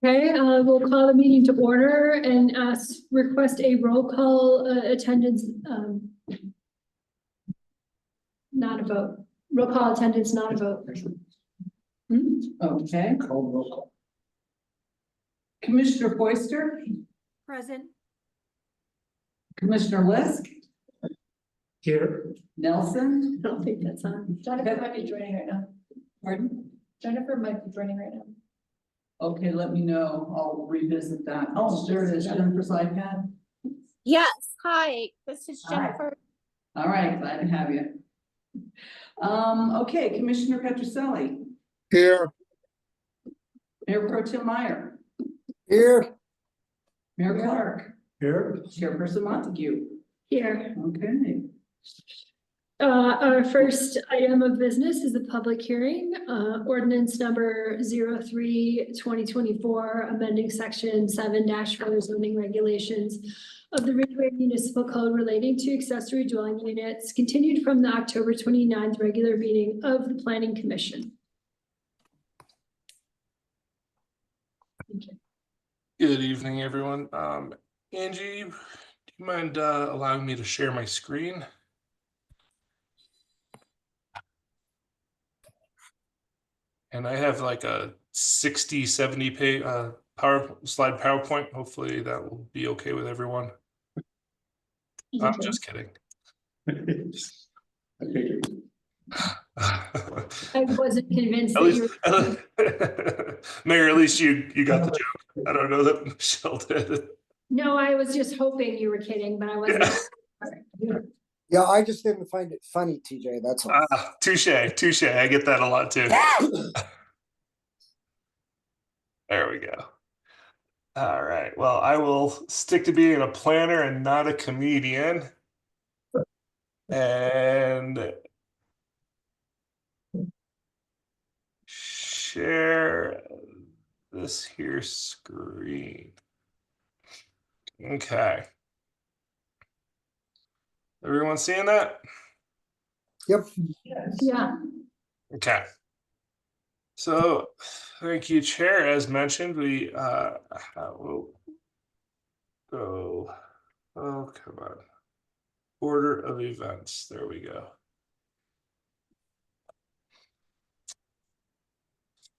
Okay, we'll call the meeting to order and request a roll call attendance, not a vote. Roll call attendance, not a vote. Okay. Call roll call. Commissioner Foister, Present. Commissioner Lisk, Here. Nelson. I don't think that's on. Jennifer might be joining right now. Pardon? Jennifer might be joining right now. Okay, let me know. I'll revisit that. Oh, there it is. Jennifer's iPad. Yes, hi, this is Hi. Jennifer. All right, glad to have you. Okay, Commissioner Petroselli, Here. Mayor Pro Tem Meyer, Here. Mayor Clark, Here. Chairperson Montague. Here. Okay. Our first item of business is a public hearing, ordinance number 03/2024, amending section 7-4 zoning regulations of the Ridgway Municipal Code relating to accessory dwelling units, continued from the October 29th regular meeting of the Planning Commission. Good evening, everyone. Angie, do you mind allowing me to share my screen? And I have like a 60, 70 page slide PowerPoint. Hopefully that will be okay with everyone. I'm just kidding. I wasn't convinced that you were. Mayor, at least you got the joke. I don't know that Michelle did. No, I was just hoping you were kidding, but I wasn't. Yeah, I just didn't find it funny, TJ. That's all. Touche. I get that a lot too. There we go. All right. Well, I will stick to being a planner and not a comedian. And share this here screen. Okay. Everyone seeing that? Yep. Yeah. Okay. So thank you, Chair. As mentioned, we will go. Oh, come on. Order of events. There we go.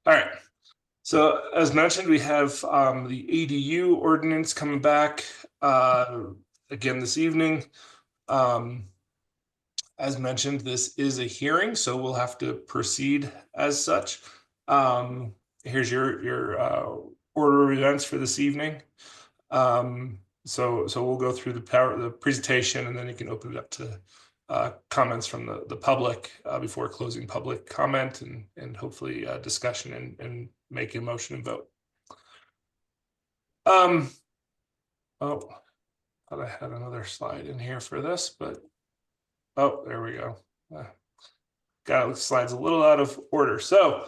All right. So as mentioned, we have the ADU ordinance coming back again this evening. As mentioned, this is a hearing, so we'll have to proceed as such. Here's your order of events for this evening. So we'll go through the presentation, and then you can open it up to comments from the public before closing public comment and hopefully discussion and make a motion and vote. Oh, thought I had another slide in here for this, but oh, there we go. Got slides a little out of order. So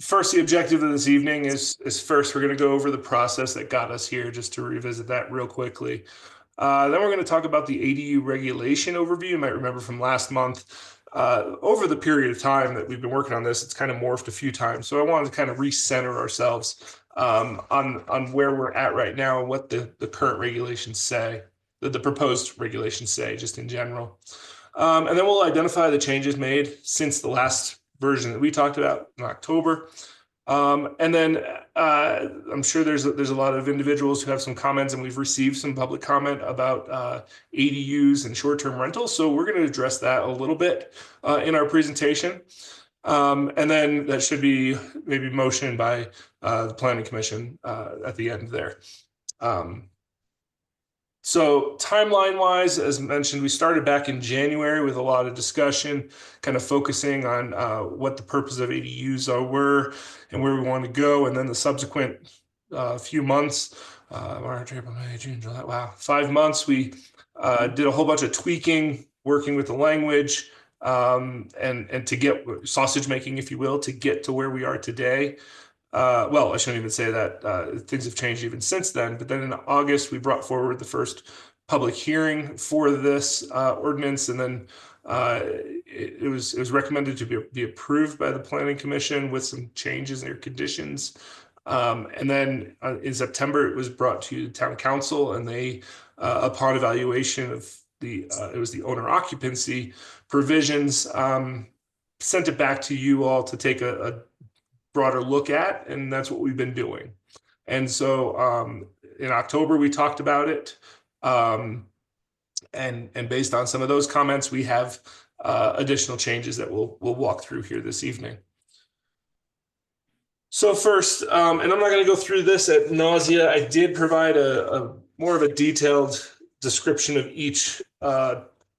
first, the objective of this evening is first, we're going to go over the process that got us here, just to revisit that real quickly. Then we're going to talk about the ADU regulation overview. You might remember from last month. Over the period of time that we've been working on this, it's kind of morphed a few times. So I wanted to kind of recenter ourselves on where we're at right now and what the current regulations say, the proposed regulations say, just in general. And then we'll identify the changes made since the last version that we talked about in October. And then I'm sure there's a lot of individuals who have some comments, and we've received some public comment about ADUs and short-term rentals. So we're going to address that a little bit in our presentation. And then that should be maybe motioned by the Planning Commission at the end there. So timeline-wise, as mentioned, we started back in January with a lot of discussion, kind of focusing on what the purpose of ADUs were and where we want to go. And then the subsequent few months, March, April, May, June, July, wow, 5 months, we did a whole bunch of tweaking, working with the language, and to get sausage making, if you will, to get to where we are today. Well, I shouldn't even say that. Things have changed even since then. But then in August, we brought forward the first public hearing for this ordinance, and then it was recommended to be approved by the Planning Commission with some changes in their conditions. And then in September, it was brought to town council, and they, upon evaluation of it was the owner occupancy provisions, sent it back to you all to take a broader look at, and that's what we've been doing. And so in October, we talked about it. And based on some of those comments, we have additional changes that we'll walk through here this evening. So first, and I'm not going to go through this at nausea. I did provide a more of a detailed description of each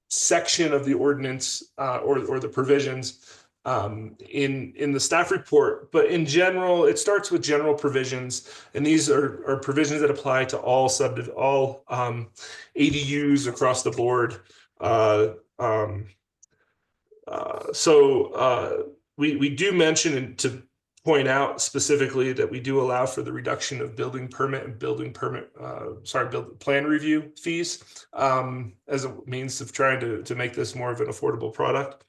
section of the ordinance or the provisions in the staff report. But in general, it starts with general provisions, and these are provisions that apply to all ADUs across the board. We do mention, and to point out specifically, that we do allow for the reduction of building permit and plan review fees as a means of trying to make this more of an affordable product.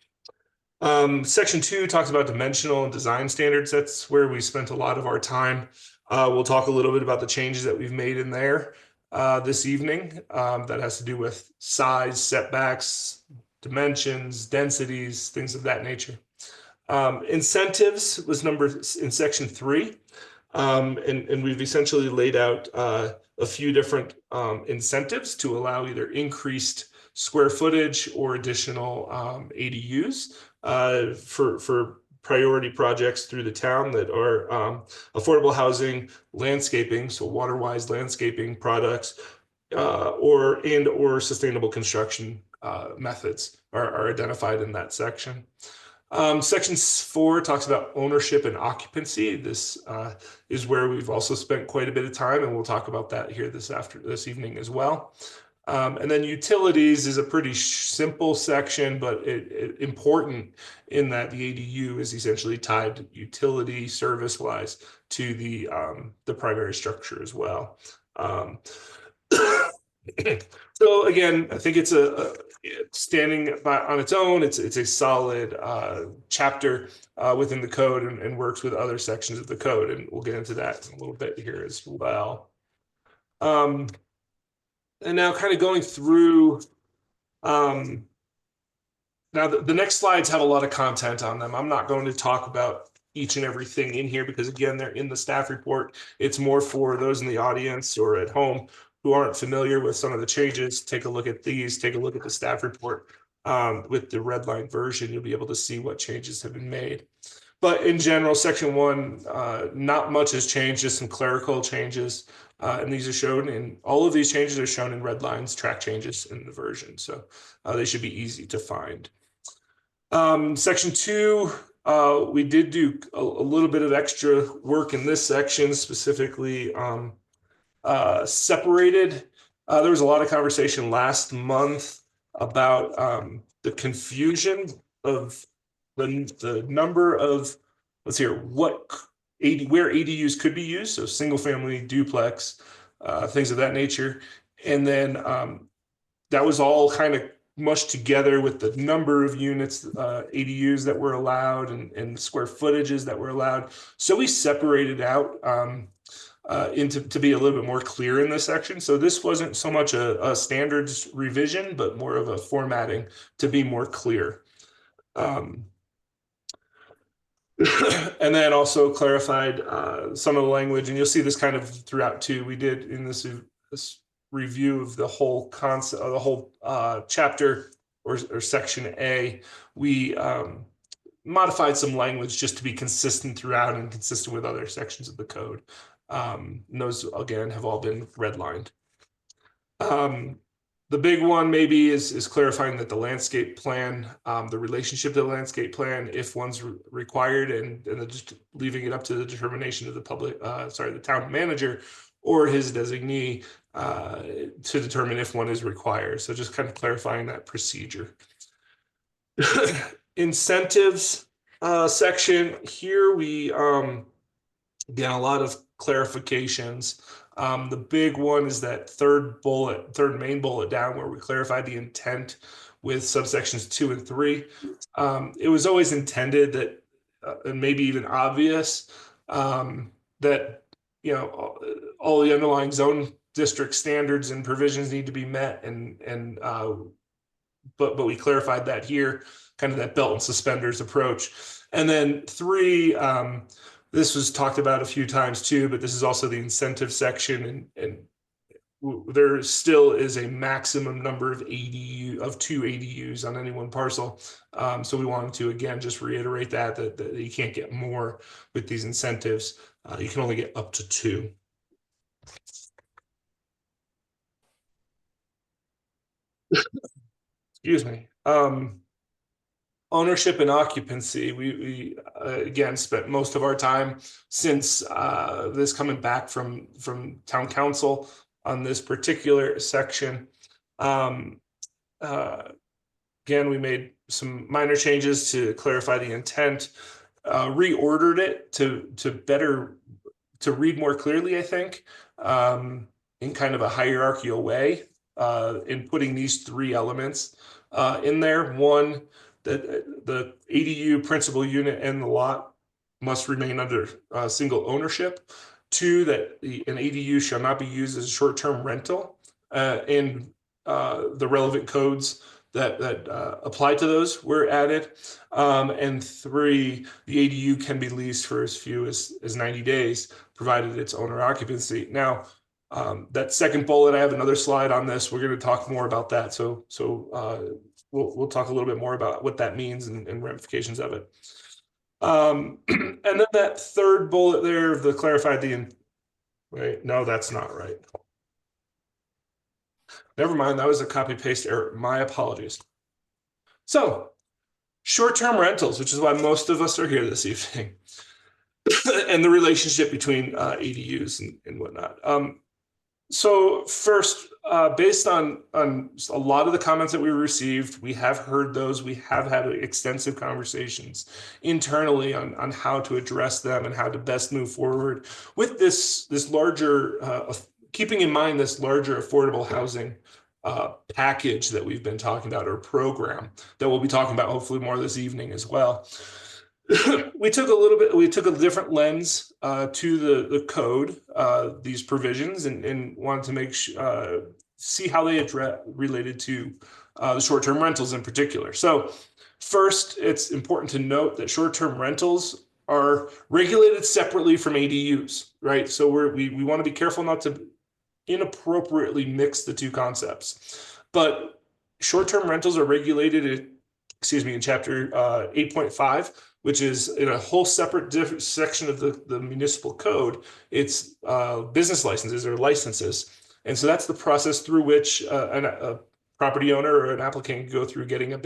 Section 2 talks about dimensional and design standards. That's where we spent a lot of our time. We'll talk a little bit about the changes that we've made in there this evening. That has to do with size, setbacks, dimensions, densities, things of that nature. Incentives was numbered in section 3. And we've essentially laid out a few different incentives to allow either increased square footage or additional ADUs for priority projects through the town that are affordable housing, landscaping, so water-wise landscaping products, or sustainable construction methods are identified in that section. Section 4 talks about ownership and occupancy. This is where we've also spent quite a bit of time, and we'll talk about that here this evening as well. And then utilities is a pretty simple section, but important in that the ADU is essentially tied utility service-wise to the primary structure as well. So again, I think it's standing on its own. It's a solid chapter within the code and works with other sections of the code, and we'll get into that in a little bit here as well. And now kind of going through, now the next slides have a lot of content on them. I'm not going to talk about each and everything in here because, again, they're in the staff report. It's more for those in the audience or at home who aren't familiar with some of the changes. Take a look at these, take a look at the staff report. With the red line version, you'll be able to see what changes have been made. But in general, section 1, not much has changed, just some clerical changes. And these are shown in, all of these changes are shown in red lines, track changes in the version. So they should be easy to find. Section 2, we did do a little bit of extra work in this section, specifically separated. There was a lot of conversation last month about the confusion of the number of, let's hear where ADUs could be used, so single family, duplex, things of that nature. And then that was all kind of mushed together with the number of units, ADUs that were allowed and square footages that were allowed. So we separated out to be a little bit more clear in this section. So this wasn't so much a standards revision, but more of a formatting to be more clear. And then also clarified some of the language, and you'll see this kind of throughout too. We did in this review of the whole concept, the whole chapter or section A, we modified some language just to be consistent throughout and consistent with other sections of the code. And those again have all been redlined. The big one maybe is clarifying that the landscape plan, the relationship to the landscape plan, if one's required, and just leaving it up to the determination of the town manager or his designee to determine if one is required. So just kind of clarifying that procedure. Incentives section here, we again a lot of clarifications. The big one is that third main bullet down where we clarified the intent with subsections 2 and 3. It was always intended that, and maybe even obvious, that all the underlying zone district standards and provisions need to be met, but we clarified that here, kind of that belt and suspenders approach. And then 3, this was talked about a few times too, but this is also the incentive section, and there still is a maximum number of 2 ADUs on any one parcel. So we wanted to, again, just reiterate that you can't get more with these incentives. You can only get up to 2. Excuse me. Ownership and occupancy. We again spent most of our time since this coming back from town council on this particular section. Again, we made some minor changes to clarify the intent, reordered it to read more clearly, I think, in kind of a hierarchical way, in putting these 3 elements in there. 1, that the ADU principal unit and the lot must remain under single ownership. 2, that an ADU shall not be used as a short-term rental in the relevant codes that apply to those were added. And 3, the ADU can be leased for as few as 90 days, provided it's owner occupancy. Now, that second bullet, I have another slide on this. We're going to talk more about that. So we'll talk a little bit more about what that means and ramifications of it. And then that 3rd bullet there, the clarified wait, no, that's not right. Never mind, that was a copy paste error. My apologies. So, short-term rentals, which is why most of us are here this evening, and the relationship between ADUs and whatnot. So first, based on a lot of the comments that we received, we have heard those. We have had extensive conversations internally on how to address them and how to best move forward with this larger, keeping in mind this larger affordable housing package that we've been talking about, or program that we'll be talking about hopefully more this evening as well. We took a different lens to the code, these provisions, and wanted to see how they related to the short-term rentals in particular. So first, it's important to note that short-term rentals are regulated separately from ADUs, right? So we want to be careful not to inappropriately mix the 2 concepts. But short-term rentals are regulated in chapter 8.5, which is in a whole separate section of the municipal code. It's business licenses or licenses. And so that's the process through which a property owner or an applicant can go through getting a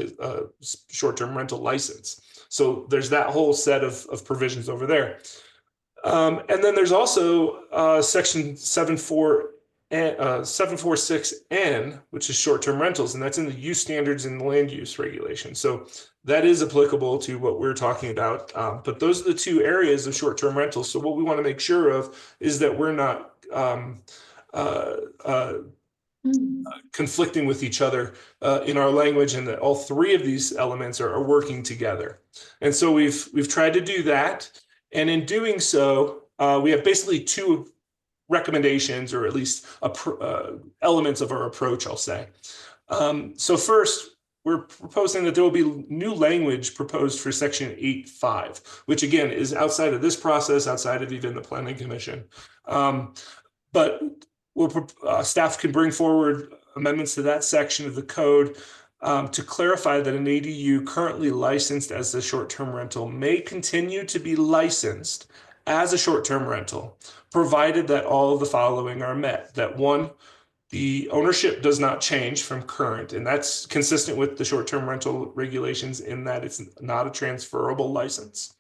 short-term rental license. So there's that whole set of provisions over there. And then there's also section 746N, which is short-term rentals, and that's in the use standards and the land use regulation. So that is applicable to what we're talking about. But those are the 2 areas of short-term rentals. So what we want to make sure of is that we're not conflicting with each other in our language, and that all 3 of these elements are working together. And so we've tried to do that. And in doing so, we have basically 2 recommendations, or at least elements of our approach, I'll say. So first, we're proposing that there will be new language proposed for section 8.5, which again is outside of this process, outside of even the Planning Commission. But staff can bring forward amendments to that section of the code to clarify that an ADU currently licensed as a short-term rental may continue to be licensed as a short-term rental, provided that all of the following are met. That 1, the ownership does not change from current, and that's consistent with the short-term rental regulations in that it's not a transferable license.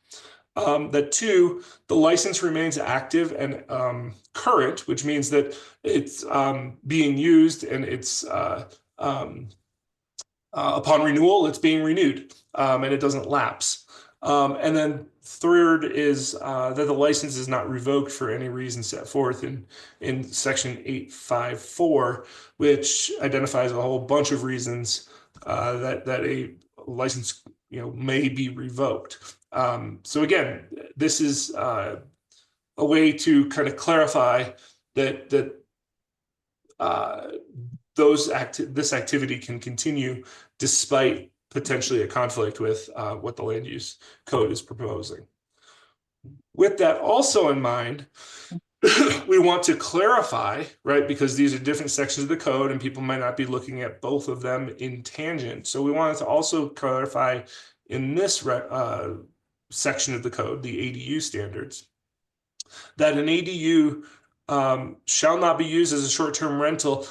That 2, the license remains active and current, which means that it's being used, and it's upon renewal, it's being renewed, and it doesn't lapse. And then 3rd is that the license is not revoked for any reason set forth in section 8.5.4, which identifies a whole bunch of reasons that a license may be revoked. So again, this is a way to kind of clarify that this activity can continue despite potentially a conflict with what the land use code is proposing. With that also in mind, we want to clarify, right, because these are different sections of the code and people might not be looking at both of them in tangent. So we wanted to also clarify in this section of the code, the ADU standards, that an ADU shall not be used as a short-term rental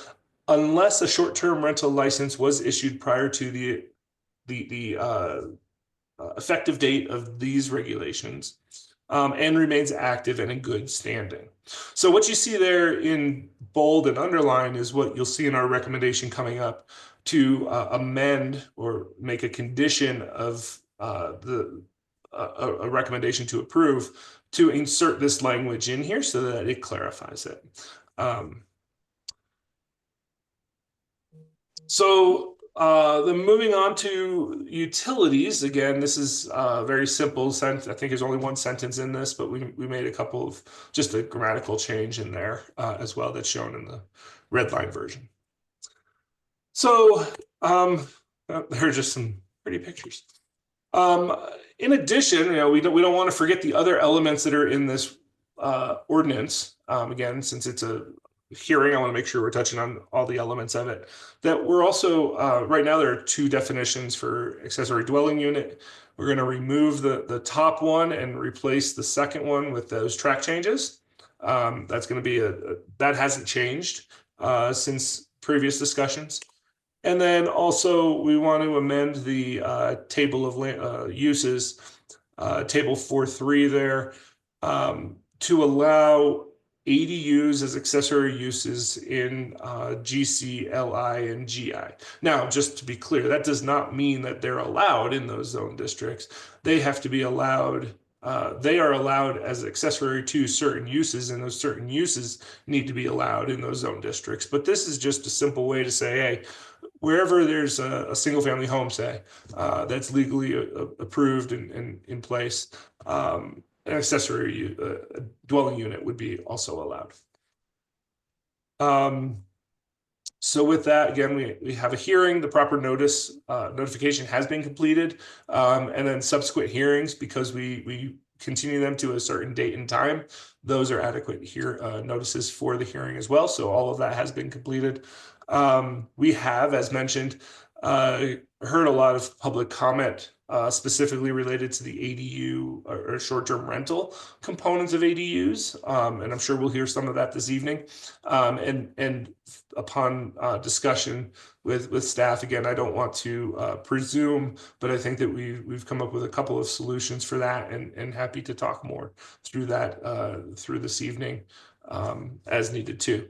unless a short-term rental license was issued prior to the effective date of these regulations, and remains active and in good standing. So what you see there in bold and underline is what you'll see in our recommendation coming up to amend or make a condition of a recommendation to approve to insert this language in here so that it clarifies it. Then moving on to utilities, again, this is very simple. I think there's only one sentence in this, but we made a couple of just a grammatical change in there as well that's shown in the red line version. So there are just some pretty pictures. In addition, we don't want to forget the other elements that are in this ordinance. Again, since it's a hearing, I want to make sure we're touching on all the elements of it. That we're also, right now there are two definitions for accessory dwelling unit. We're going to remove the top one and replace the second one with those track changes. That's going to be that hasn't changed since previous discussions. And then also we want to amend the table of uses, table 4.3 there, to allow ADUs as accessory uses in GC, LI, and GI. Now, just to be clear, that does not mean that they're allowed in those zone districts. They have to be allowed. They are allowed as accessory to certain uses, and those certain uses need to be allowed in those zone districts. But this is just a simple way to say, hey, wherever there's a single family home, say, that's legally approved and in place, an accessory dwelling unit would be also allowed. So with that, again, we have a hearing, the proper notification has been completed, and then subsequent hearings, because we continue them to a certain date and time, those are adequate notices for the hearing as well. So all of that has been completed. We have, as mentioned, heard a lot of public comment specifically related to the ADU or short-term rental components of ADUs, and I'm sure we'll hear some of that this evening. And upon discussion with staff, again, I don't want to presume, but I think that we've come up with a couple of solutions for that, and happy to talk more through that through this evening as needed too.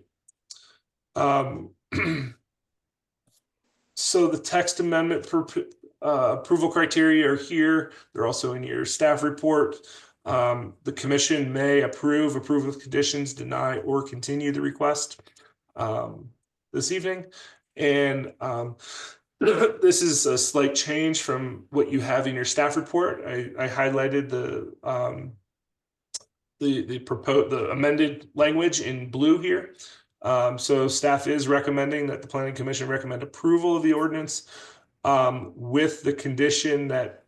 So the text amendment approval criteria are here. They're also in your staff report. The commission may approve with conditions, deny, or continue the request this evening. And this is a slight change from what you have in your staff report. I highlighted the amended language in blue here. So staff is recommending that the Planning Commission recommend approval of the ordinance with the condition that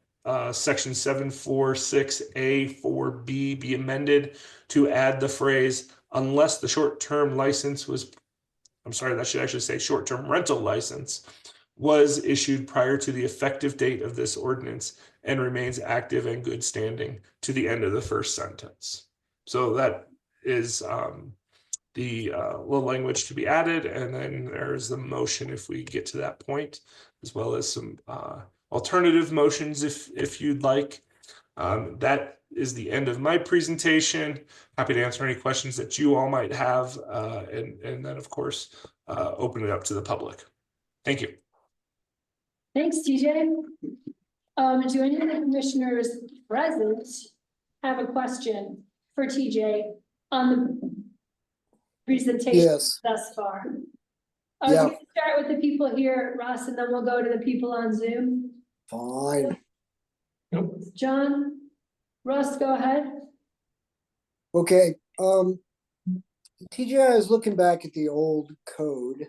section 746A4B be amended to add the phrase, unless the short-term license was, I'm sorry, that should actually say short-term rental license was issued prior to the effective date of this ordinance and remains active and good standing to the end of the first sentence. So that is the little language to be added, and then there's the motion if we get to that point, as well as some alternative motions if you'd like. That is the end of my presentation. Happy to answer any questions that you all might have, and then of course open it up to the public. Thank you. Thanks, TJ. Do any of the commissioners present have a question for TJ on the presentation Yes. thus far? Yeah. We can start with the people here, Russ, and then we'll go to the people on Zoom. Fine. John, Russ, go ahead. Okay. TJ, I was looking back at the old code.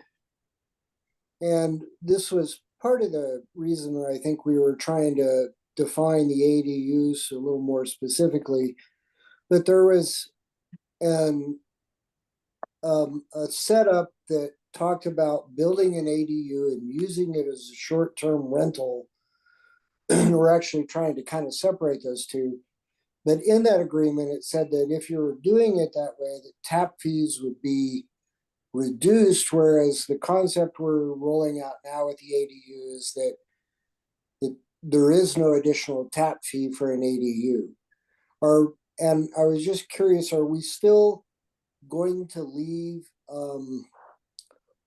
And this was part of the reason that I think we were trying to define the ADUs a little more specifically. But there was a setup that talked about building an ADU and using it as a short-term rental. We're actually trying to kind of separate those two. But in that agreement, it said that if you were doing it that way, that tap fees would be reduced, whereas the concept we're rolling out now with the ADU is that there is no additional tap fee for an ADU. And I was just curious, are we still going to leave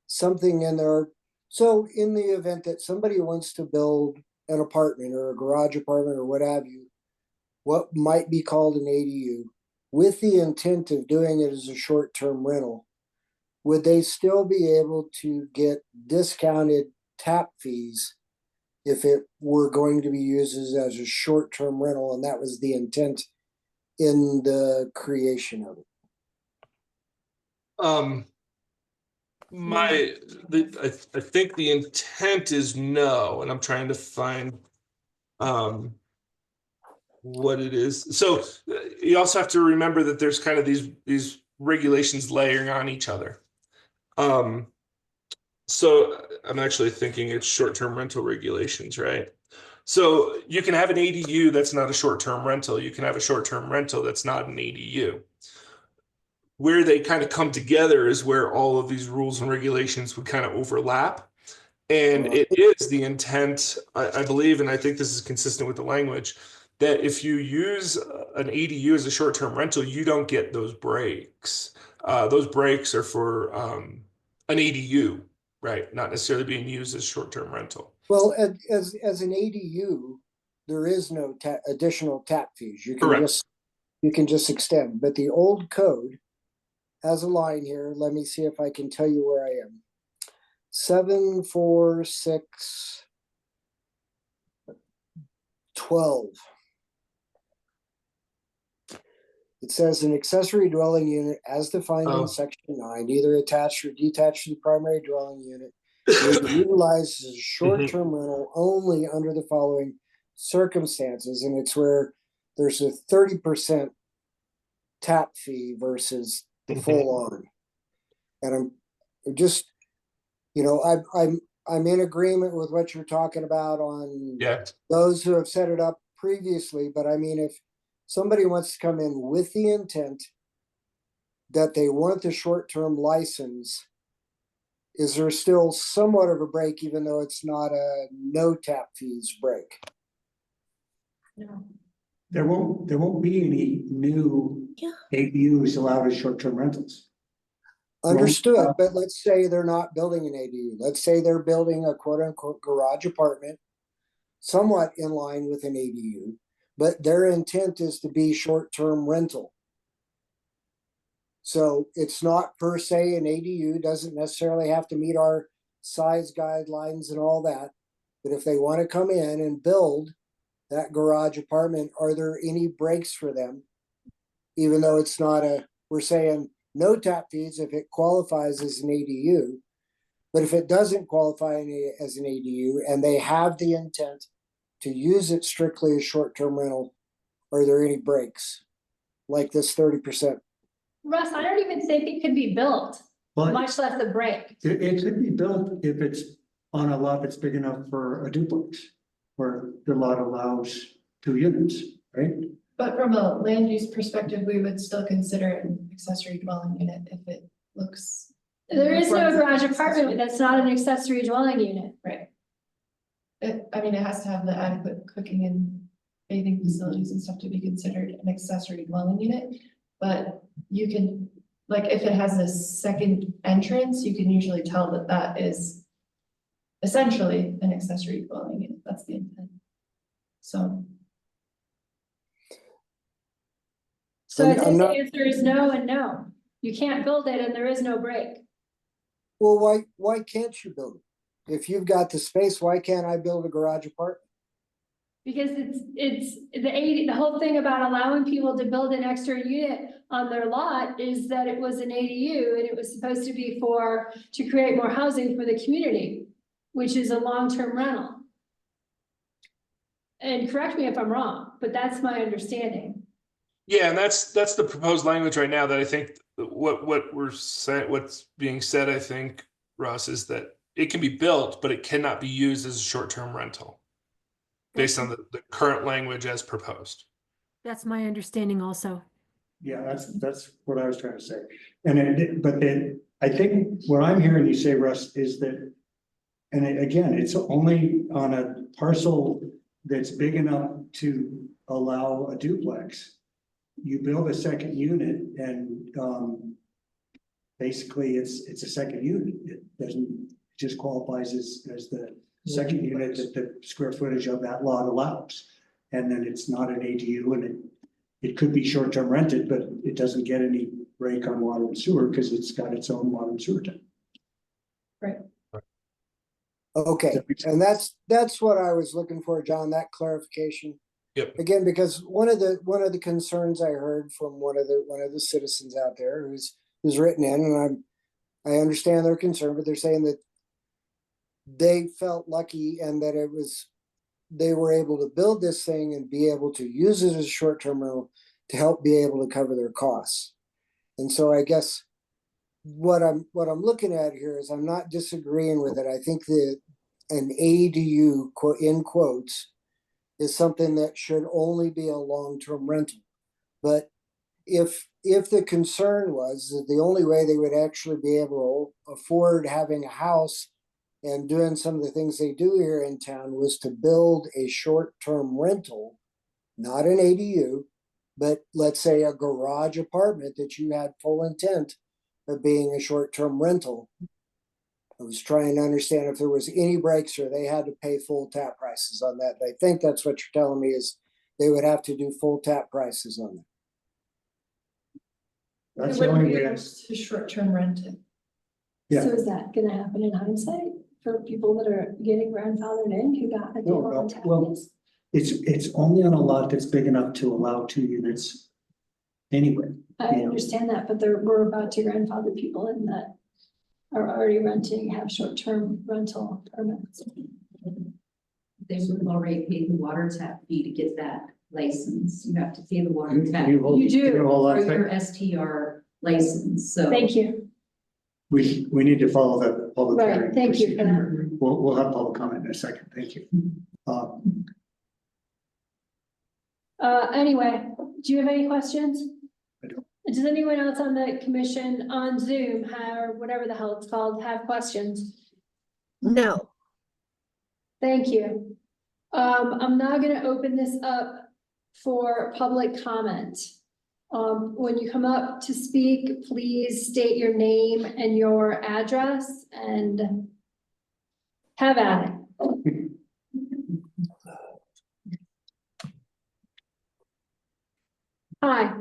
something in there? So in the event that somebody wants to build an apartment or a garage apartment or what have you, what might be called an ADU, with the intent of doing it as a short-term rental, would they still be able to get discounted tap fees if it were going to be used as a short-term rental, and that was the intent in the creation of it? I think the intent is no, and I'm trying to find what it is. So you also have to remember that there's kind of these regulations layering on each other. So I'm actually thinking it's short-term rental regulations, right? So you can have an ADU that's not a short-term rental. You can have a short-term rental that's not an ADU. Where they kind of come together is where all of these rules and regulations would kind of overlap. And it is the intent, I believe, and I think this is consistent with the language, that if you use an ADU as a short-term rental, you don't get those breaks. Those breaks are for an ADU, right? Not necessarily being used as short-term rental. Well, as an ADU, there is no additional tap fees. You can just extend. But the old code has a line here. Let me see if I can tell you where I am. 74612. It says an accessory dwelling unit as defined in section 9, either attached or detached to the primary dwelling unit, may be utilized as a short-term rental only under the following circumstances. And it's where there's a 30% tap fee versus the full on. And I'm just, I'm in agreement with what you're talking about on those who have set it up previously. But I mean, if somebody wants to come in with the intent that they want the short-term license, is there still somewhat of a break, even though it's not a no tap fees break? No. There won't be any new ADUs allowed as short-term rentals. Understood, but let's say they're not building an ADU. Let's say they're building a quote-unquote garage apartment, somewhat in line with an ADU, but their intent is to be short-term rental. So it's not per se an ADU, doesn't necessarily have to meet our size guidelines and all that. But if they want to come in and build that garage apartment, are there any breaks for them? Even though it's not we're saying no tap fees if it qualifies as an ADU. But if it doesn't qualify as an ADU and they have the intent to use it strictly as short-term rental, are there any breaks like this 30%? Russ, I don't even think it could be built, But much less a break. it could be built if it's on a lot that's big enough for a duplex, where the lot allows 2 units, right? But from a land use perspective, we would still consider it an accessory dwelling unit if it looks. There is no garage apartment that's not an accessory dwelling unit. Right. It has to have the adequate cooking and bathing facilities and stuff to be considered an accessory dwelling unit. But you can, like, if it has a second entrance, you can usually tell that that is essentially an accessory dwelling unit. That's the intent. So I think the answer is no and no. You can't build it and there is no break. Well, why can't you build it? If you've got the space, why can't I build a garage apartment? Because it's the whole thing about allowing people to build an extra unit on their lot is that it was an ADU and it was supposed to be to create more housing for the community, which is a long-term rental. And correct me if I'm wrong, but that's my understanding. Yeah, and that's the proposed language right now that I think what's being said, I think, Russ, is that it can be built, but it cannot be used as a short-term rental based on the current language as proposed. That's my understanding also. Yeah, that's what I was trying to say. But then I think what I'm hearing you say, Russ, is that, and again, it's only on a parcel that's big enough to allow a duplex. You build a second unit and basically it's a second unit. It just qualifies as the second unit that the square footage of that lot allows. And then it's not an ADU and it could be short-term rented, but it doesn't get any rake on water and sewer because it's got its own water and sewer tank. Okay, and that's what I was looking for, John, that clarification. Yep. Again, because one of the concerns I heard from one of the citizens out there who's written in, and I understand their concern, but they're saying that they felt lucky and that they were able to build this thing and be able to use it as a short-term rental to help be able to cover their costs. And so I guess what I'm looking at here is I'm not disagreeing with it. I think that an ADU, in quotes, is something that should only be a long-term rental. But if the concern was that the only way they would actually be able to afford having a house and doing some of the things they do here in town was to build a short-term rental, not an ADU, but let's say a garage apartment that you had full intent of being a short-term rental. I was trying to understand if there was any breaks or they had to pay full tap prices on that. I think that's what you're telling me is they would have to do full tap prices on that. That's It the wouldn't only be way. to short-term rented. Yeah. So is that gonna happen in hindsight for people that are getting grandfathered in who got a deal on taxes? It's only on a lot that's big enough to allow 2 units anyway. I understand that, but we're about to grandfather people in that are already renting, have short-term rental permits. They would have already paid the water tap fee to get that license. You have to pay the water tap You do. for your STR license, so. Thank you. We need to follow the public Right, hearing. thank you for procedure. We'll have public comment in a second. Thank you. Anyway, do you have any questions? I don't. Does anyone else on the commission on Zoom or whatever the hell it's called have questions? No. Thank you. I'm now gonna open this up for public comment. When you come up to speak, please state your name and your address and have at it. Hi,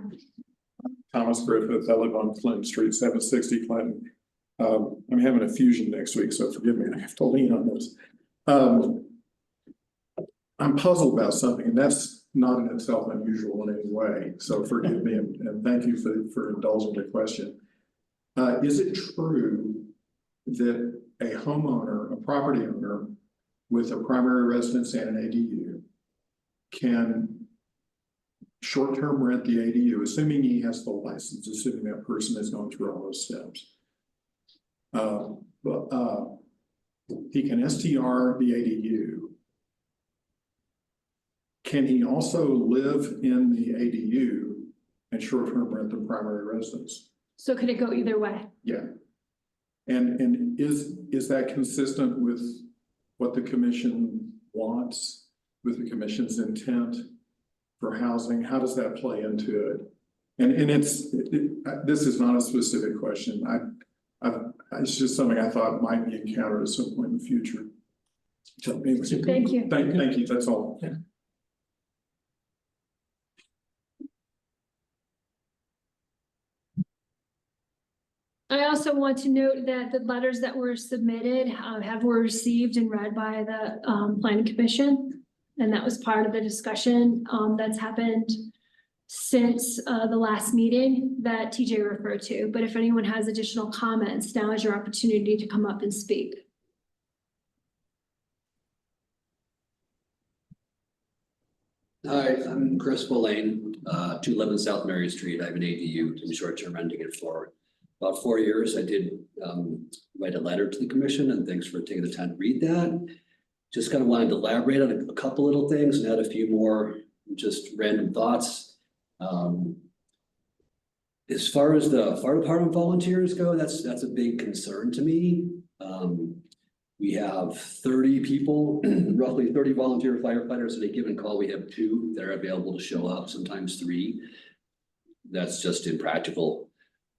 Thomas Griffith, I live on Clinton Street, 760 Clinton. I'm having a fusion next week, so forgive me, I have to lean on this. I'm puzzled about something, and that's not in itself unusual in any way, so forgive me, and thank you for indulging the question. Is it true that a homeowner, a property owner with a primary residence and an ADU can short-term rent the ADU, assuming he has the license, assuming that person has gone through all those steps? He can STR the ADU. Can he also live in the ADU and short-term rent the primary residence? so could it go either way? Yeah. And is that consistent with what the commission wants, with the commission's intent for housing? How does that play into it? And this is not a specific question. It's just something I thought might be encountered at some point in the future. So anyway, Thank you. Thank you. That's all. Yeah. I also want to note that the letters that were submitted were received and read by the planning commission. And that was part of the discussion that's happened since the last meeting that TJ referred to. But if anyone has additional comments, now is your opportunity to come up and speak. Hi, I'm Chris Bollane, 211 South Mary Street. I have an ADU in short-term renting it for about 4 years. I did write a letter to the commission, and thanks for taking the time to read that. Just kind of wanted to elaborate on a couple little things and add a few more just random thoughts. As far as the fire department volunteers go, that's a big concern to me. We have 30 people, roughly 30 volunteer firefighters at a given call. We have 2 that are available to show up, sometimes 3. That's just impractical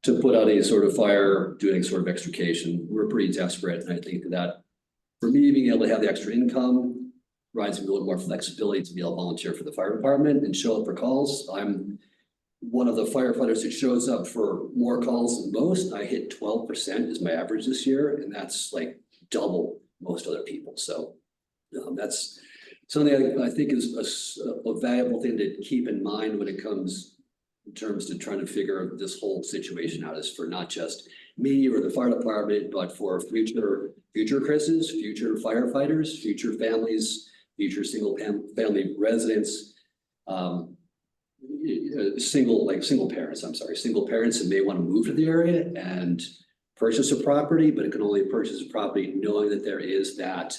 to put out any sort of fire, do any sort of extrication. We're pretty desperate, and I think that for me, being able to have the extra income provides me a little more flexibility to be able to volunteer for the fire department and show up for calls. I'm one of the firefighters that shows up for more calls than most. I hit 12% is my average this year, and that's like double most other people. So that's something I think is a valuable thing to keep in mind when it comes in terms to trying to figure this whole situation out, is for not just me or the fire department, but for future Chris's, future firefighters, future families, future single family residents, single parents that may want to move to the area and purchase a property, but it can only purchase a property knowing that there is that,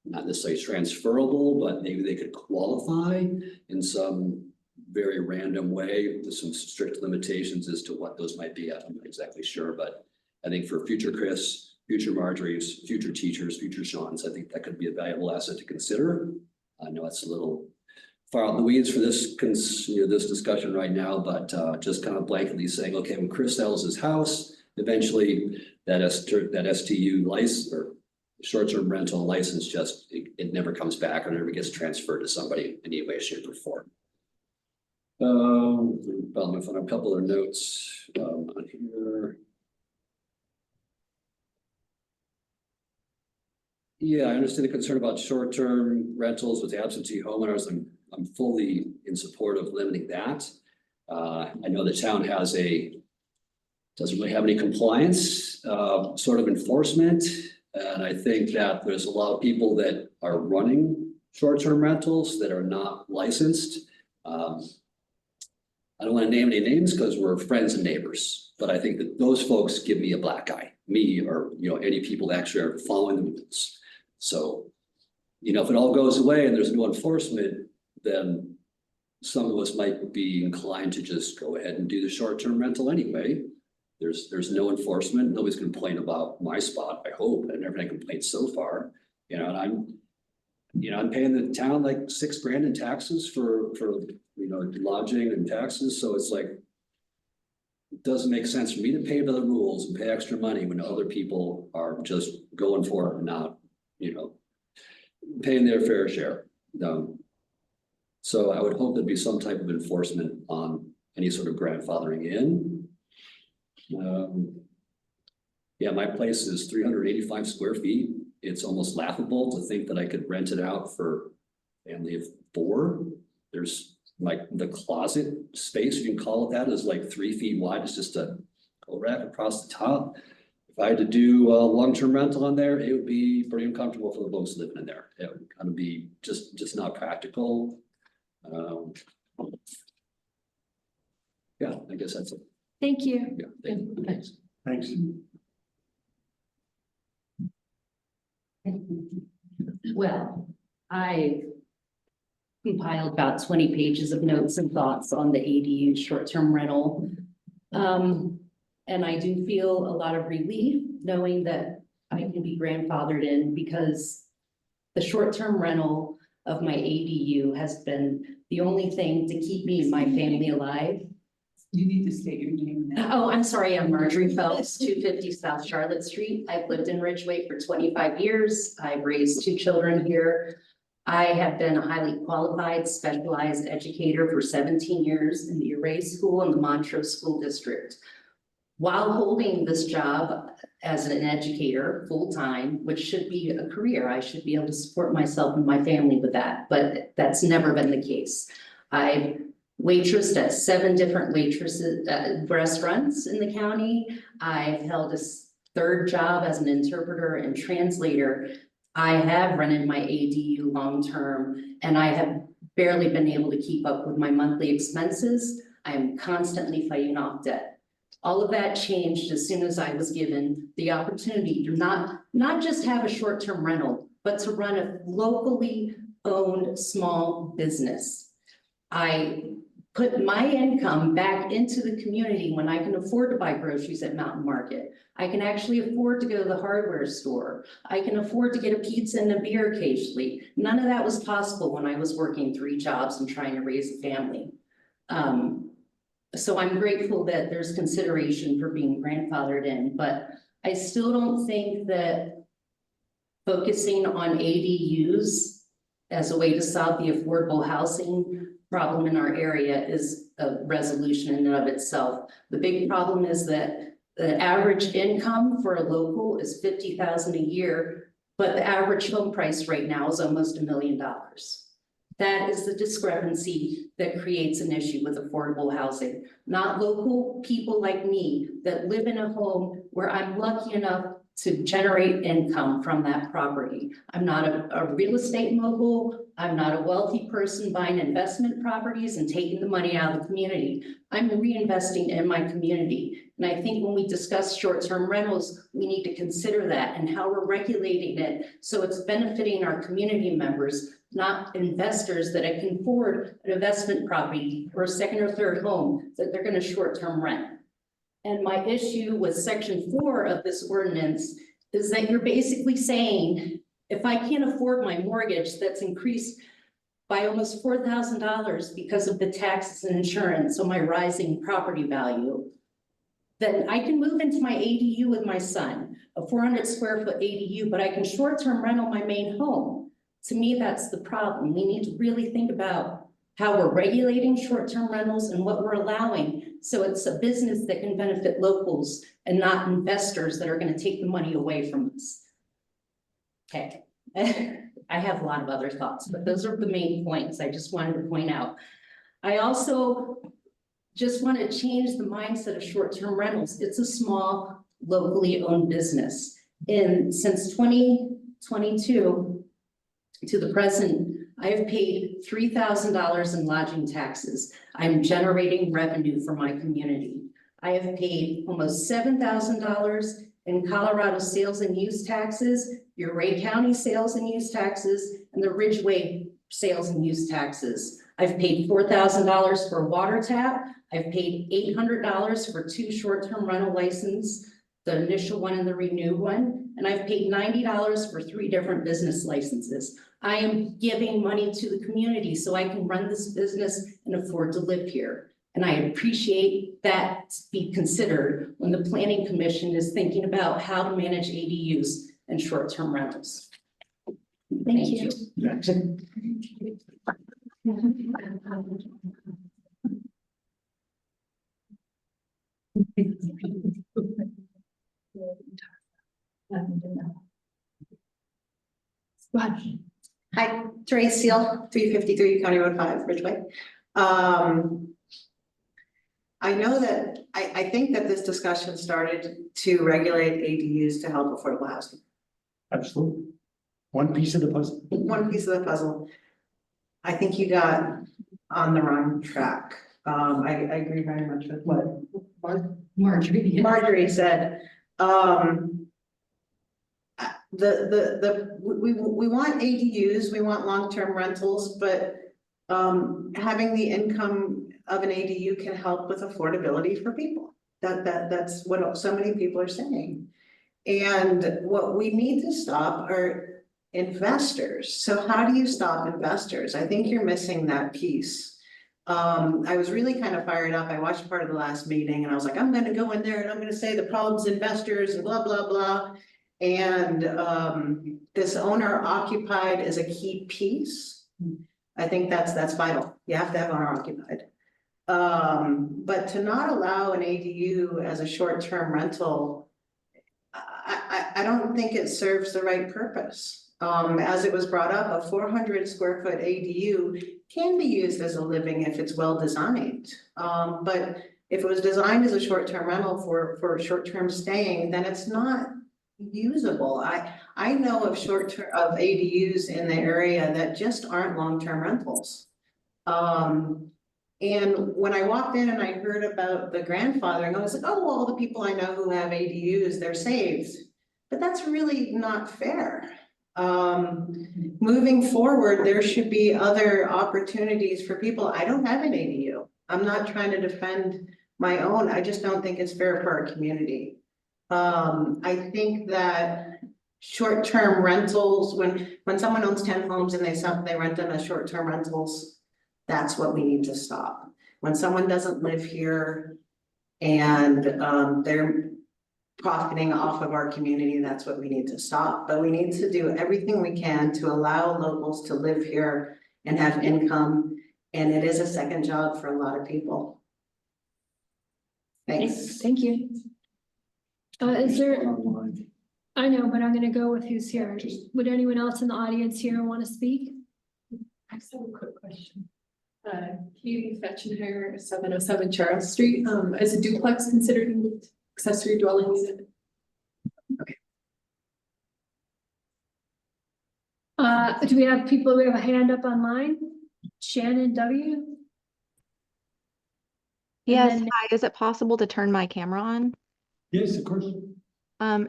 not necessarily transferable, but maybe they could qualify in some very random way with some strict limitations as to what those might be. I'm not exactly sure, but I think for future Chris, future Marjorie's, future teachers, future Sean's, I think that could be a valuable asset to consider. I know it's a little far out in the weeds for this this discussion right now, but just kind of blanketly saying, okay, when Chris sells his house, eventually that STU license or short-term rental license just it never comes back or never gets transferred to somebody in any way, shape, or form. Following on a couple of notes on here. Yeah, I understand the concern about short-term rentals with absentee homeowners. I'm fully in support of limiting that. I know the town doesn't really have any compliance sort of enforcement. And I think that there's a lot of people that are running short-term rentals that are not licensed. I don't want to name any names because we're friends and neighbors, but I think that those folks give me a black eye, me or any people that actually are following the rules. So, if it all goes away and there's no enforcement, then some of us might be inclined to just go ahead and do the short-term rental anyway. There's no enforcement. Nobody's complained about my spot, I hope. I've never had complaints so far. And I'm paying the town like $6,000 in taxes for lodging and taxes. So it's like, it doesn't make sense for me to pay by the rules and pay extra money when other people are just going for it and not, paying their fair share. So I would hope there'd be some type of enforcement on any sort of grandfathering in. Yeah, my place is 385 square feet. It's almost laughable to think that I could rent it out for a family of 4. There's like the closet space, if you can call it that, is like 3 feet wide. It's just a coat rack across the top. If I had to do a long-term rental on there, it would be pretty uncomfortable for the folks living in there. It would kind of be just not practical. Yeah, I guess that's it. Thank you. Yeah, thanks. Thanks. Well, I compiled about 20 pages of notes and thoughts on the ADU short-term rental. And I do feel a lot of relief knowing that I can be grandfathered in, because the short-term rental of my ADU has been the only thing to keep me and my family alive. You need to state your name now. Oh, I'm sorry, I'm Marjorie Phelps, 250 South Charlotte Street. I've lived in Ridgway for 25 years. I've raised 2 children here. I have been a highly qualified, specialized educator for 17 years in the Array School and the Montrose School District. while holding this job as an educator full-time, which should be a career. I should be able to support myself and my family with that, but that's never been the case. I've waitressed at 7 different restaurants in the county. I've held a third job as an interpreter and translator. I have run in my ADU long-term, and I have barely been able to keep up with my monthly expenses. I am constantly fighting off debt. All of that changed as soon as I was given the opportunity to not just have a short-term rental, but to run a locally owned small business. I put my income back into the community when I can afford to buy groceries at Mountain Market. I can actually afford to go to the hardware store. I can afford to get a pizza and a beer occasionally. None of that was possible when I was working 3 jobs and trying to raise a family. So I'm grateful that there's consideration for being grandfathered in, but I still don't think that focusing on ADUs as a way to solve the affordable housing problem in our area is a resolution in and of itself. The big problem is that the average income for a local is $50,000 a year, but the average home price right now is almost $1 million. That is the discrepancy that creates an issue with affordable housing. Not local people like me that live in a home where I'm lucky enough to generate income from that property. I'm not a real estate mogul. I'm not a wealthy person buying investment properties and taking the money out of the community. I'm reinvesting in my community. And I think when we discuss short-term rentals, we need to consider that and how we're regulating it so it's benefiting our community members, not investors that can afford an investment property or a second or third home that they're going to short-term rent. And my issue with section 4 of this ordinance is that you're basically saying, if I can't afford my mortgage that's increased by almost $4,000 because of the taxes and insurance on my rising property value, then I can move into my ADU with my son, a 400 square foot ADU, but I can short-term rental my main home. To me, that's the problem. We need to really think about how we're regulating short-term rentals and what we're allowing. So it's a business that can benefit locals and not investors that are going to take the money away from us. Okay, I have a lot of other thoughts, but those are the main points I just wanted to point out. I also just want to change the mindset of short-term rentals. It's a small, locally owned business. And since 2022 to the present, I have paid $3,000 in lodging taxes. I'm generating revenue for my community. I have paid almost $7,000 in Colorado sales and use taxes, Ridgway County sales and use taxes, and the Ridgway sales and use taxes. I've paid $4,000 for a water tap. I've paid $800 for 2 short-term rental licenses, the initial one and the renewed one, and I've paid $90 for 3 different business licenses. I am giving money to the community so I can run this business and afford to live here. And I appreciate that to be considered when the Planning Commission is thinking about how to manage ADUs and short-term rentals. Thank you. Go ahead. Hi, Therese Seal, 353 County Road 5, Ridgway. I know that, I think that this discussion started to regulate ADUs to help affordable housing. Absolutely. One piece of the puzzle. One piece of the puzzle. I think you got on the wrong track. I agree very much with what Marjorie said. We want ADUs, we want long-term rentals, but having the income of an ADU can help with affordability for people. That's what so many people are saying. And what we need to stop are investors. So how do you stop investors? I think you're missing that piece. I was really kind of fired up. I watched part of the last meeting and I was like, I'm gonna go in there and I'm gonna say the problem's investors and blah, blah, blah. And this owner occupied is a key piece. I think that's vital. You have to have owner occupied. But to not allow an ADU as a short-term rental, I don't think it serves the right purpose. As it was brought up, a 400 square foot ADU can be used as a living if it's well designed. But if it was designed as a short-term rental for short-term staying, then it's not usable. I know of of ADUs in the area that just aren't long-term rentals. And when I walked in and I heard about the grandfathering, I was like, oh, all the people I know who have ADUs, they're saved. But that's really not fair. Moving forward, there should be other opportunities for people. I don't have an ADU. I'm not trying to defend my own. I just don't think it's fair for our community. I think that short-term rentals, when someone owns 10 homes and they rent them as short-term rentals, that's what we need to stop. When someone doesn't live here and they're profiting off of our community, that's what we need to stop. But we need to do everything we can to allow locals to live here and have income. And it is a second job for a lot of people. Thanks. Thank you. Is there, I know, but I'm gonna go with who's here. Would anyone else in the audience here want to speak? I just have a quick question. Katie Fetchenhire, 707 Charles Street, is a duplex considered an accessory dwelling unit? Do we have people, we have a hand up online? Shannon W? Yes, then- hi, is it possible to turn my camera on? Yes, of course.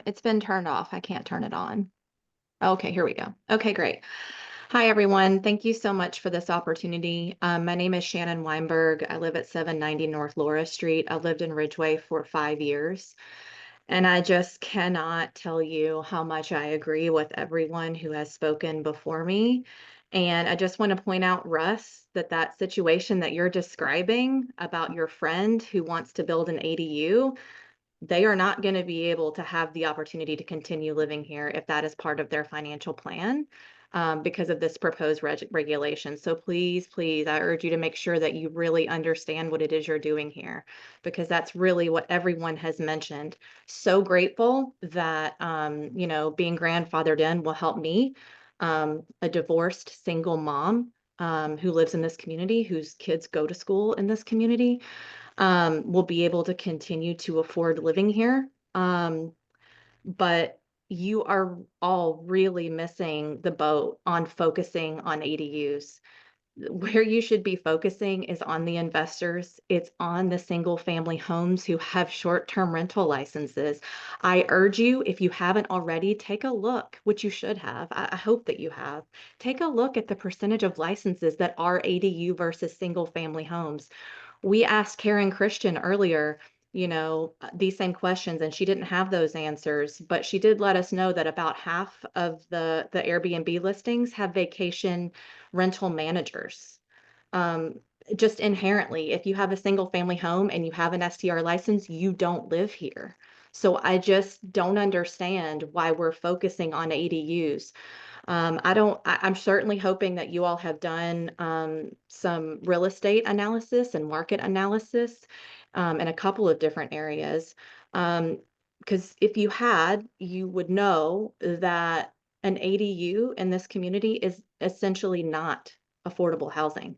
It's been turned off. I can't turn it on. Okay, here we go. Okay, great. Hi, everyone. Thank you so much for this opportunity. My name is Shannon Weinberg. I live at 790 North Laura Street. I lived in Ridgway for 5 years. And I just cannot tell you how much I agree with everyone who has spoken before me. And I just want to point out, Russ, that situation that you're describing about your friend who wants to build an ADU, they are not going to be able to have the opportunity to continue living here if that is part of their financial plan. Because of this proposed regulation. So please, please, I urge you to make sure that you really understand what it is you're doing here, because that's really what everyone has mentioned. So grateful that, you know, being grandfathered in will help me, a divorced single mom who lives in this community, whose kids go to school in this community, will be able to continue to afford living here. But you are all really missing the boat on focusing on ADUs. Where you should be focusing is on the investors. It's on the single family homes who have short-term rental licenses. I urge you, if you haven't already, take a look, which you should have. I hope that you have. Take a look at the percentage of licenses that are ADU versus single family homes. We asked Karen Christian earlier, you know, these same questions, and she didn't have those answers, but she did let us know that about half of the Airbnb listings have vacation rental managers. Just inherently, if you have a single family home and you have an STR license, you don't live here. So I just don't understand why we're focusing on ADUs. I'm certainly hoping that you all have done some real estate analysis and market analysis in a couple of different areas. Because if you had, you would know that an ADU in this community is essentially not affordable housing.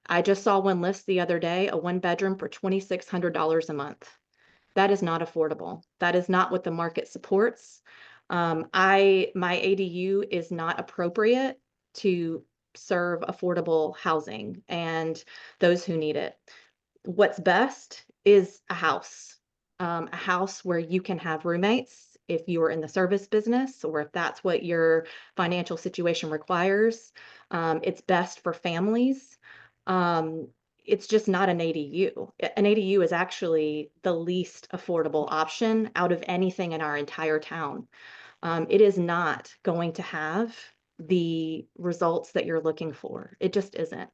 I just saw one list the other day, a 1-bedroom for $2,600 a month. That is not affordable. That is not what the market supports. My ADU is not appropriate to serve affordable housing and those who need it. What's best is a house where you can have roommates if you are in the service business or if that's what your financial situation requires. It's best for families. It's just not an ADU. An ADU is actually the least affordable option out of anything in our entire town. It is not going to have the results that you're looking for. It just isn't.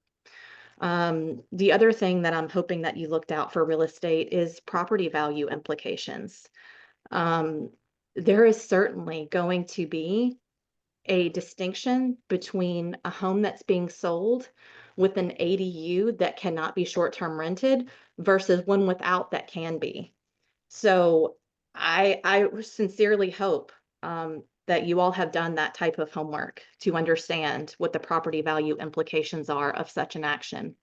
The other thing that I'm hoping that you looked out for real estate is property value implications. There is certainly going to be a distinction between a home that's being sold with an ADU that cannot be short-term rented versus one without that can be. So I sincerely hope that you all have done that type of homework to understand what the property value implications are of such an action.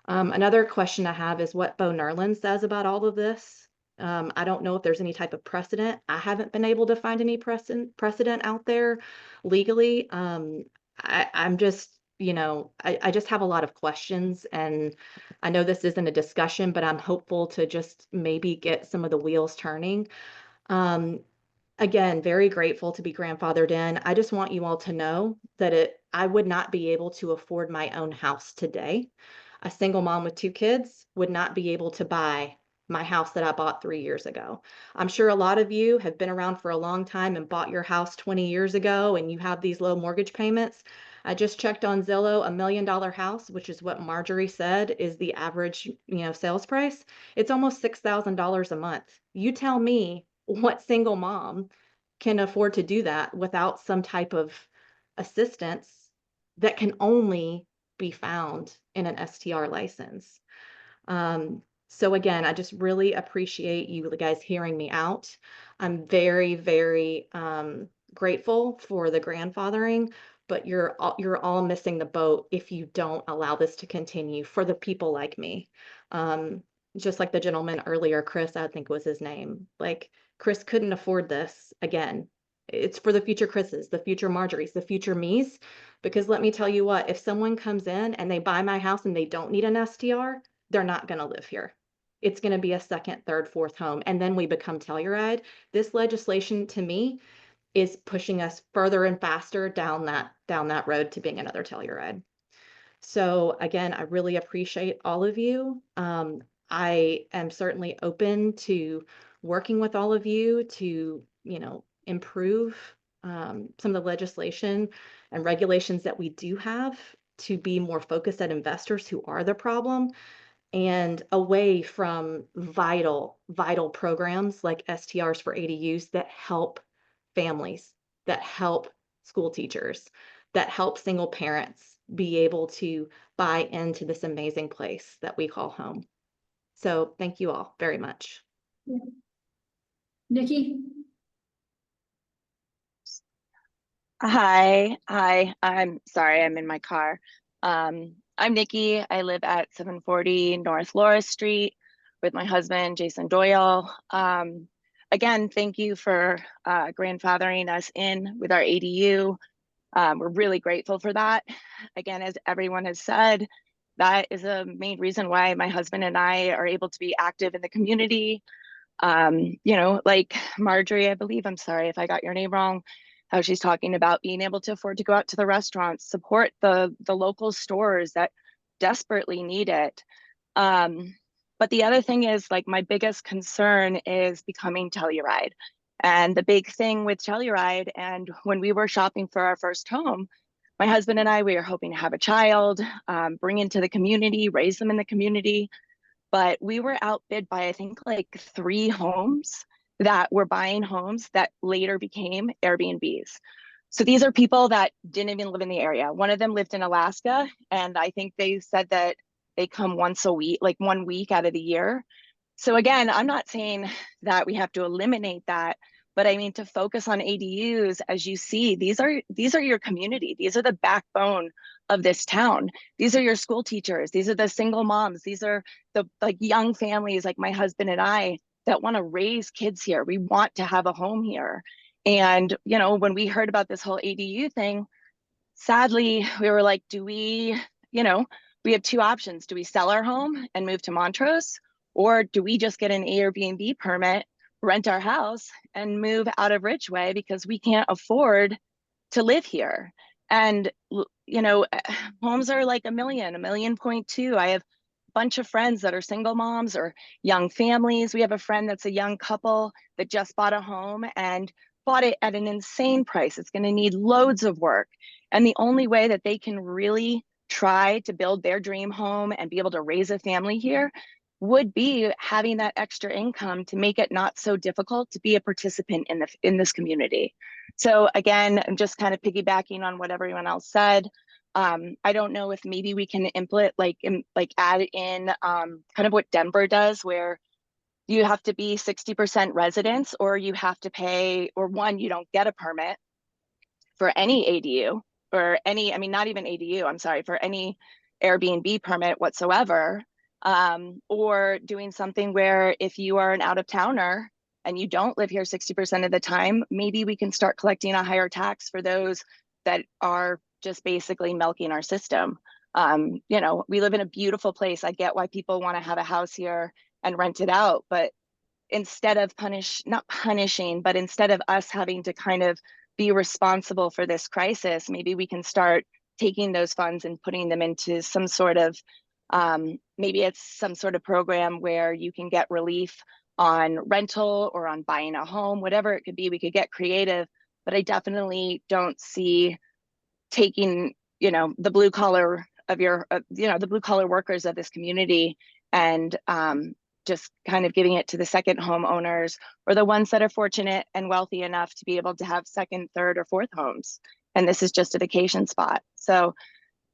Another question I have is what Bo Nerlin says about all of this. I don't know if there's any type of precedent. I haven't been able to find any precedent out there legally. I'm just, I just have a lot of questions, and I know this isn't a discussion, but I'm hopeful to just maybe get some of the wheels turning. Again, very grateful to be grandfathered in. I just want you all to know that I would not be able to afford my own house today. A single mom with 2 kids would not be able to buy my house that I bought 3 years ago. I'm sure a lot of you have been around for a long time and bought your house 20 years ago and you have these low mortgage payments. I just checked on Zillow, $1 million house, which is what Marjorie said is the average, sales price. It's almost $6,000 a month. You tell me what single mom can afford to do that without some type of assistance that can only be found in an STR license. So again, I just really appreciate you guys hearing me out. I'm very, very grateful for the grandfathering, but you're all missing the boat if you don't allow this to continue for the people like me. Just like the gentleman earlier, Chris, I think was his name. Like, Chris couldn't afford this again. It's for the future Chris's, the future Marjorie's, the future me's. Because let me tell you what, if someone comes in and they buy my house and they don't need an STR, they're not going to live here. It's going to be a second, third, fourth home. And then we become Telluride. This legislation to me is pushing us further and faster down that road to being another Telluride. So again, I really appreciate all of you. I am certainly open to working with all of you to, improve some of the legislation and regulations that we do have to be more focused at investors who are the problem and away from vital programs like STRs for ADUs that help families, that help school teachers, that help single parents be able to buy into this amazing place that we call home. So thank you all very much. Yeah. Nikki? Hi, I'm sorry, I'm in my car. I'm Nikki. I live at 740 North Laura Street with my husband, Jason Doyle. Again, thank you for grandfathering us in with our ADU. We're really grateful for that. Again, as everyone has said, that is a main reason why my husband and I are able to be active in the community. Like Marjorie, I believe, I'm sorry if I got your name wrong, how she's talking about being able to afford to go out to the restaurants, support the local stores that desperately need it. But the other thing is, like, my biggest concern is becoming Telluride. And the big thing with Telluride, and when we were shopping for our first home, my husband and I, we were hoping to have a child, bring into the community, raise them in the community. But we were outbid by, I think, like 3 homes that were buying homes that later became Airbnbs. So these are people that didn't even live in the area. One of them lived in Alaska, and I think they said that they come once a week, like 1 week out of the year. So again, I'm not saying that we have to eliminate that, but I mean to focus on ADUs. As you see, these are your community. These are the backbone of this town. These are your school teachers. These are the single moms. These are the young families like my husband and I that want to raise kids here. We want to have a home here. And, when we heard about this whole ADU thing, sadly, we were like, we have 2 options. Do we sell our home and move to Montrose? Or do we just get an Airbnb permit, rent our house, and move out of Ridgway because we can't afford to live here? And, homes are like $1 million, $1.2 million. I have a bunch of friends that are single moms or young families. We have a friend that's a young couple that just bought a home and bought it at an insane price. It's going to need loads of work. And the only way that they can really try to build their dream home and be able to raise a family here would be having that extra income to make it not so difficult to be a participant in this community. So again, I'm just kind of piggybacking on what everyone else said. I don't know if maybe we can add in kind of what Denver does, where you have to be 60% residents, or you have to pay, or one, you don't get a permit for any ADU or any, I mean, not even ADU, I'm sorry, for any Airbnb permit whatsoever. Or doing something where if you are an out of towner and you don't live here 60% of the time, maybe we can start collecting a higher tax for those that are just basically milking our system. You know, we live in a beautiful place. I get why people want to have a house here and rent it out, but instead of not punishing, but instead of us having to kind of be responsible for this crisis, maybe we can start taking those funds and putting them into some sort of, maybe it's some sort of program where you can get relief on rental or on buying a home, whatever it could be. We could get creative, but I definitely don't see taking, you know, the blue collar of your, you know, the blue collar workers of this community and just kind of giving it to the second homeowners or the ones that are fortunate and wealthy enough to be able to have second, third, or fourth homes. And this is just a vacation spot. So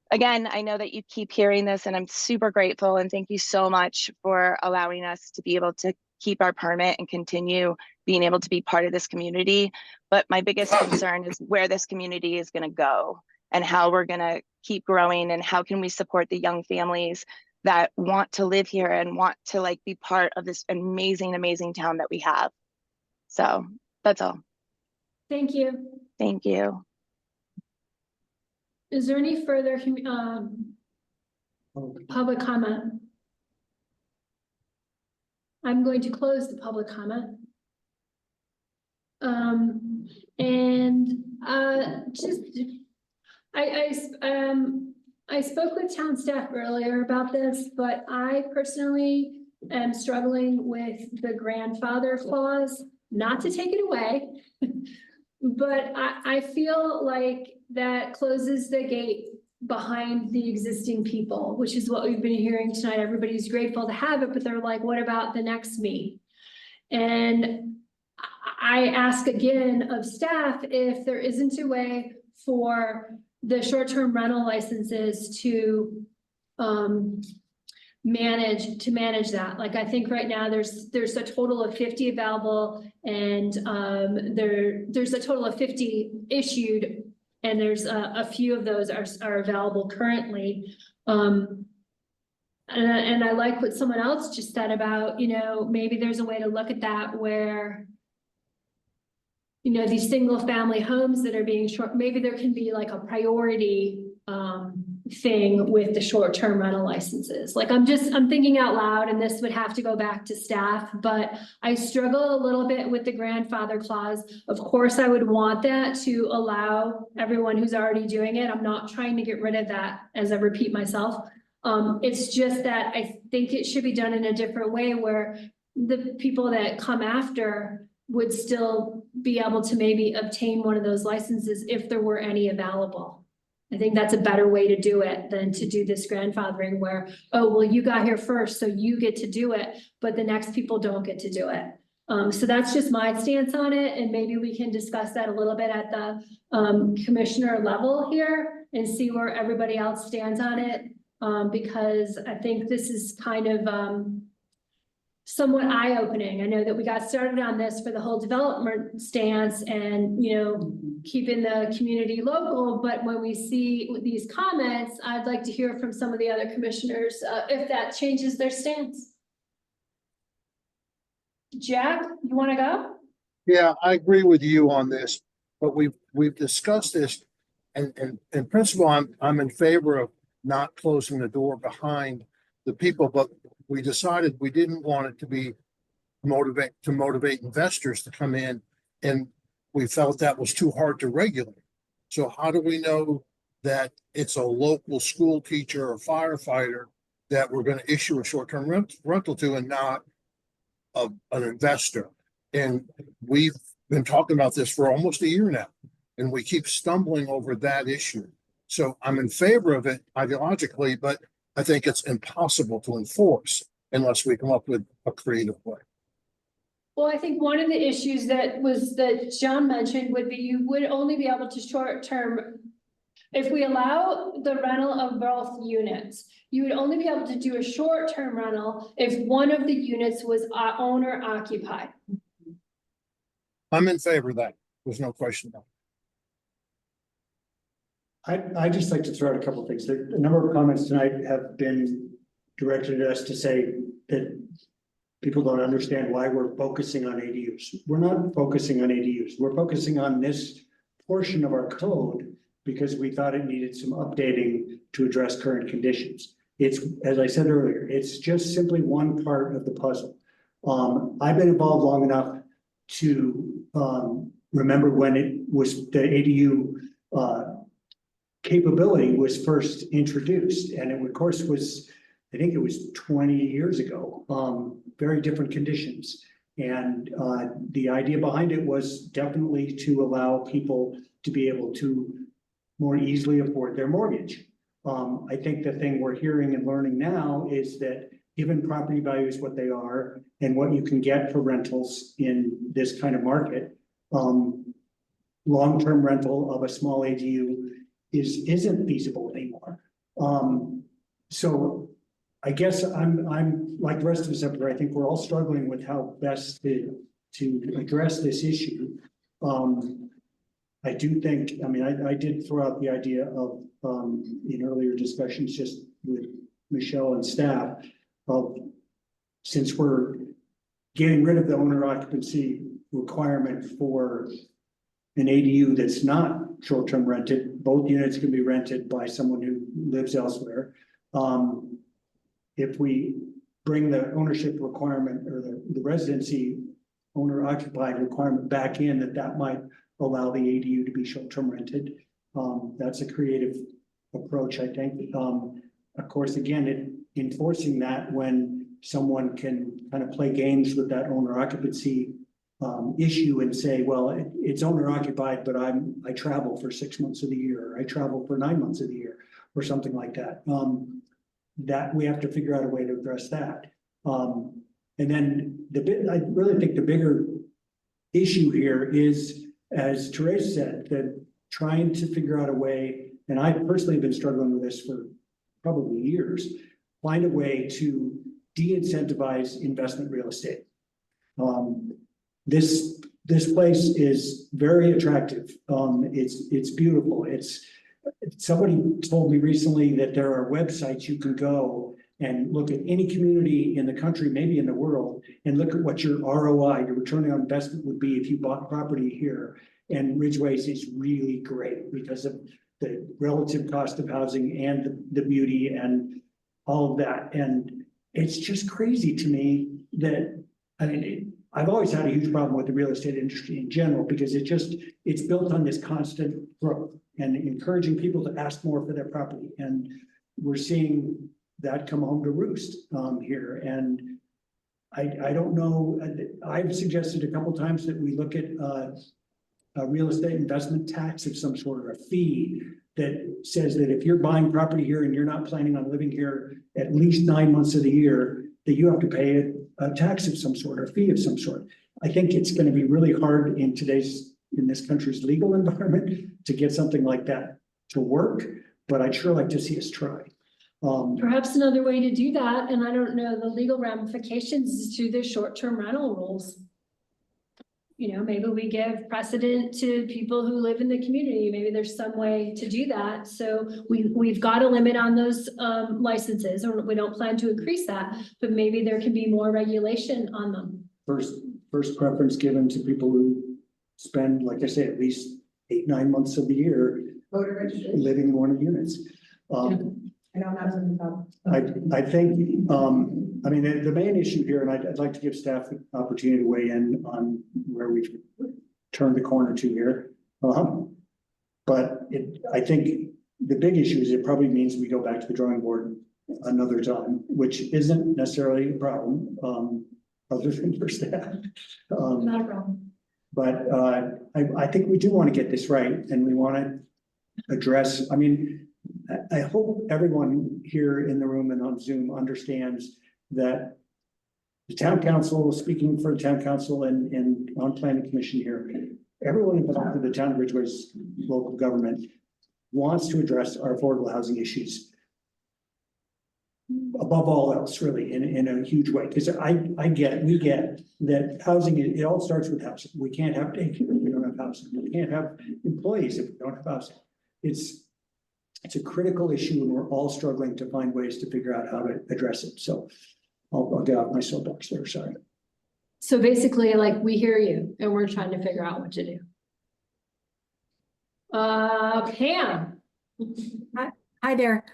again, I know that you keep hearing this and I'm super grateful. And thank you so much for allowing us to be able to keep our permit and continue being able to be part of this community. But my biggest concern is where this community is going to go and how we're going to keep growing and how can we support the young families that want to live here and want to like be part of this amazing, amazing town that we have. So that's all. Thank you. Thank you. Is there any further public comment? I'm going to close the public comment. I spoke with town staff earlier about this, but I personally am struggling with the grandfather clause, not to take it away. But I feel like that closes the gate behind the existing people, which is what we've been hearing tonight. Everybody's grateful to have it, but they're like, what about the next me? And I ask again of staff if there isn't a way for the short-term rental licenses to manage that. Like, I think right now there's a total of 50 available and there's a total of 50 issued, and there's a few of those are available currently. And I like what someone else just said about, you know, maybe there's a way to look at that where, you know, these single family homes that are being short, maybe there can be like a priority thing with the short-term rental licenses. Like, I'm thinking out loud, and this would have to go back to staff, but I struggle a little bit with the grandfather clause. Of course, I would want that to allow everyone who's already doing it. I'm not trying to get rid of that, as I repeat myself. It's just that I think it should be done in a different way where the people that come after would still be able to maybe obtain one of those licenses if there were any available. I think that's a better way to do it than to do this grandfathering where, oh, well, you got here first, so you get to do it, but the next people don't get to do it. So that's just my stance on it. And maybe we can discuss that a little bit at the commissioner level here and see where everybody else stands on it. Because I think this is kind of somewhat eye-opening. I know that we got started on this for the whole development stance and, you know, keeping the community local, but when we see these comments, I'd like to hear from some of the other commissioners if that changes their stance. Jack, you want to go? Yeah, I agree with you on this, but we've discussed this, and in principle, I'm in favor of not closing the door behind the people, but we decided we didn't want it to be motivate investors to come in, and we felt that was too hard to regulate. So how do we know that it's a local school teacher or firefighter that we're going to issue a short-term rental to and not an investor? And we've been talking about this for almost a year now, and we keep stumbling over that issue. So I'm in favor of it ideologically, but I think it's impossible to enforce unless we come up with a creative way. Well, I think one of the issues that John mentioned would be you would only be able to short-term If we allow the rental of both units, you would only be able to do a short-term rental if one of the units was owner occupied. I'm in favor of that. There's no question about it. I just like to throw out a couple of things. A number of comments tonight have been directed at us to say that people don't understand why we're focusing on ADUs. We're not focusing on ADUs. We're focusing on this portion of our code because we thought it needed some updating to address current conditions. It's, as I said earlier, it's just simply one part of the puzzle. I've been involved long enough to remember when it was the ADU capability was first introduced, and it of course was, I think it was 20 years ago, very different conditions. And the idea behind it was definitely to allow people to be able to more easily afford their mortgage. I think the thing we're hearing and learning now is that given property values what they are and what you can get for rentals in this kind of market, long-term rental of a small ADU isn't feasible anymore. So I guess I'm like the rest of us up here. I think we're all struggling with how best to address this issue. I do think, I mean, I did throw out the idea of in earlier discussions just with Michelle and staff of, since we're getting rid of the owner occupancy requirement for an ADU that's not short-term rented, both units can be rented by someone who lives elsewhere. If we bring the ownership requirement or the residency owner occupied requirement back in, that might allow the ADU to be short-term rented. That's a creative approach, I think. Of course, again, enforcing that when someone can kind of play games with that owner occupancy issue and say, well, it's owner occupied, but I travel for 6 months of the year, or I travel for 9 months of the year, or something like that. That we have to figure out a way to address that. And then I really think the bigger issue here is, as Therese said, that trying to figure out a way, and I personally have been struggling with this for probably years, find a way to de-incentivize investment real estate. This place is very attractive. It's beautiful. Somebody told me recently that there are websites you can go and look at any community in the country, maybe in the world, and look at what your ROI, your return on investment, would be if you bought property here. And Ridgway's is really great because of the relative cost of housing and the beauty and all of that. And it's just crazy to me that, I mean, I've always had a huge problem with the real estate industry in general, because it's built on this constant growth and encouraging people to ask more for their property. And we're seeing that come home to roost here. And I don't know, I've suggested a couple times that we look at a real estate investment tax of some sort, or a fee that says that if you're buying property here and you're not planning on living here at least 9 months of the year, that you have to pay a tax of some sort, or fee of some sort. I think it's going to be really hard in this country's legal environment to get something like that to work, but I'd sure like to see us try. Perhaps another way to do that, and I don't know the legal ramifications, is through the short-term rental rules. You know, maybe we give precedent to people who live in the community. Maybe there's some way to do that. So we've got a limit on those licenses, or we don't plan to increase that, but maybe there can be more regulation on them. First preference given to people who spend, like I say, at least 8-9 months of the year living in one of the units. I don't have something about. I think, I mean, the main issue here, and I'd like to give staff an opportunity to weigh in on where we've turned the corner to here. But I think the big issue is it probably means we go back to the drawing board another time, which isn't necessarily a problem, other than for staff. Not a problem. But I think we do want to get this right, and we want to address, I mean, I hope everyone here in the room and on Zoom understands that the town council, speaking for the town council and on planning commission here, everyone involved in the town of Ridgway's local government wants to address our affordable housing issues above all else, really, in a huge way, because we get that housing, it all starts with housing. We can't have daycare if we don't have housing. We can't have employees if we don't have housing. It's a critical issue, and we're all struggling to find ways to figure out how to address it. So I'll get off my soapbox there, sorry. So basically, like, we hear you and we're trying to figure out what to do. Pam. Hi there.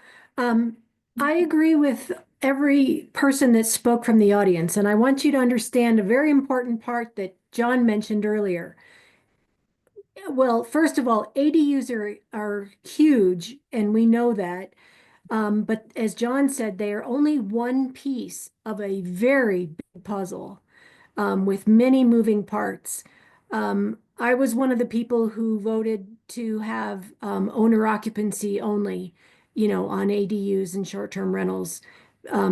I agree with every person that spoke from the audience, and I want you to understand a very important part that John mentioned earlier. Well, first of all, ADUs are huge, and we know that. But as John said, they are only one piece of a very big puzzle, with many moving parts. I was one of the people who voted to have owner occupancy only, on ADUs and short-term rentals,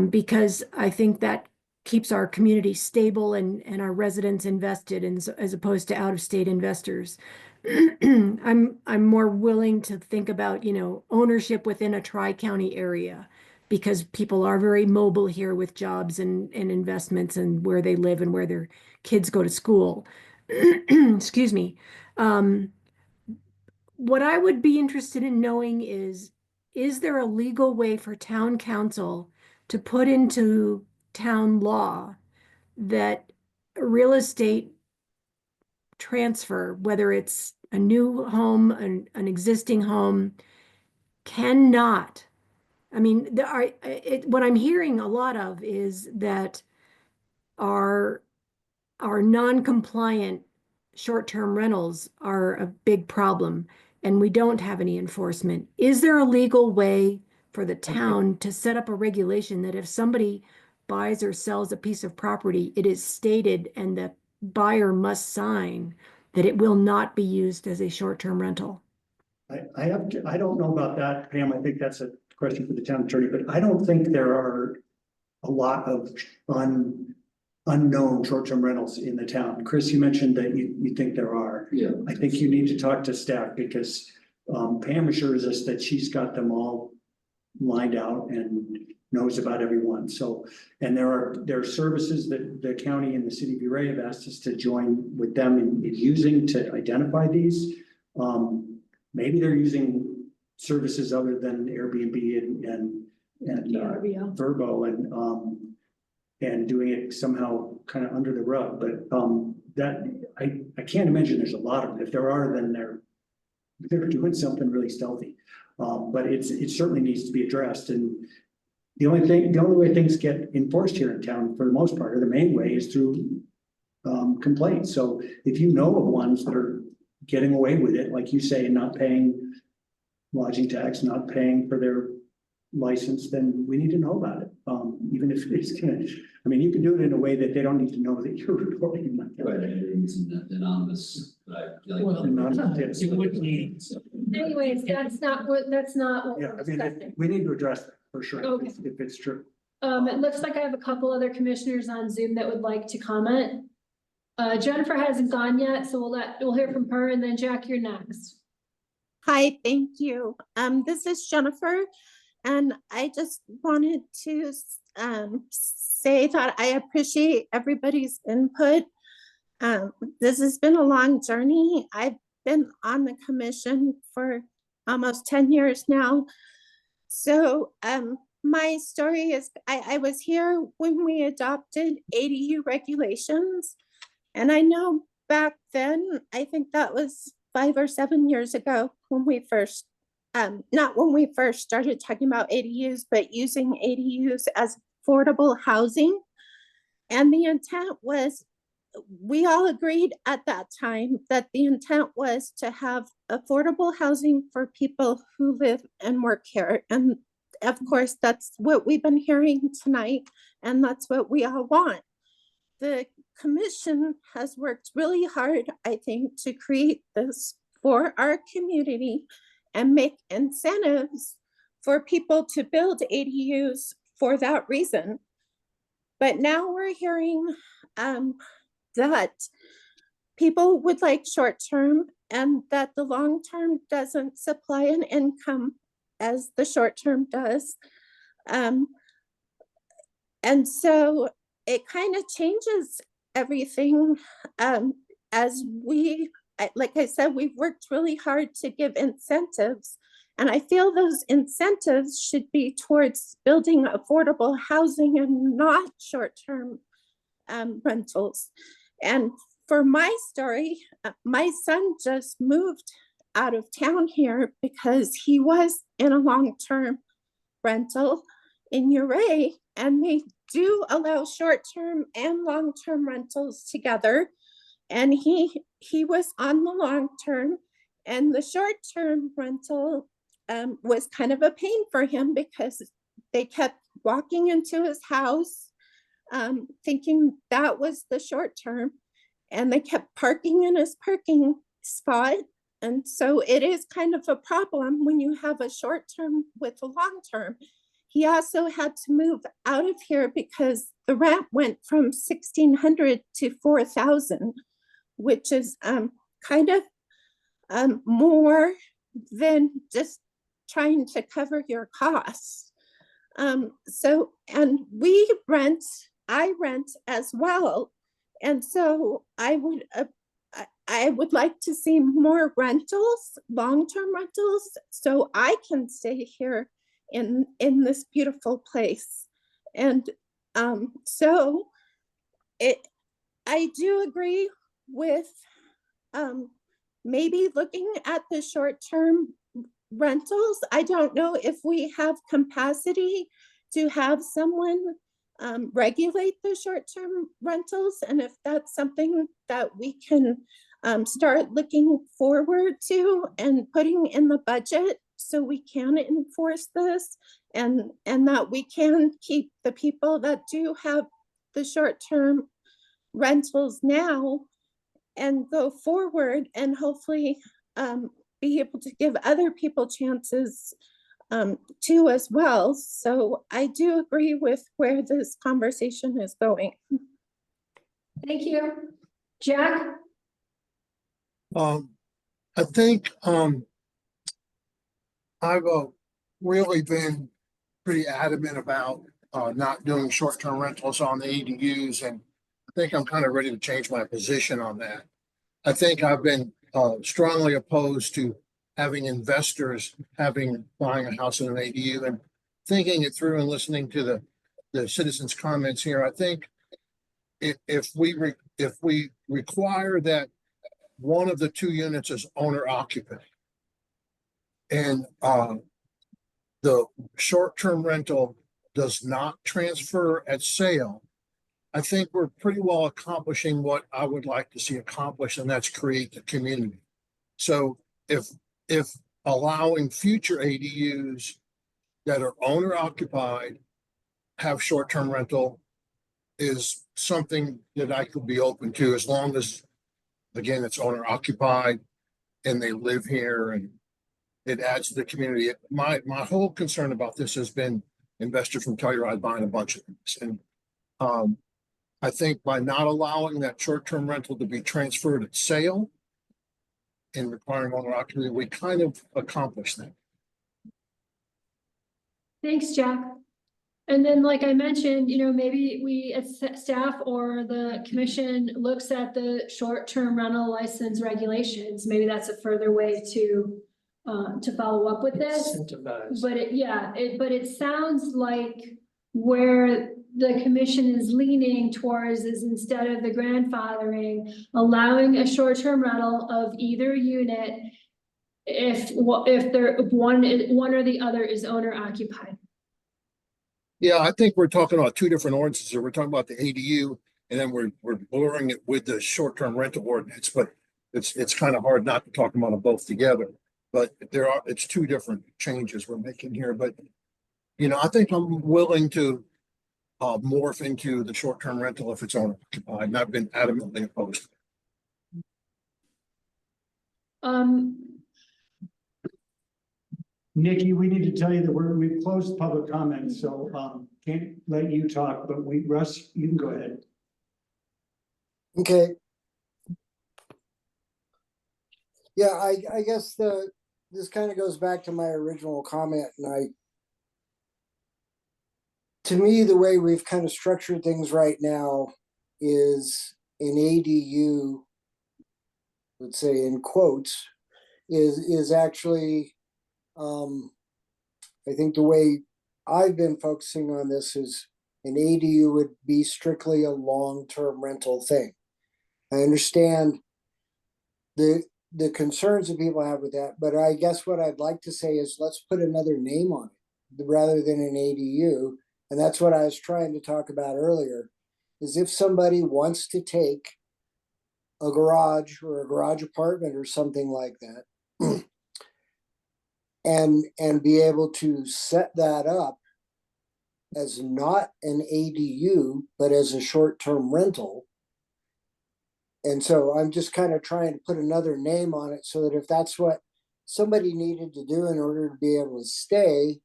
because I think that keeps our community stable and our residents invested as opposed to out-of-state investors. I'm more willing to think about, ownership within a tri-county area, because people are very mobile here with jobs and investments and where they live and where their kids go to school. Excuse me. What I would be interested in knowing is there a legal way for town council to put into town law that real estate transfer, whether it's a new home, an existing home, cannot. I mean, what I'm hearing a lot of is that our non-compliant short-term rentals are a big problem, and we don't have any enforcement. Is there a legal way for the town to set up a regulation that if somebody buys or sells a piece of property, it is stated and the buyer must sign that it will not be used as a short-term rental? I don't know about that, Pam. I think that's a question for the town attorney, but I don't think there are a lot of unknown short-term rentals in the town. Chris, you mentioned that you think there are. Yeah. I think you need to talk to staff, because Pam assures us that she's got them all lined out and knows about everyone. So, and there are services that the county and the city of Ridgway have asked us to join with them in using to identify these. Maybe they're using services other than Airbnb and Verbo and doing it somehow kind of under the rug. But that I can't imagine there's a lot of them. If there are, then they're doing something really stealthy. But it certainly needs to be addressed. And the only way things get enforced here in town, for the most part, or the main way, is through complaints. So if you know of ones that are getting away with it, like you say, not paying lodging tax, not paying for their license, then we need to know about it. Even if it's you can do it in a way that they don't need to know that you're reporting them. Right, it's anonymous, but I feel like. Well, anonymous, It would be. Anyways, that's not what Yeah, we're discussing. we need to address that for sure, Okay. if it's true. It looks like I have a couple other commissioners on Zoom that would like to comment. Jennifer hasn't gone yet, so we'll hear from her, and then Jack, you're next. Hi, thank you. This is Jennifer, and I just wanted to say that I appreciate everybody's input. This has been a long journey. I've been on the commission for almost 10 years now. So my story is I was here when we adopted ADU regulations. And I know back then, I think that was 5 or 7 years ago when we first, not when we first started talking about ADUs, but using ADUs as affordable housing. And the intent was, we all agreed at that time that the intent was to have affordable housing for people who live and work here. And of course, that's what we've been hearing tonight, and that's what we all want. The commission has worked really hard, I think, to create this for our community and make incentives for people to build ADUs for that reason. But now we're hearing that people would like short-term and that the long-term doesn't supply an income as the short-term does. And so it kind of changes everything, as like I said, we've worked really hard to give incentives, and I feel those incentives should be towards building affordable housing and not short-term rentals. And for my story, my son just moved out of town here because he was in a long-term rental in Ridgway, and they do allow short-term and long-term rentals together. And he was on the long-term, and the short-term rental was kind of a pain for him because they kept walking into his house thinking that was the short-term, and they kept parking in his parking spot. And so it is kind of a problem when you have a short-term with a long-term. He also had to move out of here because the rent went from 1,600 to 4,000, which is kind of more than just trying to cover your costs. So, and I rent as well. And so I would like to see more rentals, long-term rentals, so I can stay here in this beautiful place. And so I do agree with maybe looking at the short-term rentals. I don't know if we have capacity to have someone regulate the short-term rentals, and if that's something that we can start looking forward to and putting in the budget so we can enforce this, and that we can keep the people that do have the short-term rentals now and go forward, and hopefully be able to give other people chances too as well. So I do agree with where this conversation is going. Thank you. Jack? I think I've really been pretty adamant about not doing short-term rentals on the ADUs, and I think I'm kind of ready to change my position on that. I think I've been strongly opposed to having investors buying a house in an ADU, and thinking it through and listening to the citizens' comments here. I think if we require that one of the two units is owner occupant, and the short-term rental does not transfer at sale, I think we're pretty well accomplishing what I would like to see accomplished, and that's create the community. So if allowing future ADUs that are owner occupied have short-term rental is something that I could be open to, as long as, again, it's owner occupied and they live here and it adds to the community. My whole concern about this has been investors from Telluride buying a bunch of things. And I think by not allowing that short-term rental to be transferred at sale and requiring owner occupancy, we kind of accomplished that. Thanks, Jack. And then, like I mentioned, maybe we as staff or the commission looks at the short-term rental license regulations. Maybe that's a further way to follow up with this. But it sounds like where the commission is leaning towards is, instead of the grandfathering, allowing a short-term rental of either unit if one or the other is owner occupied. Yeah, I think we're talking about two different ordinances here. We're talking about the ADU, and then we're blurring it with the short-term rental ordinance, but it's kind of hard not to talk about them both together. But it's two different changes we're making here. But I think I'm willing to morph into the short-term rental if it's owner occupied, and I've been adamantly opposed. Nikki, we need to tell you that we've closed public comment, so can't let you talk, but Russ, you can go ahead. Okay. Yeah, I guess this kind of goes back to my original comment, and to me, the way we've kind of structured things right now is an ADU, let's say in quotes, is actually, I think the way I've been focusing on this is an ADU would be strictly a long-term rental thing. I understand the concerns that people have with that, but I guess what I'd like to say is let's put another name on it rather than an ADU. And that's what I was trying to talk about earlier, is if somebody wants to take a garage or a garage apartment or something like that, and be able to set that up as not an ADU, but as a short-term rental. And so I'm just kind of trying to put another name on it so that if that's what somebody needed to do in order to be able to stay.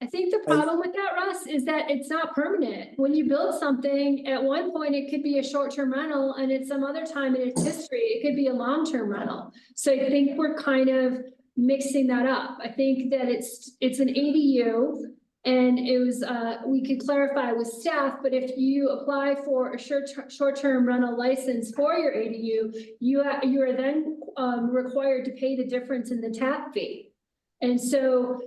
I think the problem with that, Russ, is that it's not permanent. When you build something, at one point, it could be a short-term rental, and at some other time in its history, it could be a long-term rental. So I think we're kind of mixing that up. I think that it's an ADU, and it was, we could clarify with staff, but if you apply for a short-term rental license for your ADU, you are then required to pay the difference in the tap fee. And so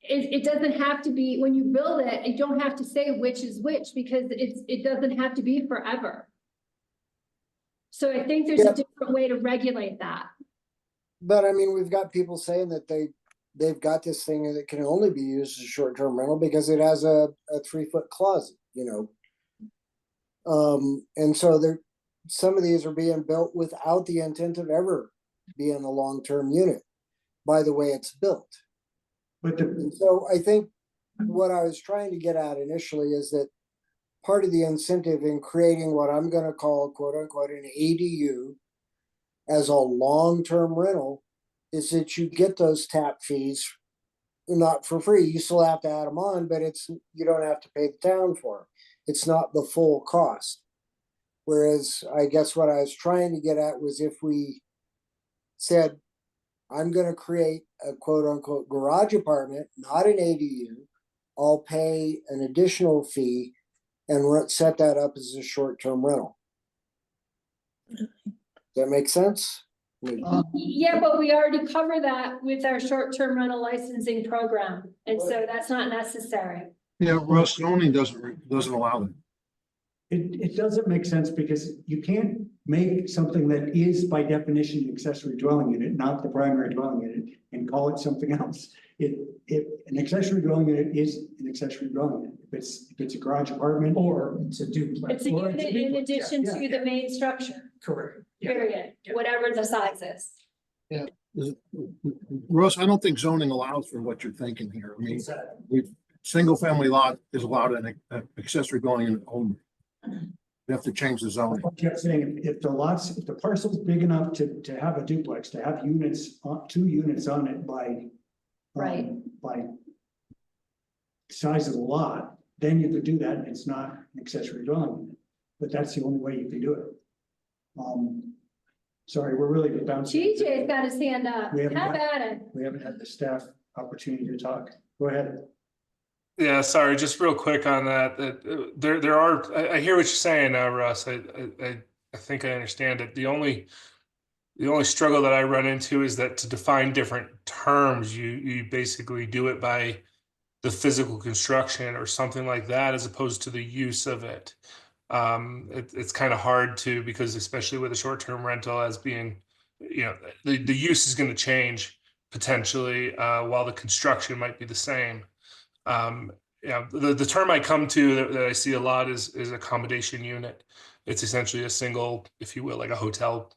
it doesn't have to be, when you build it, you don't have to say which is which, because it doesn't have to be forever. So I think there's a different way to regulate that. But I mean, we've got people saying that they've got this thing that can only be used as a short-term rental because it has a 3-foot closet, you know. And so some of these are being built without the intent of ever being a long-term unit by the way it's built. And so I think what I was trying to get at initially is that part of the incentive in creating what I'm going to call, quote unquote, an ADU as a long-term rental is that you get those tap fees not for free. You still have to add them on, but you don't have to pay the town for them. It's not the full cost. Whereas I guess what I was trying to get at was if we said, I'm going to create a quote unquote garage apartment, not an ADU. I'll pay an additional fee and set that up as a short-term rental. Does that make sense? Yeah, but we already cover that with our short-term rental licensing program. And so that's not necessary. Yeah, Russ, zoning doesn't allow them. It doesn't make sense because you can't make something that is by definition accessory dwelling unit, not the primary dwelling unit, and call it something else. An accessory dwelling unit is an accessory dwelling unit. If it's a garage apartment or it's a duplex. It's a unit in addition to the main structure. Correct. Period, whatever the size is. Yeah. Russ, I don't think zoning allows for what you're thinking here. I mean, single family lot is allowed an accessory dwelling unit only. You have to change the zoning. I kept saying, if the parcel's big enough to have a duplex, to have units, 2 units on it by size of the lot, then you could do that, and it's not an accessory dwelling unit. But that's the only way you can do it. Sorry, we're really bouncing. TJ's got his hand up. Have at it. We haven't had the staff opportunity to talk. Go ahead. Yeah, sorry, just real quick on that. There are. I hear what you're saying now, Russ. I think I understand it. The only struggle that I run into is that to define different terms, you basically do it by the physical construction or something like that, as opposed to the use of it. It's kind of hard to, because especially with a short-term rental as being, you know, the use is going to change potentially, while the construction might be the same. Yeah, the term I come to that I see a lot is accommodation unit. It's essentially a single, if you will, like a hotel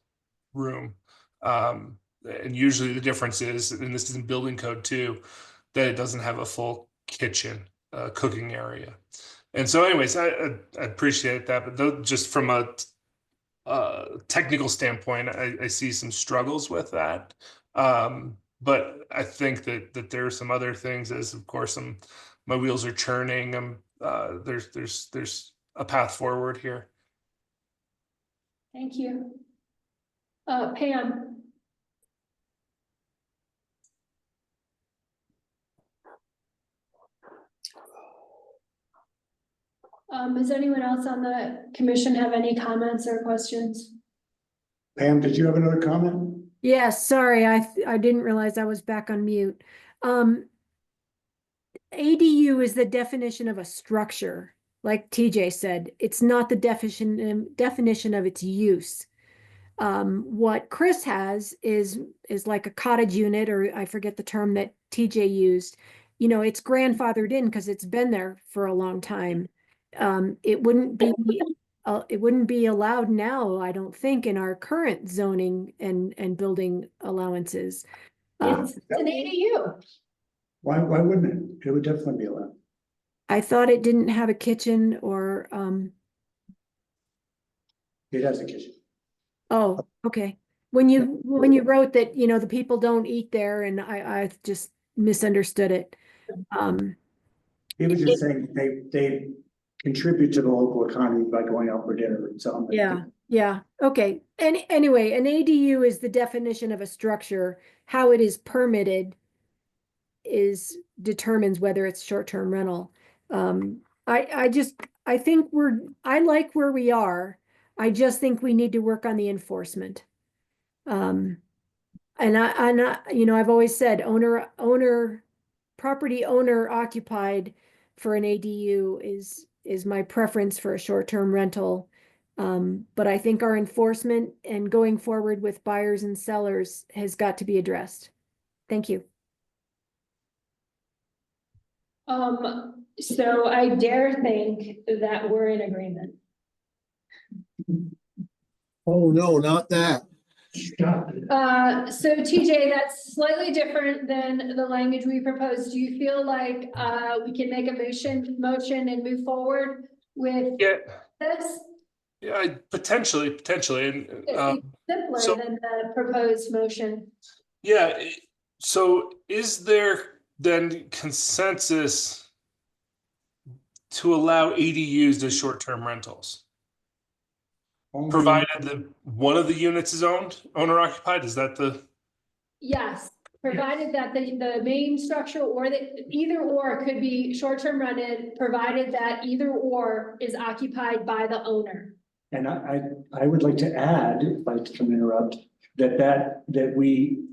room. And usually the difference is, and this is in building code too, that it doesn't have a full kitchen, cooking area. And so anyways, I appreciate that, but just from a technical standpoint, I see some struggles with that. But I think that there are some other things, as of course my wheels are churning. There's a path forward here. Thank you. Pam. Does anyone else on the commission have any comments or questions? Pam, did you have another comment? Yes, sorry, I didn't realize I was back on mute. ADU is the definition of a structure, like TJ said. It's not the definition of its use. What Chris has is like a cottage unit, or I forget the term that TJ used. You know, it's grandfathered in because it's been there for a long time. It wouldn't be allowed now, I don't think, in our current zoning and building allowances. It's an ADU. Why wouldn't it? It would definitely be allowed. I thought it didn't have a kitchen or, It has a kitchen. oh, okay. When you wrote that, you know, the people don't eat there, and I just misunderstood it. He was just saying they contribute to the local economy by going out for dinner and so on. Yeah, okay. And anyway, an ADU is the definition of a structure. How it is permitted determines whether it's short-term rental. I think I like where we are. I just think we need to work on the enforcement. And you know, I've always said property owner occupied for an ADU is my preference for a short-term rental. But I think our enforcement and going forward with buyers and sellers has got to be addressed. Thank you. So I dare think that we're in agreement. Oh, no, not that. So TJ, that's slightly different than the language we proposed. Do you feel like we can make a motion and move forward with this? Yeah, potentially, and It's simpler so- than the proposed motion. yeah. So, is there then consensus to allow ADUs as short-term rentals, provided that one of the units is owner occupied? Is that the? Yes, provided that the main structure or either or could be short-term rented, provided that either or is occupied by the owner. And I would like to add, if I can interrupt, that we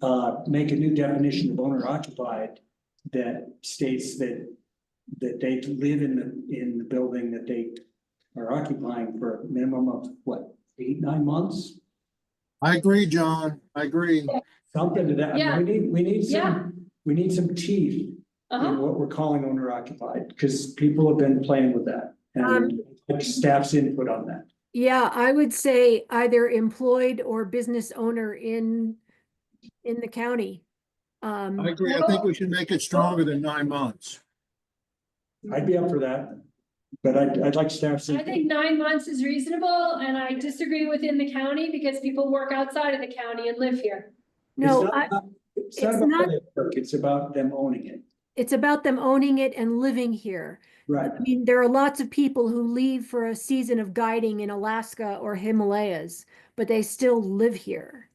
make a new definition of owner occupied that states that they live in the building that they are occupying for a minimum of what, 8-9 months? I agree, John. I agree. Something to that. Yeah. We need Yeah. some teeth Uh-huh. in what we're calling owner occupied, because people have been playing with that. And staff's input on that. Yeah, I would say either employed or business owner in the county. I agree. I think we should make it stronger than 9 months. I'd be up for that, but I'd like staff's I input. think 9 months is reasonable, and I disagree within the county because people work outside of the county and live here. No, It's not about their work, it's about them owning it. it's about them owning it and living here. Right. I mean, there are lots of people who leave for a season of guiding in Alaska or Himalayas, but they still live here.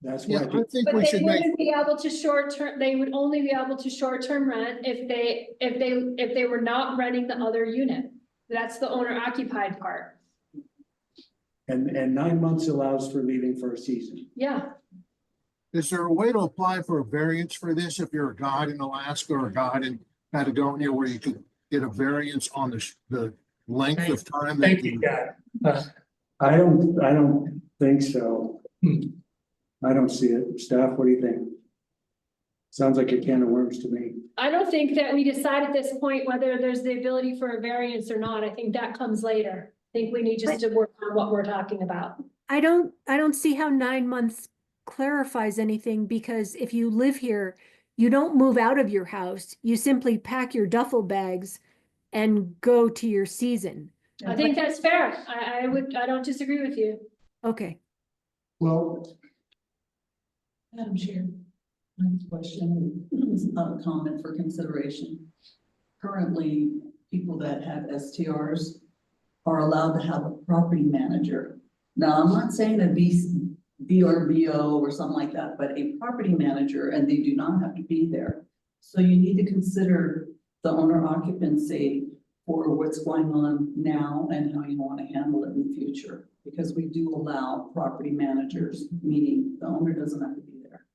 That's Yeah, why. I think But we they should make, wouldn't be able to they would only be able to short-term rent if they were not renting the other unit. That's the owner occupied part. And 9 months allows for leaving for a season. Yeah. is there a way to apply for a variance for this if you're a guide in Alaska or a guide in Patagonia where you could get a variance on the length of time that you? I don't think so. I don't see it. Staff, what do you think? Sounds like a can of worms to me. I don't think that we decide at this point whether there's the ability for a variance or not. I think that comes later. I think we need just to work on what we're talking about. I don't see how 9 months clarifies anything, because if you live here, you don't move out of your house. You simply pack your duffel bags and go to your season. I think that's fair. I don't disagree with you. Okay. Well, Madam Chair, I have a question. It's not a comment for consideration. Currently, people that have STRs are allowed to have a property manager. Now, I'm not saying a VRBO or something like that, but a property manager, and they do not have to be there. So you need to consider the owner occupancy for what's going on now and how you want to handle it in the future. Because we do allow property managers, meaning the owner doesn't have to be there.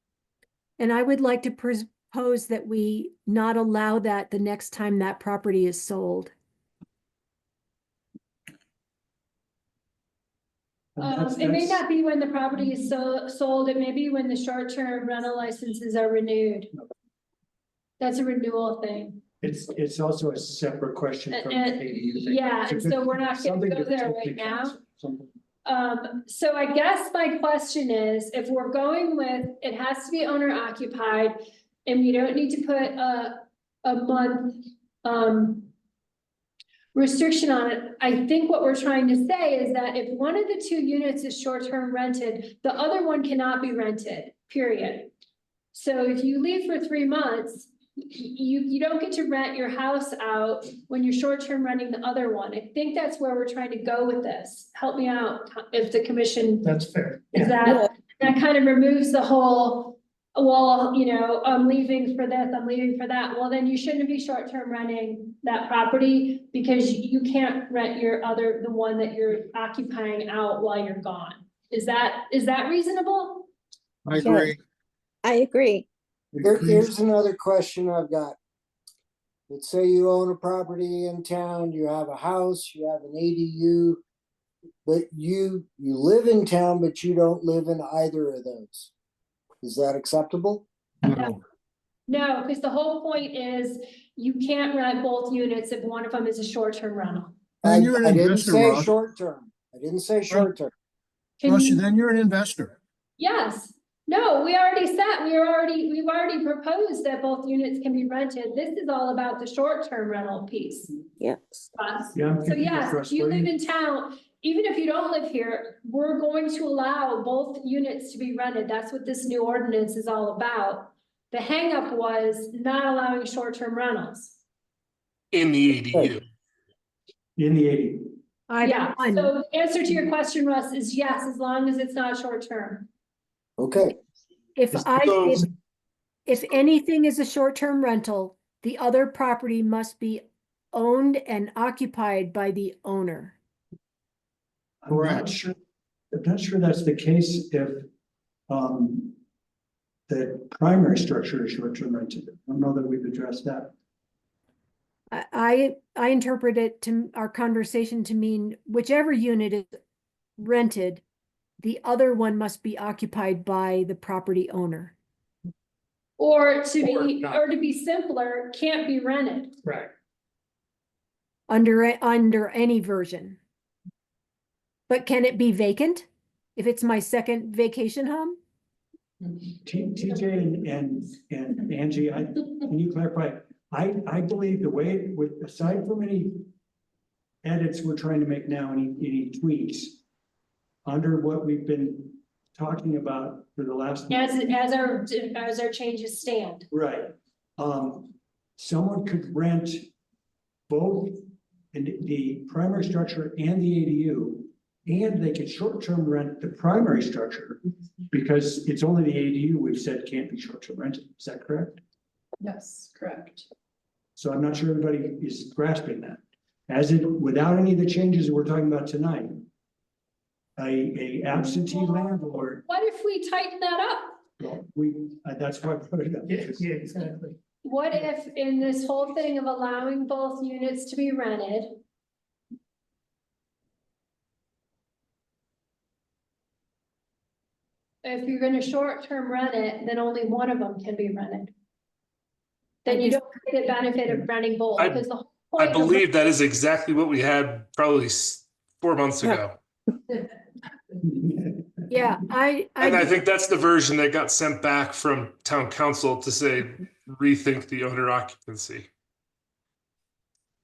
And I would like to propose that we not allow that the next time that property is sold. It may not be when the property is sold, it may be when the short-term rental licenses are renewed. That's a renewal thing. It's also a separate question from the And- ADU thing. Yeah, It's a and good- so we're not gonna something go to there totally right now. cancel, something. So I guess my question is, if we're going with, it has to be owner occupied, and we don't need to put a month, restriction on it. I think what we're trying to say is that if one of the 2 units is short-term rented, the other one cannot be rented, period. So if you leave for 3 months, you don't get to rent your house out when you're short-term renting the other one. I think that's where we're trying to go with this. Help me out if the commission, That's fair. is that kind of removes the whole, well, you know, I'm leaving for this, I'm leaving for that. Well, then you shouldn't be short-term renting that property because you can't rent the one that you're occupying out while you're gone. Is that reasonable? I agree. I agree. Here's another question I've got. Let's say you own a property in town, you have a house, you have an ADU, but you live in town, but you don't live in either of those. Is that acceptable? No. No, because the whole point is you can't rent both units if one of them is a short-term rental. Then you're an I didn't investor, say Ross. short-term. I didn't say short-term. Can Ross, you- then you're an investor. Yes, no, we've already proposed that both units can be rented. This is all about the short-term rental piece. Yes. Us. Yeah, I'm So confused, yes, Russ, if you what do live you- in town, even if you don't live here, we're going to allow both units to be rented. That's what this new ordinance is all about. The hangup was not allowing short-term rentals. In the ADU. In the ADU. Yeah, Either one. so the answer to your question, Russ, is yes, as long as it's not short-term. Okay, If So- if anything is a short-term rental, the other property must be owned and occupied by the owner. I'm not sure that's the case if, the primary structure is short-term rented. I don't know that we've addressed that. I interpret it to our conversation to mean whichever unit is rented, the other one must be occupied by the property owner. Or to be simpler, can't be rented. Right. Under any version. But can it be vacant if it's my second vacation home? TJ and Angie, can you clarify? I believe the way, aside from any edits we're trying to make now, any tweaks, under what we've been talking about for the last. As our changes stand. Right. Someone could rent both the primary structure and the ADU, and they could short-term rent the primary structure because it's only the ADU we've said can't be short-term rented. Is that correct? Yes, correct. So I'm not sure everybody is grasping that. Without any of the changes we're talking about tonight, a absentee landlord, What if we tighten that up? well, that's why I put it up. Yeah, exactly. What if in this whole thing of allowing both units to be rented? If you're gonna short-term rent it, then only one of them can be rented. Then you don't get the benefit of renting both, because the whole I point of believe that is exactly what we had probably 4 months ago. Yeah, And I think that's the version that got sent back from town council to say, rethink the owner occupancy.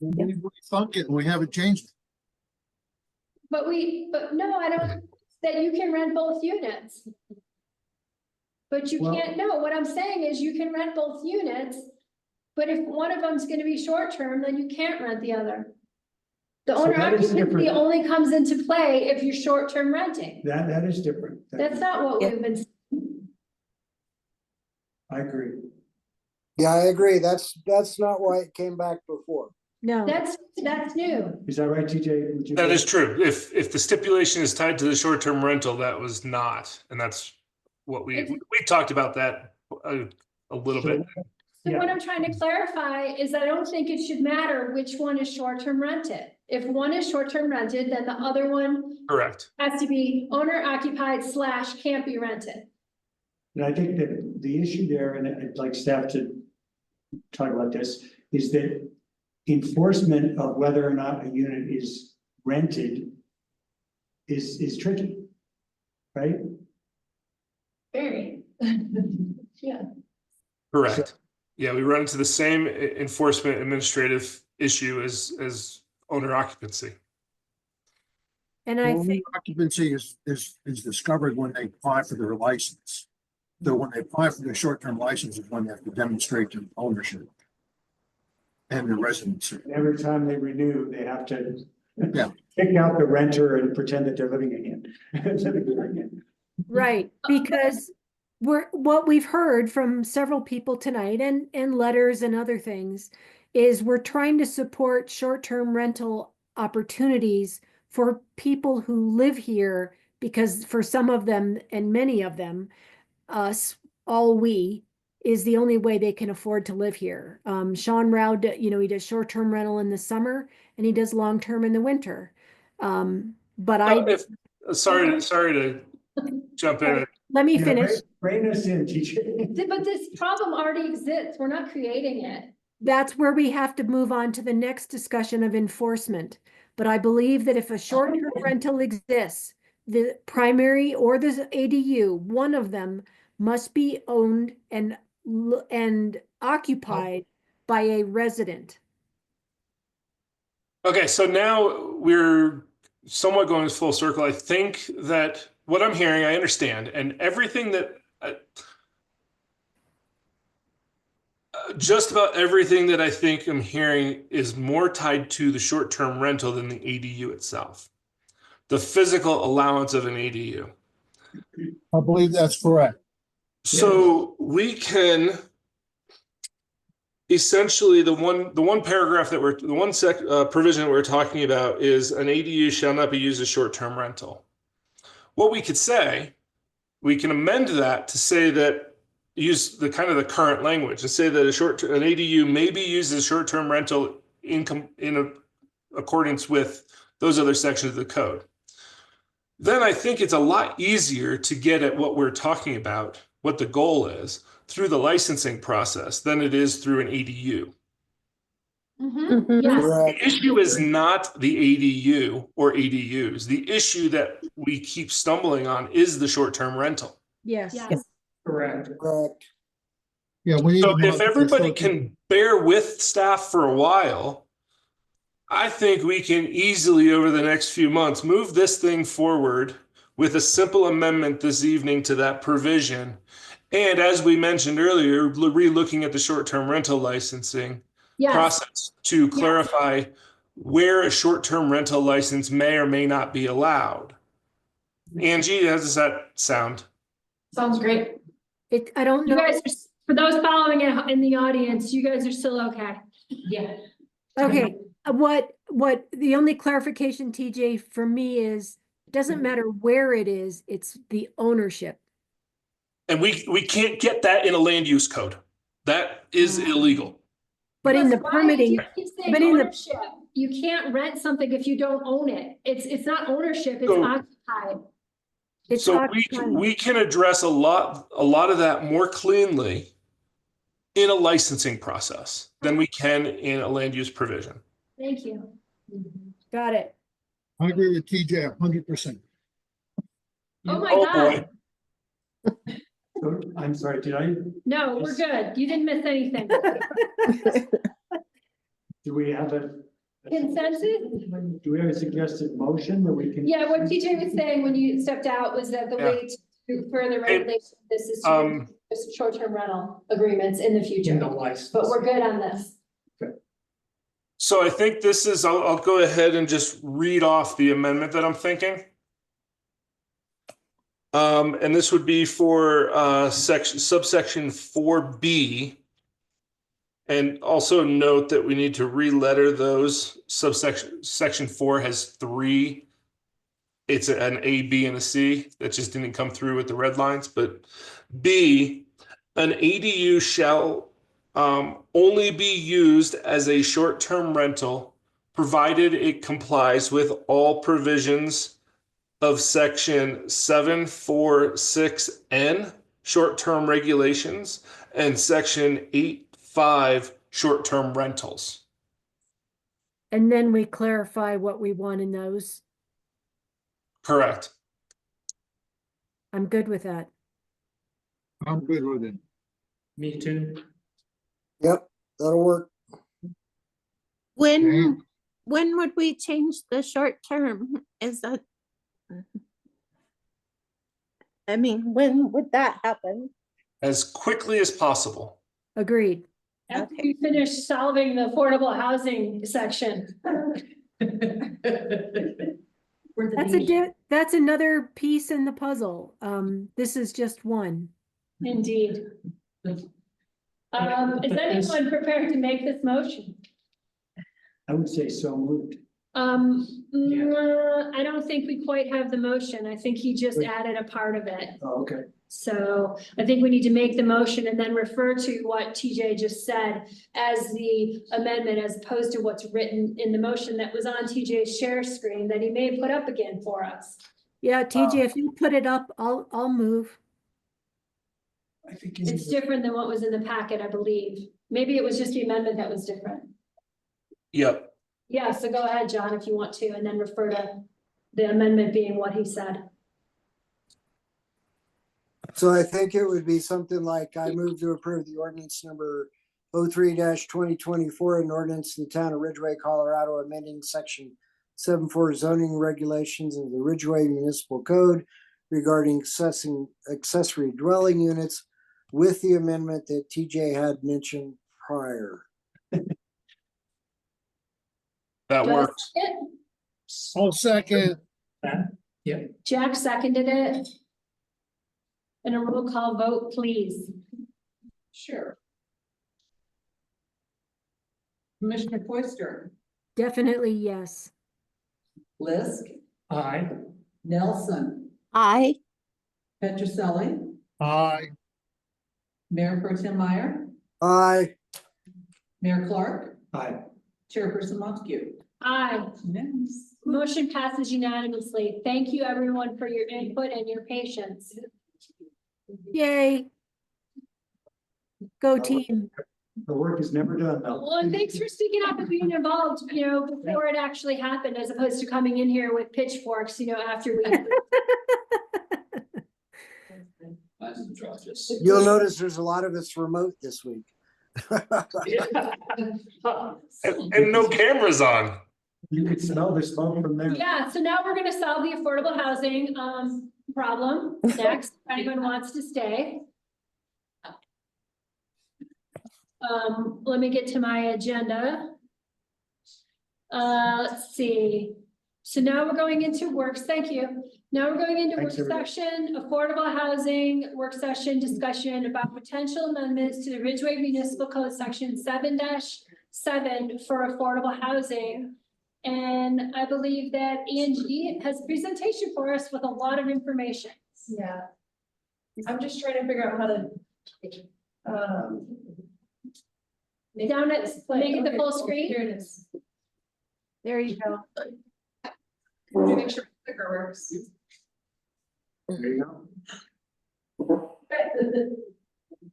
We thunk it and we haven't changed it. But no, I don't, that you can rent both units. But you Well- can't, no, what I'm saying is you can rent both units, but if one of them's gonna be short-term, then you can't rent the other. The So owner that is occupancy different. only comes into play if you're short-term renting. That is different. That's not what we've been, I agree. yeah, I agree. That's not why it came back before. No, That's new. Is that right, TJ? Would you That go- is true. If the stipulation is tied to the short-term rental, that was not, and that's what we talked about that a little bit. So what I'm trying to clarify is I don't think it should matter which one is short-term rented. If one is short-term rented, then the other one Correct. has to be owner occupied / can't be rented. And I think that the issue there, and I'd like staff to talk about this, is that enforcement of whether or not a unit is rented is tricky, right? Very. Yeah. Correct. Yeah, we run into the same enforcement administrative issue as owner occupancy. and I Well, think, occupancy is discovered when they apply for their license. So when they apply for their short-term license is when they have to demonstrate their ownership and their residency. And every time they renew, they have to Yeah. kick out the renter and pretend that they're living again. Living there again. right, because what we've heard from several people tonight and letters and other things is we're trying to support short-term rental opportunities for people who live here, because for some of them and many of them, us, all we, is the only way they can afford to live here. Sean Rao, he does short-term rental in the summer and he does long-term in the winter. But Sorry to jump in. let me Yeah, finish. Rein us in, TJ. But this problem already exists. We're not creating it. That's where we have to move on to the next discussion of enforcement. But I believe that if a short-term rental exists, the primary or the ADU, one of them must be owned and occupied by a resident. Okay, so now we're somewhat going full circle. I think that what I'm hearing, I understand, and everything that just about everything that I think I'm hearing is more tied to the short-term rental than the ADU itself. The physical allowance of an ADU. I believe that's correct. So we can essentially the one paragraph that provision that we're talking about is an ADU shall not be used as short-term rental. What we could say, we can amend that to say that use the kind of the current language and say that an ADU may be used as short-term rental in accordance with those other sections of the code. Then I think it's a lot easier to get at what we're talking about, what the goal is, through the licensing process than it is through an ADU. Yes. The issue is not the ADU or ADUs. The issue that we keep stumbling on is the short-term rental. Yes. Yes. Correct. Correct. Yeah, we need. So to if everybody can bear with staff for a while, I think we can easily, over the next few months, move this thing forward with a simple amendment this evening to that provision. And as we mentioned earlier, re-looking at the short-term rental licensing process to clarify where a short-term rental license may or may not be allowed. Angie, how does that sound? Sounds great. I don't You know. guys, for those following in the audience, you guys are still okay. Yeah. Okay, what the only clarification, TJ, for me is, it doesn't matter where it is, it's the ownership. And we can't get that in a land use code. That is illegal. But in the Why permitting, do you keep saying but in the, ownership? You can't rent something if you don't own it. It's not ownership, it's So- occupied. it's So occupied. we can address a lot of that more cleanly in a licensing process than we can in a land use provision. Thank you. Got it. I agree with TJ 100%. Oh my Oh, God. boy. So, I'm sorry, did I, No, we're good. You didn't miss anything. do we have a Consensus? do we have a suggested motion that we can? Yeah, what TJ was saying when you stepped out was that the way to further regulation of this is to use short-term rental agreements in the future. In the license. But we're good on this. So I think this is, I'll go ahead and just read off the amendment that I'm thinking. And this would be for subsection 4B. And also note that we need to re-letter those section 4 has 3. It's an A, B, and a C that just didn't come through with the red lines. But B, an ADU shall only be used as a short-term rental, provided it complies with all provisions of section 746N, short-term regulations, and section 85, short-term rentals. And then we clarify what we want in those. Correct. I'm good with that. I'm good with it. Me too. Yep, that'll work. When would we change the short term? Is that? I mean, when would that happen? As quickly as possible. Agreed. After we finish solving the affordable housing section. That's another piece in the puzzle. This is just one. Indeed. Is anyone prepared to make this motion? I would say so moved. I don't think we quite have the motion. I think he just added a part of it. Oh, okay. So I think we need to make the motion and then refer to what TJ just said as the amendment, as opposed to what's written in the motion that was on TJ's share screen that he may put up again for us. Yeah, TJ, if you put it up, I'll move. I think It's different than what was in the packet, I believe. Maybe it was just the amendment that was different. Yep. Yeah, so go ahead, John, if you want to, and then refer to the amendment being what he said. So I think it would be something like, I move to approve the ordinance number 03-2024, an ordinance in the town of Ridgway, Colorado, amending section 74 zoning regulations of the Ridgway Municipal Code regarding accessory dwelling units with the amendment that TJ had mentioned prior. That works. I'll second. Yep. Jack seconded it. And a roll call vote, please. Sure. Commissioner Foister, Definitely yes. Lisk, Aye. Nelson, Aye. Petroselli, Aye. Mayor Pro Tem Meyer, Aye. Mayor Clark, Aye. Chairperson Montague. Aye. Yes. Motion passes unanimously. Thank you, everyone, for your input and your patience. Yay. Go team. The work is never done though. Well, and thanks for speaking up and being involved, before it actually happened, as opposed to coming in here with pitchforks, after we. You'll notice there's a lot of us remote this week. And no cameras on. You could smell the smoke from there. Yeah, so now we're gonna solve the affordable housing problem next, if anyone wants to stay. Let me get to my agenda. Let's see. So now we're going into works, thank you. Now we're going into work Thanks, everybody. session, affordable housing, work session discussion about potential amendments to the Ridgway Municipal Code section 7-7 for affordable housing. And I believe that Angie has a presentation for us with a lot of information. Yeah. I'm just trying to figure out how to. Down at, make it the full screen. Here it is. There you go. Let me make sure the clicker works. There you go.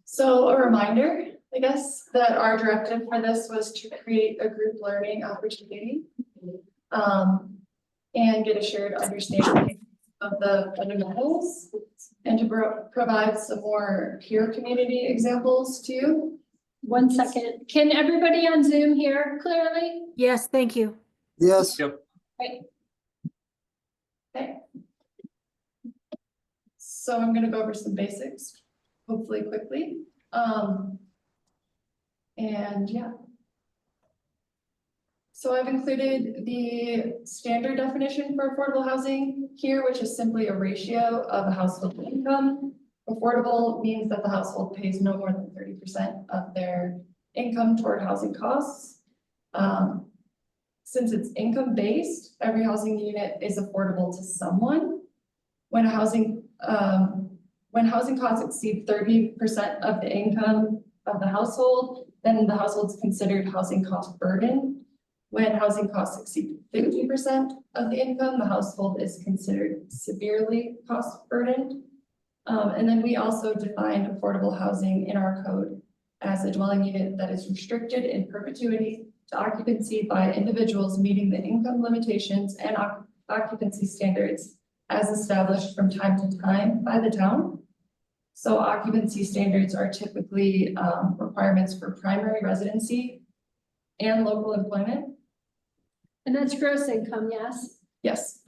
So a reminder, I guess, that our directive for this was to create a group learning opportunity. And get a shared understanding of the fundamentals and to provide some more peer community examples too. 1 second. Can everybody on Zoom hear clearly? Yes, thank you. Yes. Yep. Right. Okay. So I'm gonna go over some basics, hopefully quickly. And yeah. So I've included the standard definition for affordable housing here, which is simply a ratio of a household income. Affordable means that the household pays no more than 30% of their income toward housing costs. Since it's income-based, every housing unit is affordable to someone. When housing costs exceed 30% of the income of the household, then the household's considered housing cost burden. When housing costs exceed 50% of the income, the household is considered severely cost burdened. And then we also define affordable housing in our code as a dwelling unit that is restricted in perpetuity to occupancy by individuals meeting the income limitations and occupancy standards as established from time to time by the town. So occupancy standards are typically requirements for primary residency and local employment. And that's gross income, yes? Yes.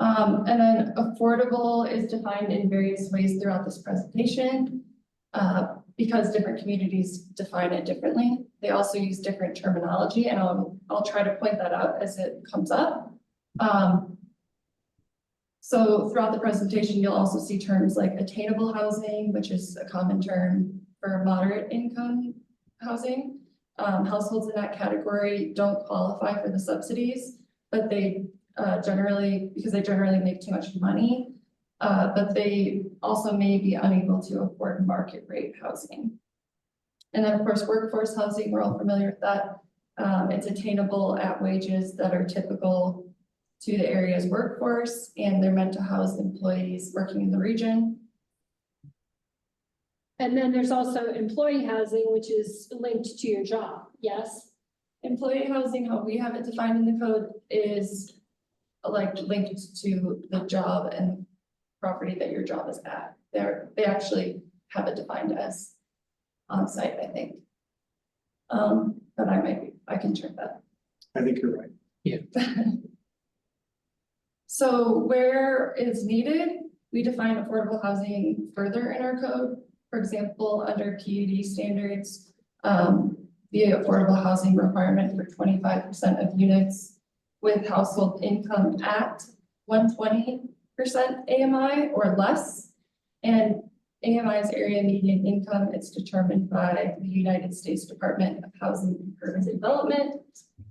And then affordable is defined in various ways throughout this presentation because different communities define it differently. They also use different terminology, and I'll try to point that out as it comes up. So throughout the presentation, you'll also see terms like attainable housing, which is a common term for moderate income housing. Households in that category don't qualify for the subsidies, but they generally make too much money, but they also may be unable to afford market rate housing. And then of course, workforce housing, we're all familiar with that. It's attainable at wages that are typical to the area's workforce, and they're meant to house employees working in the region. And then there's also employee housing, which is linked to your job, yes? Employee housing, how we have it defined in the code, is like linked to the job and property that your job is at. They actually have it defined as on-site, I think. But I can check that. I think you're right. Yeah. So where it's needed, we define affordable housing further in our code. For example, under PUD standards, the affordable housing requirement for 25% of units with household income at 120% AMI or less. And AMI's area median income, it's determined by the United States Department of Housing and Urban Development,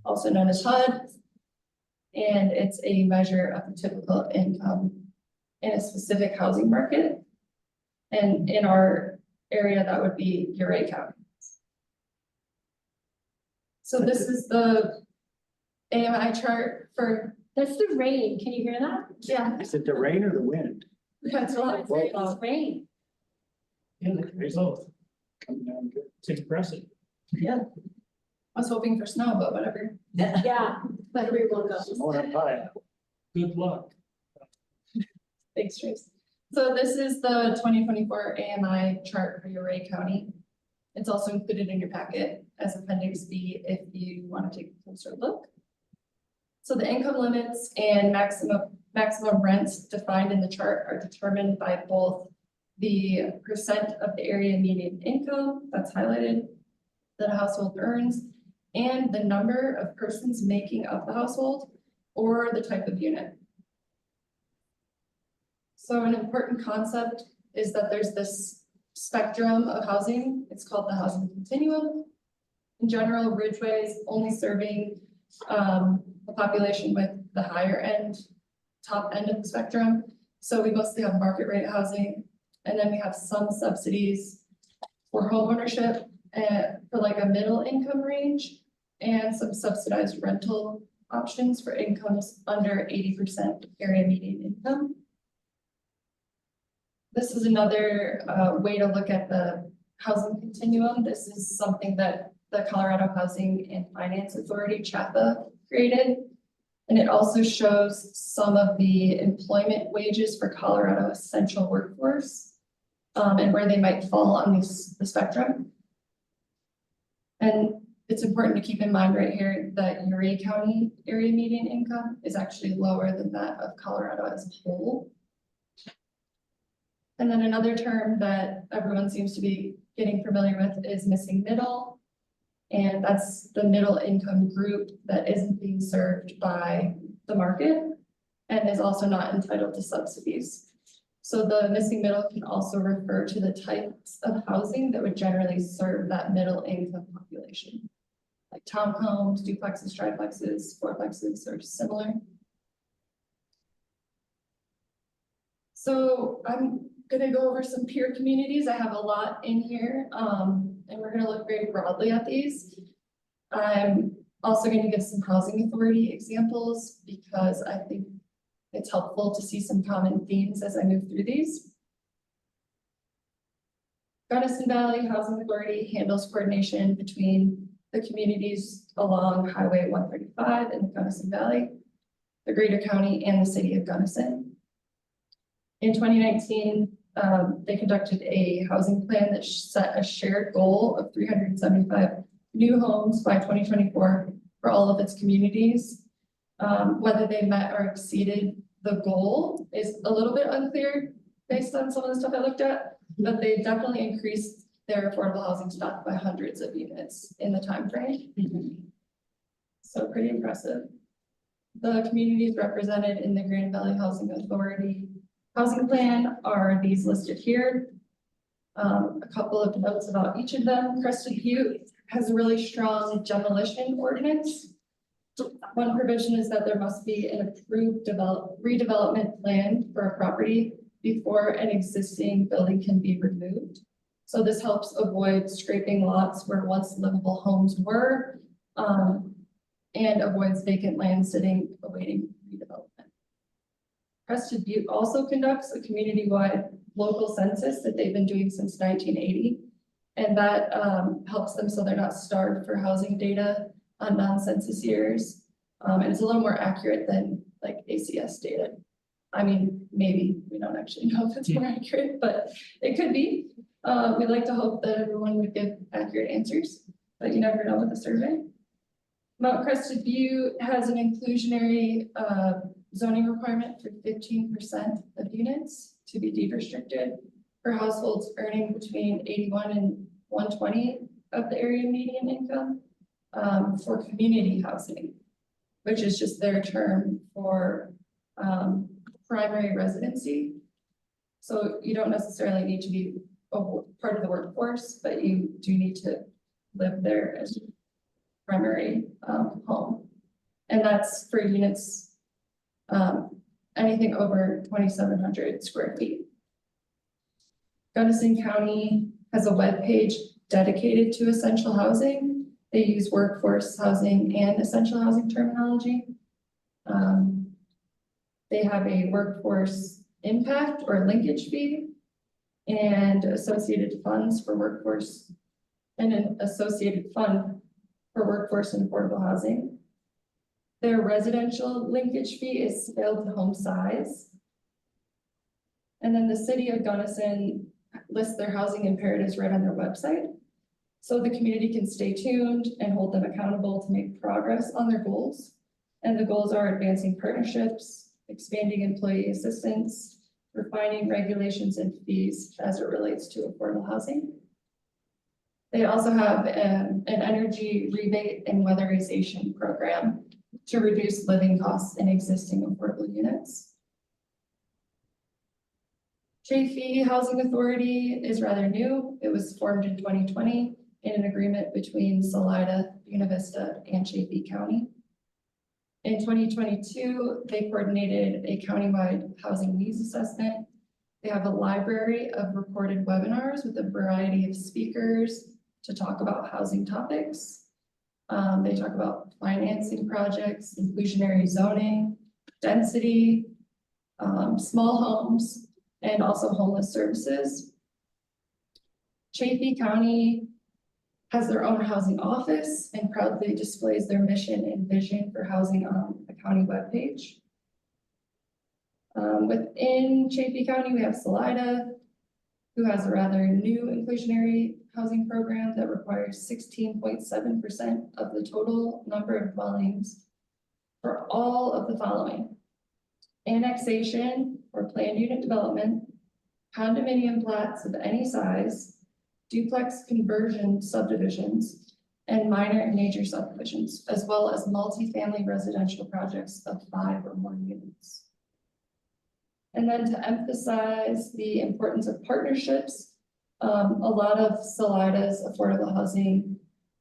also known as HUD. And it's a measure of the typical income in a specific housing market. And in our area, that would be Ridgway County. So this is the AMI chart for. That's the rain. Can you hear that? Yeah. Is it the rain or the wind? That's a lot. It's rain. Yeah, the result coming down good. It's impressive. Yeah. I was hoping for snow, but whatever. Yeah, but we will go. Good luck. Thanks, Trace. So this is the 2024 AMI chart for Ridgway County. It's also included in your packet as Appendix B if you want to take a closer look. So the income limits and maximum rents defined in the chart are determined by both the percent of the area median income that's highlighted that a household earns and the number of persons making up the household or the type of unit. So an important concept is that there's this spectrum of housing. It's called the housing continuum. In general, Ridgway is only serving the population with the higher end, top end of the spectrum. So we mostly have market rate housing, and then we have some subsidies for homeownership for like a middle income range, and some subsidized rental options for incomes under 80% area median income. This is another way to look at the housing continuum. This is something that the Colorado Housing and Finance Authority, CHFA, created. And it also shows some of the employment wages for Colorado essential workforce and where they might fall on the spectrum. And it's important to keep in mind right here that Ridgway County area median income is actually lower than that of Colorado as a whole. And then another term that everyone seems to be getting familiar with is missing middle. And that's the middle income group that isn't being served by the market and is also not entitled to subsidies. So the missing middle can also refer to the types of housing that would generally serve that middle income population. Like townhomes, duplexes, triplexes, fourplexes, or similar. So I'm gonna go over some peer communities. I have a lot in here, and we're gonna look very broadly at these. I'm also gonna give some housing authority examples because I think it's helpful to see some common themes as I move through these. Gunnison Valley Housing Authority handles coordination between the communities along Highway 135 in the Gunnison Valley, the greater county, and the city of Gunnison. In 2019, they conducted a housing plan that set a shared goal of 375 new homes by 2024 for all of its communities. Whether they met or exceeded the goal is a little bit unclear based on some of the stuff I looked at, but they definitely increased their affordable housing stock by hundreds of units in the time frame. So pretty impressive. The communities represented in the Grand Valley Housing Authority housing plan are these listed here. A couple of notes about each of them. Crested Butte has a really strong demolition ordinance. One provision is that there must be an approved redevelopment plan for a property before an existing building can be removed. So this helps avoid scraping lots where once livable homes were, and avoids vacant land sitting awaiting redevelopment. Crested Butte also conducts a community-wide local census that they've been doing since 1980. And that helps them so they're not starved for housing data on non-census years. And it's a little more accurate than like ACS data. I mean, maybe we don't actually know if it's more accurate, but it could be. We'd like to hope that everyone would give accurate answers, but you never know with a survey. Mount Crested Butte has an inclusionary zoning requirement for 15% of units to be deed restricted for households earning between 81 and 120 of the area median income for community housing, which is just their term for primary residency. So you don't necessarily need to be a part of the workforce, but you do need to live there as primary home. And that's for units anything over 2,700 square feet. Gunnison County has a web page dedicated to essential housing. They use workforce housing and essential housing terminology. They have a workforce impact or linkage fee and associated funds for workforce and an associated fund for workforce and affordable housing. Their residential linkage fee is scaled to home size. And then the city of Gunnison lists their housing imperatives right on their website. So the community can stay tuned and hold them accountable to make progress on their goals. And the goals are advancing partnerships, expanding employee assistance, refining regulations and fees as it relates to affordable housing. They also have an energy rebate and weatherization program to reduce living costs in existing affordable units. Chaffee Housing Authority is rather new. It was formed in 2020 in an agreement between Salida, Buena Vista, and Chaffee County. In 2022, they coordinated a countywide housing needs assessment. They have a library of recorded webinars with a variety of speakers to talk about housing topics. They talk about financing projects, inclusionary zoning, density, small homes, and also homeless services. Chaffee County has their own housing office and proudly displays their mission and vision for housing on the county webpage. Within Chaffee County, we have Salida, who has a rather new inclusionary housing program that requires 16.7% of the total number of dwellings for all of the following: annexation or planned unit development, condominium plats of any size, duplex conversion subdivisions, and minor and major subdivisions, as well as multifamily residential projects of 5 or more units. And then to emphasize the importance of partnerships, a lot of Salida's affordable housing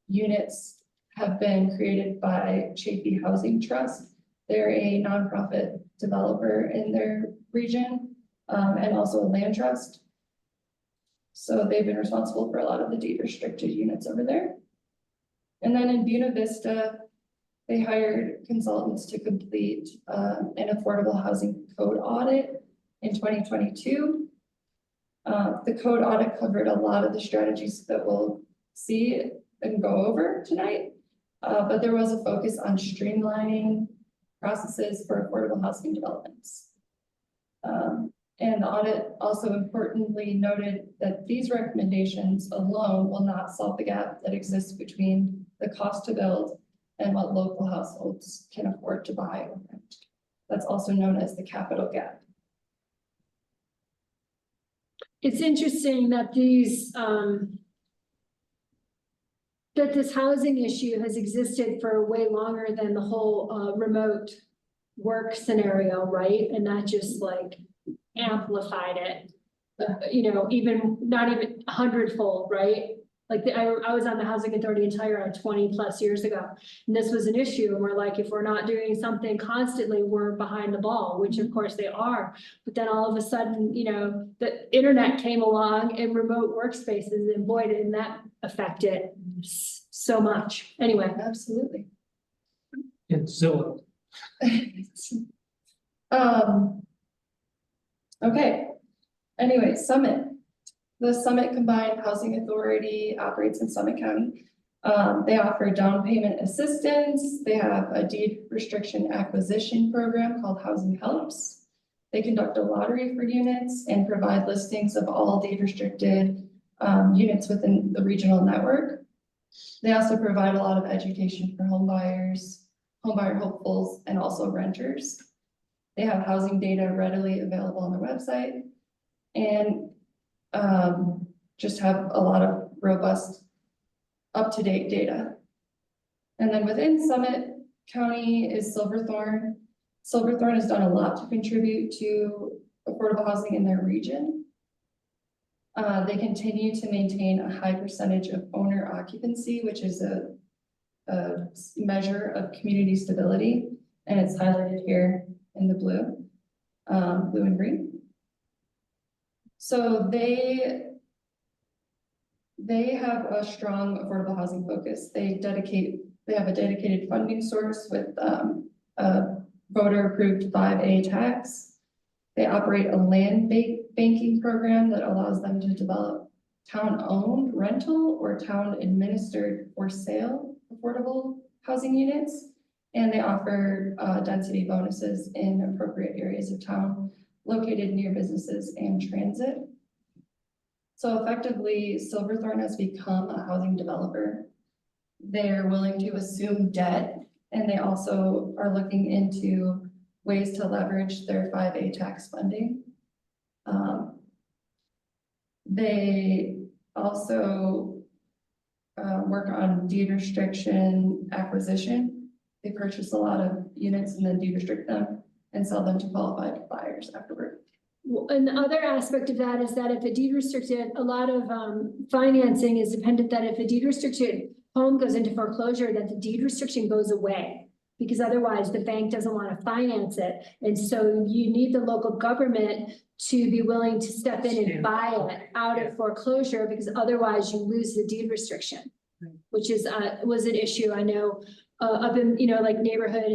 units have been created by Chafee Housing Trust. They're a nonprofit developer in their region, and also a land trust. So they've been responsible for a lot of the deed restricted units over there. And then in Buena Vista, they hired consultants to complete an affordable housing code audit in 2022. The code audit covered a lot of the strategies that we'll see and go over tonight, but there was a focus on streamlining processes for affordable housing developments. And the audit also importantly noted that these recommendations alone will not solve the gap that exists between the cost to build and what local households can afford to buy or rent. That's also known as the capital gap. It's interesting that these, that this housing issue has existed for way longer than the whole remote work scenario, right? And that just like amplified it, you know, even not even 100-fold, right? Like I was on the housing authority in Telluride 20+ years ago, and this was an issue. And we're like, if we're not doing something constantly, we're behind the ball, which of course they are. But then all of a sudden, you know, the internet came along and remote workspaces, and boy, didn't that affect it so much. Anyway, Absolutely. It's Zillow. Okay. Anyway, Summit. The Summit Combined Housing Authority operates in Summit County. They offer down payment assistance. They have a deed restriction acquisition program called Housing Helps. They conduct a lottery for units and provide listings of all deed restricted units within the regional network. They also provide a lot of education for home buyers, homebuyer hopefuls, and also renters. They have housing data readily available on their website, and just have a lot of robust, up-to-date data. And then within Summit County is Silverthorne. Silverthorne has done a lot to contribute to affordable housing in their region. They continue to maintain a high percentage of owner occupancy, which is a measure of community stability, and it's highlighted here in the blue and green. So they have a strong affordable housing focus. They have a dedicated funding source with a voter-approved 5A tax. They operate a land banking program that allows them to develop town-owned rental or town-administered for sale affordable housing units. And they offer density bonuses in appropriate areas of town located near businesses and transit. So effectively, Silverthorne has become a housing developer. They're willing to assume debt, and they also are looking into ways to leverage their 5A tax funding. They also work on deed restriction acquisition. They purchase a lot of units and then deed restrict them and sell them to qualified buyers afterward. and the other aspect of that is that if a deed restricted, a lot of financing is dependent that if a deed restricted home goes into foreclosure, that the deed restriction goes away. Because otherwise the bank doesn't want to finance it. And so you need the local government to be willing to step in and buy it out of foreclosure, because otherwise you lose the deed restriction. Which is was an issue I know up in, you know, like neighborhood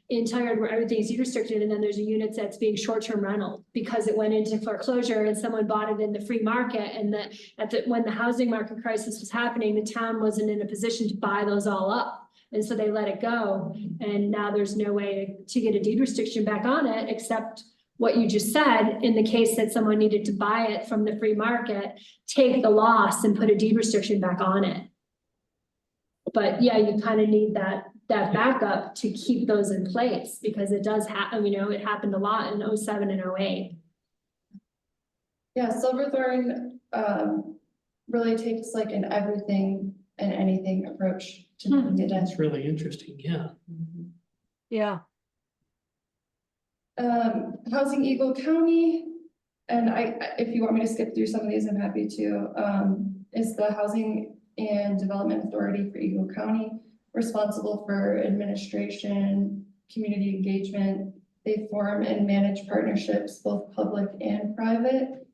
in Telluride where everything is deed restricted, and then there's a unit that's being short-term rental because it went into foreclosure and someone bought it in the free market, and that when the housing market crisis was happening, the town wasn't in a position to buy those all up. And so they let it go, and now there's no way to get a deed restriction back on it, except what you just said, in the case that someone needed to buy it from the free market, take the loss and put a deed restriction back on it. But yeah, you kind of need that backup to keep those in place, because it does happen, you know, it happened a lot in 07 and 08. Yeah, Silverthorne really takes like an everything and anything approach to making it. That's really interesting, yeah. Yeah. Housing Eagle County, and if you want me to skip through some of these, I'm happy to, is the Housing and Development Authority for Eagle County, responsible for administration, community engagement. They form and manage partnerships, both public and private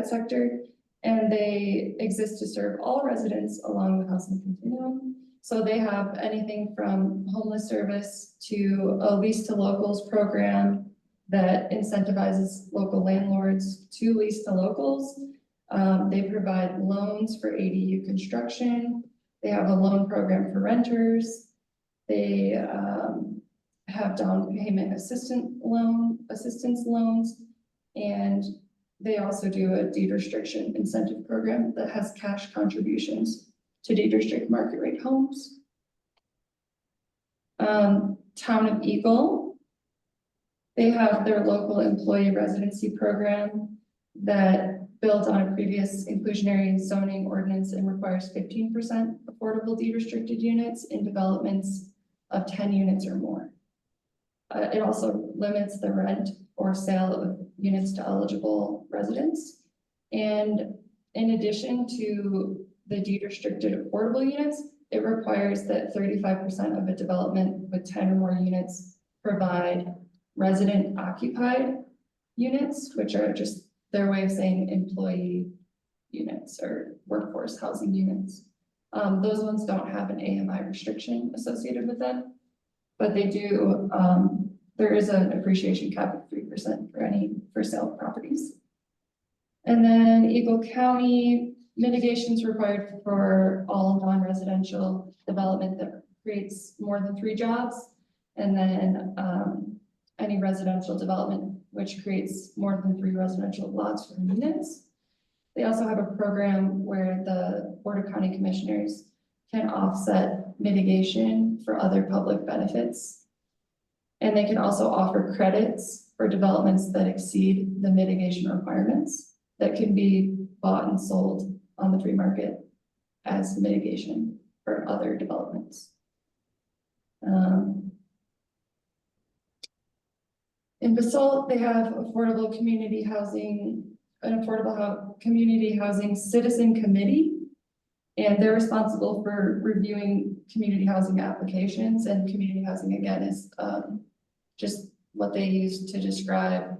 sector, and they exist to serve all residents along the housing continuum. So they have anything from homeless service to a lease to locals program that incentivizes local landlords to lease to locals. They provide loans for ADU construction. They have a loan program for renters. They have down payment assistance loans, and they also do a deed restriction incentive program that has cash contributions to deed restrict market rate homes. Town of Eagle, they have their local employee residency program that built on a previous inclusionary zoning ordinance and requires 15% affordable deed restricted units in developments of 10 units or more. It also limits the rent or sale of units to eligible residents. And in addition to the deed restricted affordable units, it requires that 35% of a development with 10 or more units provide resident occupied units, which are just their way of saying employee units or workforce housing units. Those ones don't have an AMI restriction associated with them, but they do, there is an appreciation cap of 3% for any for sale properties. And then Eagle County, mitigations required for all non-residential development that creates more than 3 jobs. And then any residential development which creates more than 3 residential lots or units. They also have a program where the Board of County Commissioners can offset mitigation for other public benefits. And they can also offer credits for developments that exceed the mitigation requirements that can be bought and sold on the free market as mitigation for other developments. In Basalt, they have affordable community housing, an affordable community housing citizen committee, and they're responsible for reviewing community housing applications. And community housing, again, is just what they use to describe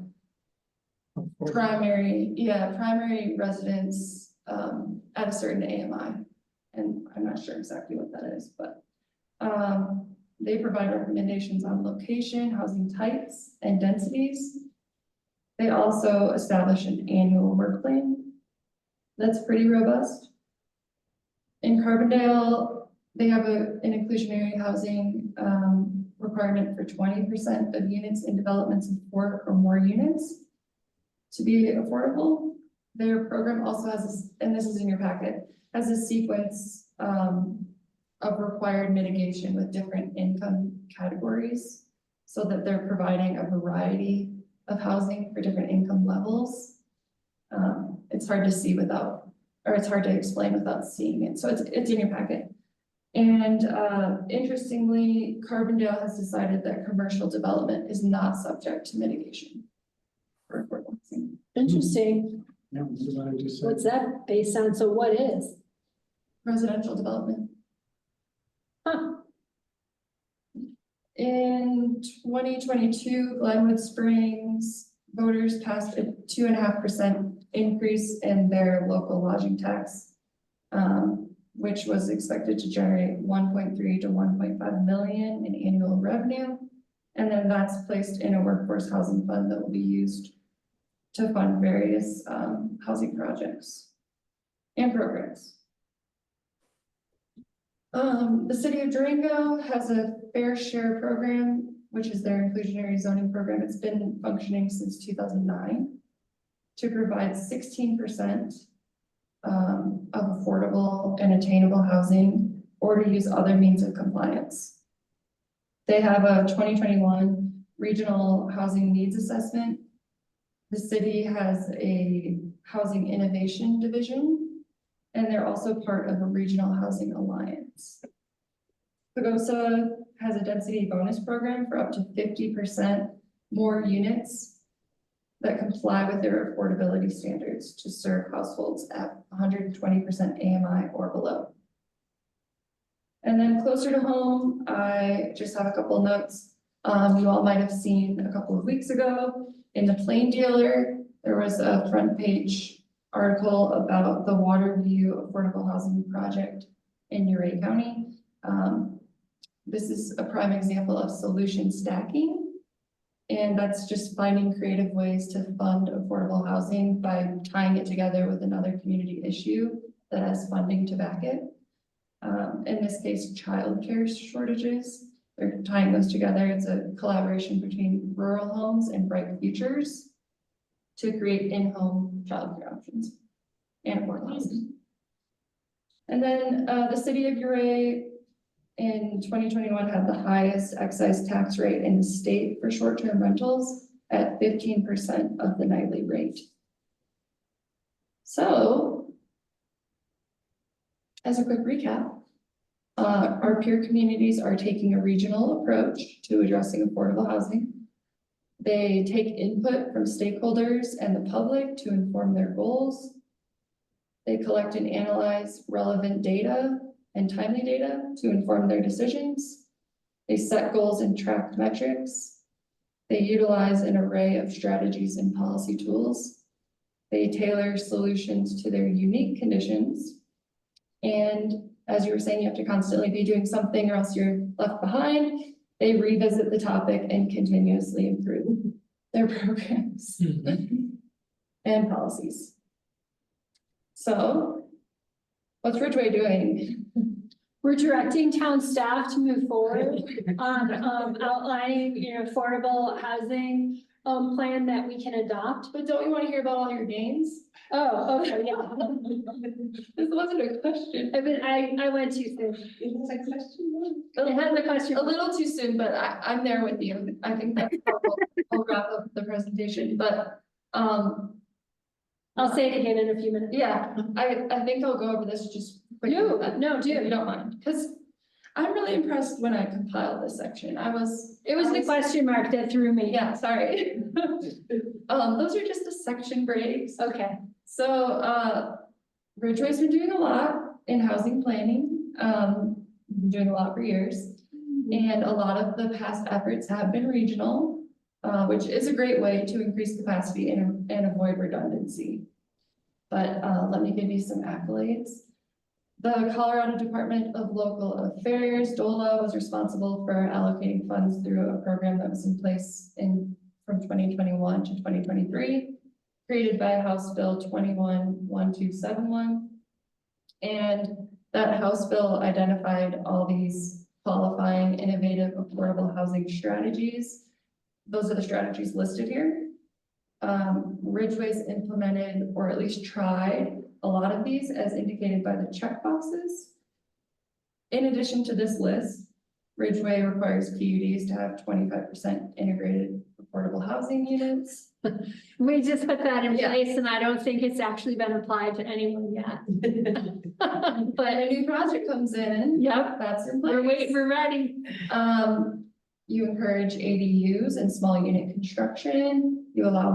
primary residence at a certain AMI. And I'm not sure exactly what that is, but they provide recommendations on location, housing types, and densities. They also establish an annual work plan that's pretty robust. In Carbondale, they have an inclusionary housing requirement for 20% of units in developments of 4 or more units to be affordable. Their program also has, and this is in your packet, has a sequence of required mitigation with different income categories so that they're providing a variety of housing for different income levels. It's hard to see without, or it's hard to explain without seeing it. So it's in your packet. And interestingly, Carbondale has decided that commercial development is not subject to mitigation for affordable housing. Interesting. Yeah, what I just said. What's that based on? So what is? Residential development. Huh. In 2022, Glenwood Springs voters passed a 2.5% increase in their local lodging tax, which was expected to generate 1.3 to 1.5 million in annual revenue. And then that's placed in a workforce housing fund that will be used to fund various housing projects and programs. The city of Durango has a fair share program, which is their inclusionary zoning program. It's been functioning since 2009 to provide 16% of affordable and attainable housing or to use other means of compliance. They have a 2021 regional housing needs assessment. The city has a housing innovation division, and they're also part of a regional housing alliance. Pagosa has a density bonus program for up to 50% more units that comply with their affordability standards to serve households at 120% AMI or below. And then closer to home, I just have a couple notes. You all might have seen a couple of weeks ago in the Plain Dealer, there was a front page article about the Waterview Affordable Housing Project in Ridgway County. This is a prime example of solution stacking. And that's just finding creative ways to fund affordable housing by tying it together with another community issue that has funding to back it. In this case, childcare shortages. They're tying those together. It's a collaboration between rural homes and Bright Futures to create in-home childcare options and affordable housing. And then the city of Ridgway in 2021 had the highest excise tax rate in the state for short-term rentals at 15% of the nightly rate. So, as a quick recap, our peer communities are taking a regional approach to addressing affordable housing. They take input from stakeholders and the public to inform their goals. They collect and analyze relevant data and timely data to inform their decisions. They set goals and track metrics. They utilize an array of strategies and policy tools. They tailor solutions to their unique conditions. And as you were saying, you have to constantly be doing something or else you're left behind. They revisit the topic and continuously improve their programs and policies. So, what's Ridgway doing? We're directing town staff to move forward on outlining an affordable housing plan that we can adopt. But don't you want to hear about all your gains? Oh, okay, yeah. This wasn't a question. I went too soon. It was a question. It had the question. A little too soon, but I'm there with you. I think that's we'll wrap up the presentation, but I'll say it again in a few minutes. yeah, I think I'll go over this just quickly. No, do. If you don't mind, because I'm really impressed when I compiled this section. It was the question mark that threw me. Yeah, sorry. Those are just the section breaks. Okay. So, Ridgway's been doing a lot in housing planning, been doing a lot for years. And a lot of the past efforts have been regional, which is a great way to increase capacity and avoid redundancy. But let me give you some accolades. The Colorado Department of Local Affairs, DOLA, was responsible for allocating funds through a program that was in place from 2021 to 2023, created by House Bill 21-1271. And that House bill identified all these qualifying, innovative, affordable housing strategies. Those are the strategies listed here. Ridgway's implemented, or at least tried, a lot of these as indicated by the checkboxes. In addition to this list, Ridgway requires PUDs to have 25% integrated affordable housing units. We just put that in place and I don't think it's actually been applied to anyone yet. But a new project comes in. Yep. That's in place. We're ready. You encourage ADUs and small unit construction. You allow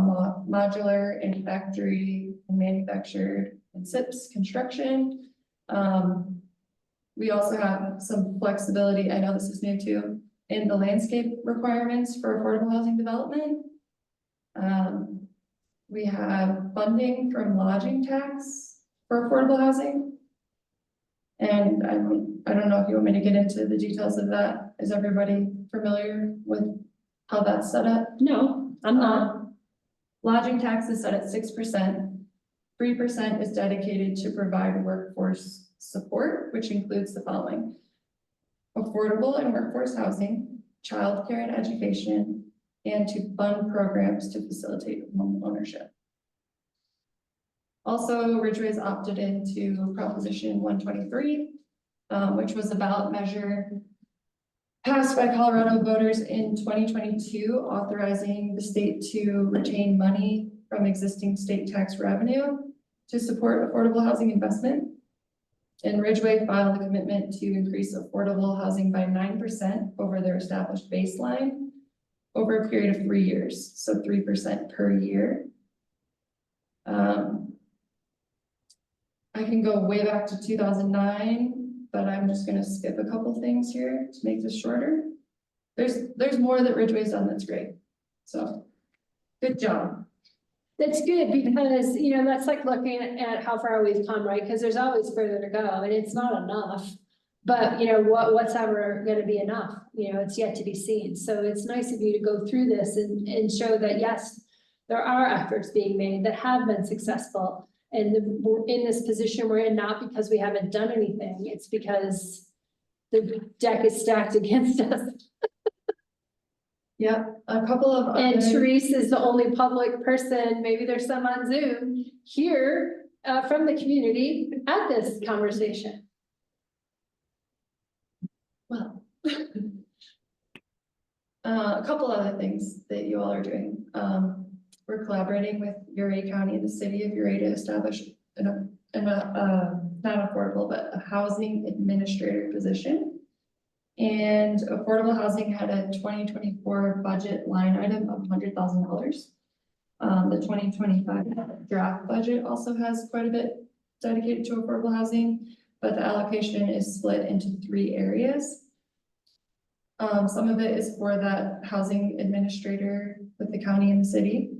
modular and factory and manufactured and SIPs construction. We also have some flexibility, I know this is new too, in the landscape requirements for affordable housing development. We have funding from lodging tax for affordable housing. And I don't know if you want me to get into the details of that. Is everybody familiar with how that's set up? No, I'm not. Lodging tax is set at 6%. 3% is dedicated to provide workforce support, which includes the following: affordable and workforce housing, childcare and education, and to fund programs to facilitate home ownership. Also, Ridgway's opted into Proposition 123, which was a ballot measure passed by Colorado voters in 2022, authorizing the state to retain money from existing state tax revenue to support affordable housing investment. And Ridgway filed a commitment to increase affordable housing by 9% over their established baseline over a period of 3 years, so 3% per year. I can go way back to 2009, but I'm just gonna skip a couple things here to make this shorter. There's more that Ridgway's done that's great, so good job. That's good because, you know, that's like looking at how far we've come, right? Because there's always further to go and it's not enough. But you know, what's ever gonna be enough? You know, it's yet to be seen. So it's nice of you to go through this and show that, yes, there are efforts being made that have been successful. And we're in this position we're in, not because we haven't done anything, it's because the deck is stacked against us. Yep, a couple of And other- Therese is the only public person, maybe there's some on Zoom, here from the community at this conversation. Well. A couple other things that you all are doing. We're collaborating with Uray County, the city of Uray, to establish not affordable, but a housing administrator position. And affordable housing had a 2024 budget line item of $100,000. The 2025 draft budget also has quite a bit dedicated to affordable housing, but the allocation is split into 3 areas. Some of it is for that housing administrator with the county and the city.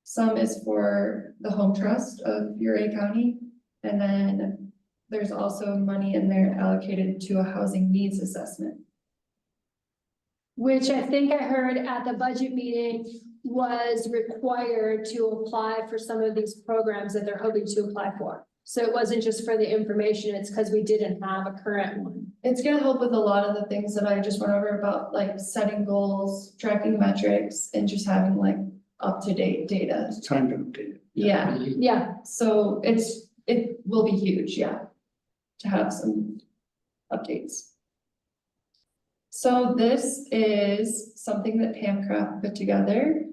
Some is for the home trust of Uray County. And then there's also money in there allocated to a housing needs assessment. Which I think I heard at the budget meeting was required to apply for some of these programs that they're hoping to apply for. So it wasn't just for the information, it's because we didn't have a current one. It's gonna help with a lot of the things that I just went over about like setting goals, tracking metrics, and just having like up-to-date data. It's time to update it. Yeah, Yeah, so it will be huge, yeah, to have some updates. So this is something that Pam Craft put together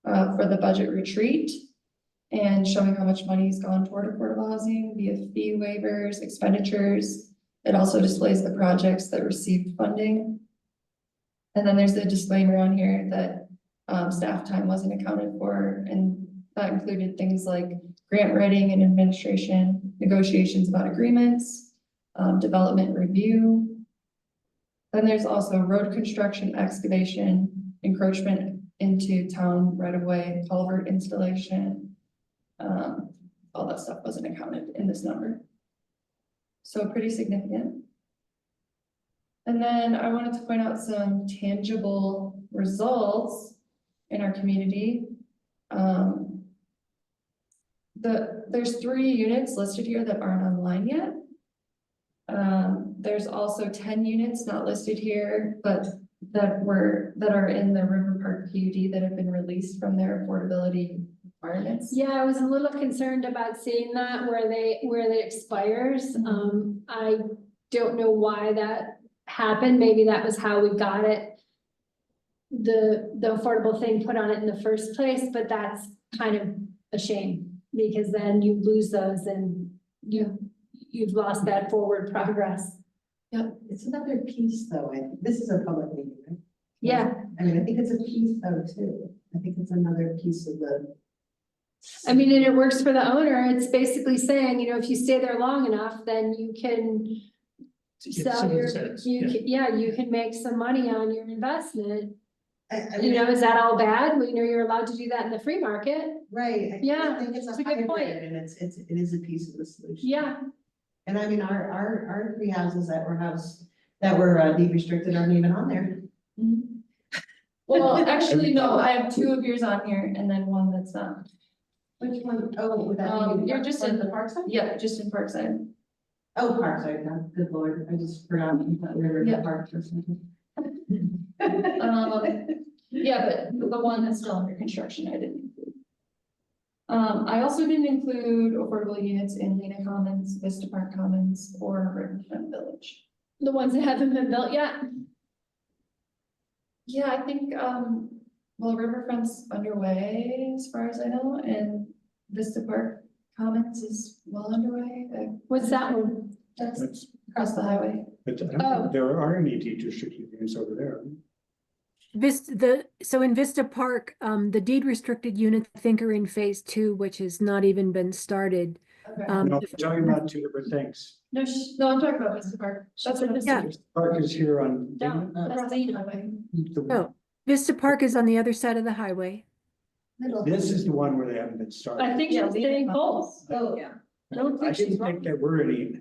for the budget retreat and showing how much money has gone toward affordable housing via fee waivers, expenditures. It also displays the projects that received funding. And then there's the disclaimer on here that staff time wasn't accounted for, and that included things like grant writing and administration, negotiations about agreements, development review. Then there's also road construction, excavation, encroachment into town right of way, culvert installation. All that stuff wasn't accounted in this number. So pretty significant. And then I wanted to point out some tangible results in our community. There's 3 units listed here that aren't online yet. There's also 10 units not listed here, but that are in the River Park PUD that have been released from their affordability requirements. yeah, I was a little concerned about seeing that where it expires. I don't know why that happened. Maybe that was how we got it. The affordable thing put on it in the first place, but that's kind of a shame because then you lose those and you've lost that forward progress. Yep. It's another piece though, this is a public meeting, right? Yeah, I mean, I think it's a piece though too. I think it's another piece of the. I mean, and it works for the owner. It's basically saying, you know, if you stay there long enough, then you can sell your, you can make some money on your investment. I You know, is that all bad? Well, you know, you're allowed to do that in the free market. Right. Yeah, I think it's that's a a good point. hybrid and it is a piece of the solution. Yeah, And I mean, our 3 houses that were deed restricted aren't even on there. Well, actually, no, I have 2 of yours on here and then 1 that's not. Which one? Oh, would that be? You're just in the Parkside? Yeah, just in Parkside. Oh, Parkside, no, good lord, I just forgot we were in Yeah. the park or something. Yeah, but the one that's still under construction, I didn't include. I also didn't include affordable units in Lena Commons, Vista Park Commons, or Riverfront Village. the ones that haven't been built yet. Yeah, I think, well, Riverfront's underway as far as I know, and Vista Park Commons is well underway. What's that one? That's across the highway. But I don't think there are any deed restricted units over there. So in Vista Park, the deed restricted units, I think, are in phase 2, which has not even been started. Okay. No, we're talking about two different things. No, I'm talking about Vista Park. That's what Vista. Yeah. Park is here on. Down, across the highway. Oh, Vista Park is on the other side of the highway. This is the one where they haven't been started. I think she's saying both. Oh, yeah. I didn't think there were any.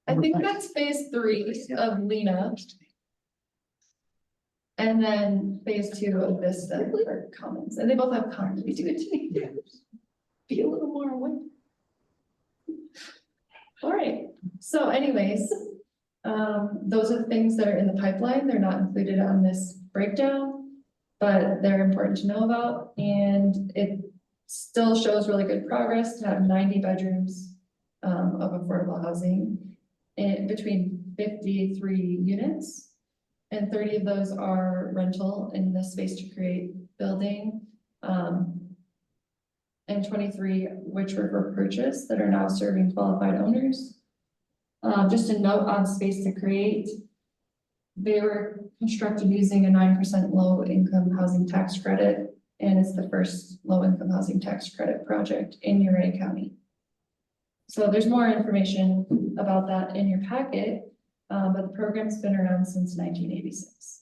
I think that's phase 3 of Lena. And then phase 2 of Vista for commons, and they both have commons. We do it to me. Be a little more aware. All right, so anyways, those are the things that are in the pipeline. They're not included on this breakdown, but they're important to know about, and it still shows really good progress to have 90 bedrooms of affordable housing in between 53 units. And 30 of those are rental in the space to create building. And 23 which were for purchase that are now serving qualified owners. Just a note on space to create. They were constructed using a 9% low income housing tax credit. And it's the first low income housing tax credit project in Uray County. So there's more information about that in your packet. But the program's been around since 1986.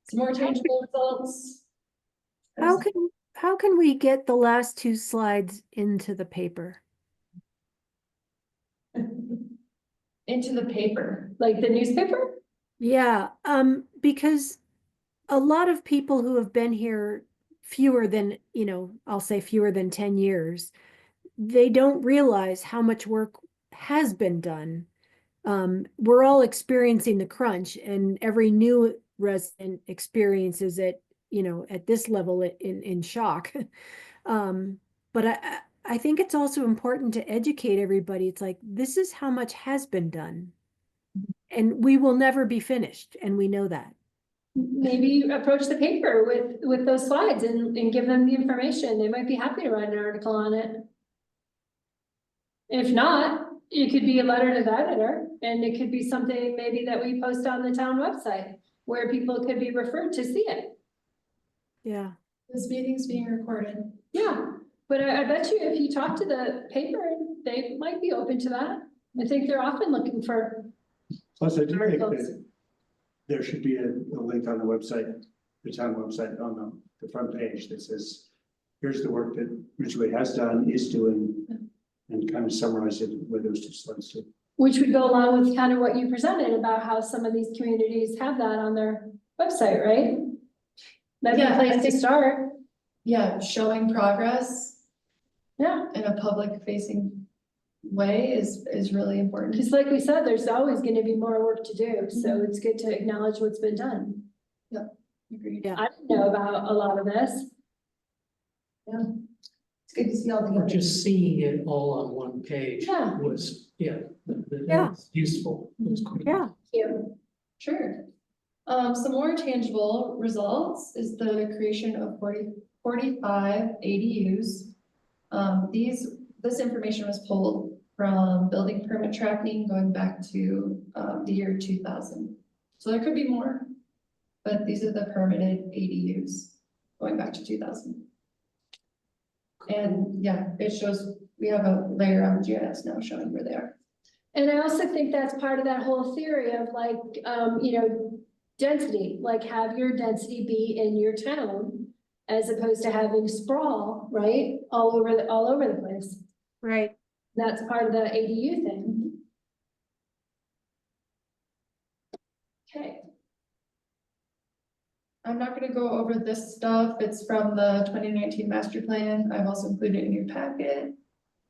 Some more tangible results. How can we get the last 2 slides into the paper? Into the paper, Like the newspaper? Yeah, because a lot of people who have been here fewer than, I'll say fewer than 10 years, they don't realize how much work has been done. We're all experiencing the crunch, and every new resident experiences it, at this level in shock. But I think it's also important to educate everybody. It's like, this is how much has been done, and we will never be finished, and we know that. Maybe approach the paper with those slides and give them the information. They might be happy to write an article on it. If not, it could be a letter to the editor, and it could be something maybe that we post on the town website where people could be referred to see it. Yeah. This meeting's being recorded. Yeah, but I bet you if you talk to the paper, they might be open to that. I think they're often looking for. Plus, I do think articles. that there should be a link on the website, the town website, on the front page that says, here's the work that Ridgway has done, is doing, and kind of summarize it with those 2 slides too. Which would go along with kind of what you presented about how some of these communities have that on their website, right? That'd be a place to start. Yeah, showing progress. Yeah. In a public facing way is really important. Because like we said, there's always going to be more work to do. So it's good to acknowledge what's been done. Yep, agreed. Yeah. I didn't know about a lot of this. Yeah, it's good to see all the. Just seeing it all on one page Yeah. was, Yeah. useful. It was great. Yeah. Sure. Some more tangible results is the creation of 45 ADUs. This information was pulled from building permit tracking going back to the year 2000. So there could be more, but these are the permitted ADUs going back to 2000. And yeah, it shows we have a layer on the GIS now showing where they are. And I also think that's part of that whole theory of like, density, like have your density be in your town as opposed to having sprawl, right? All over the place. Right. That's part of the ADU thing. Okay. I'm not gonna go over this stuff. It's from the 2019 master plan. I've also included it in your packet.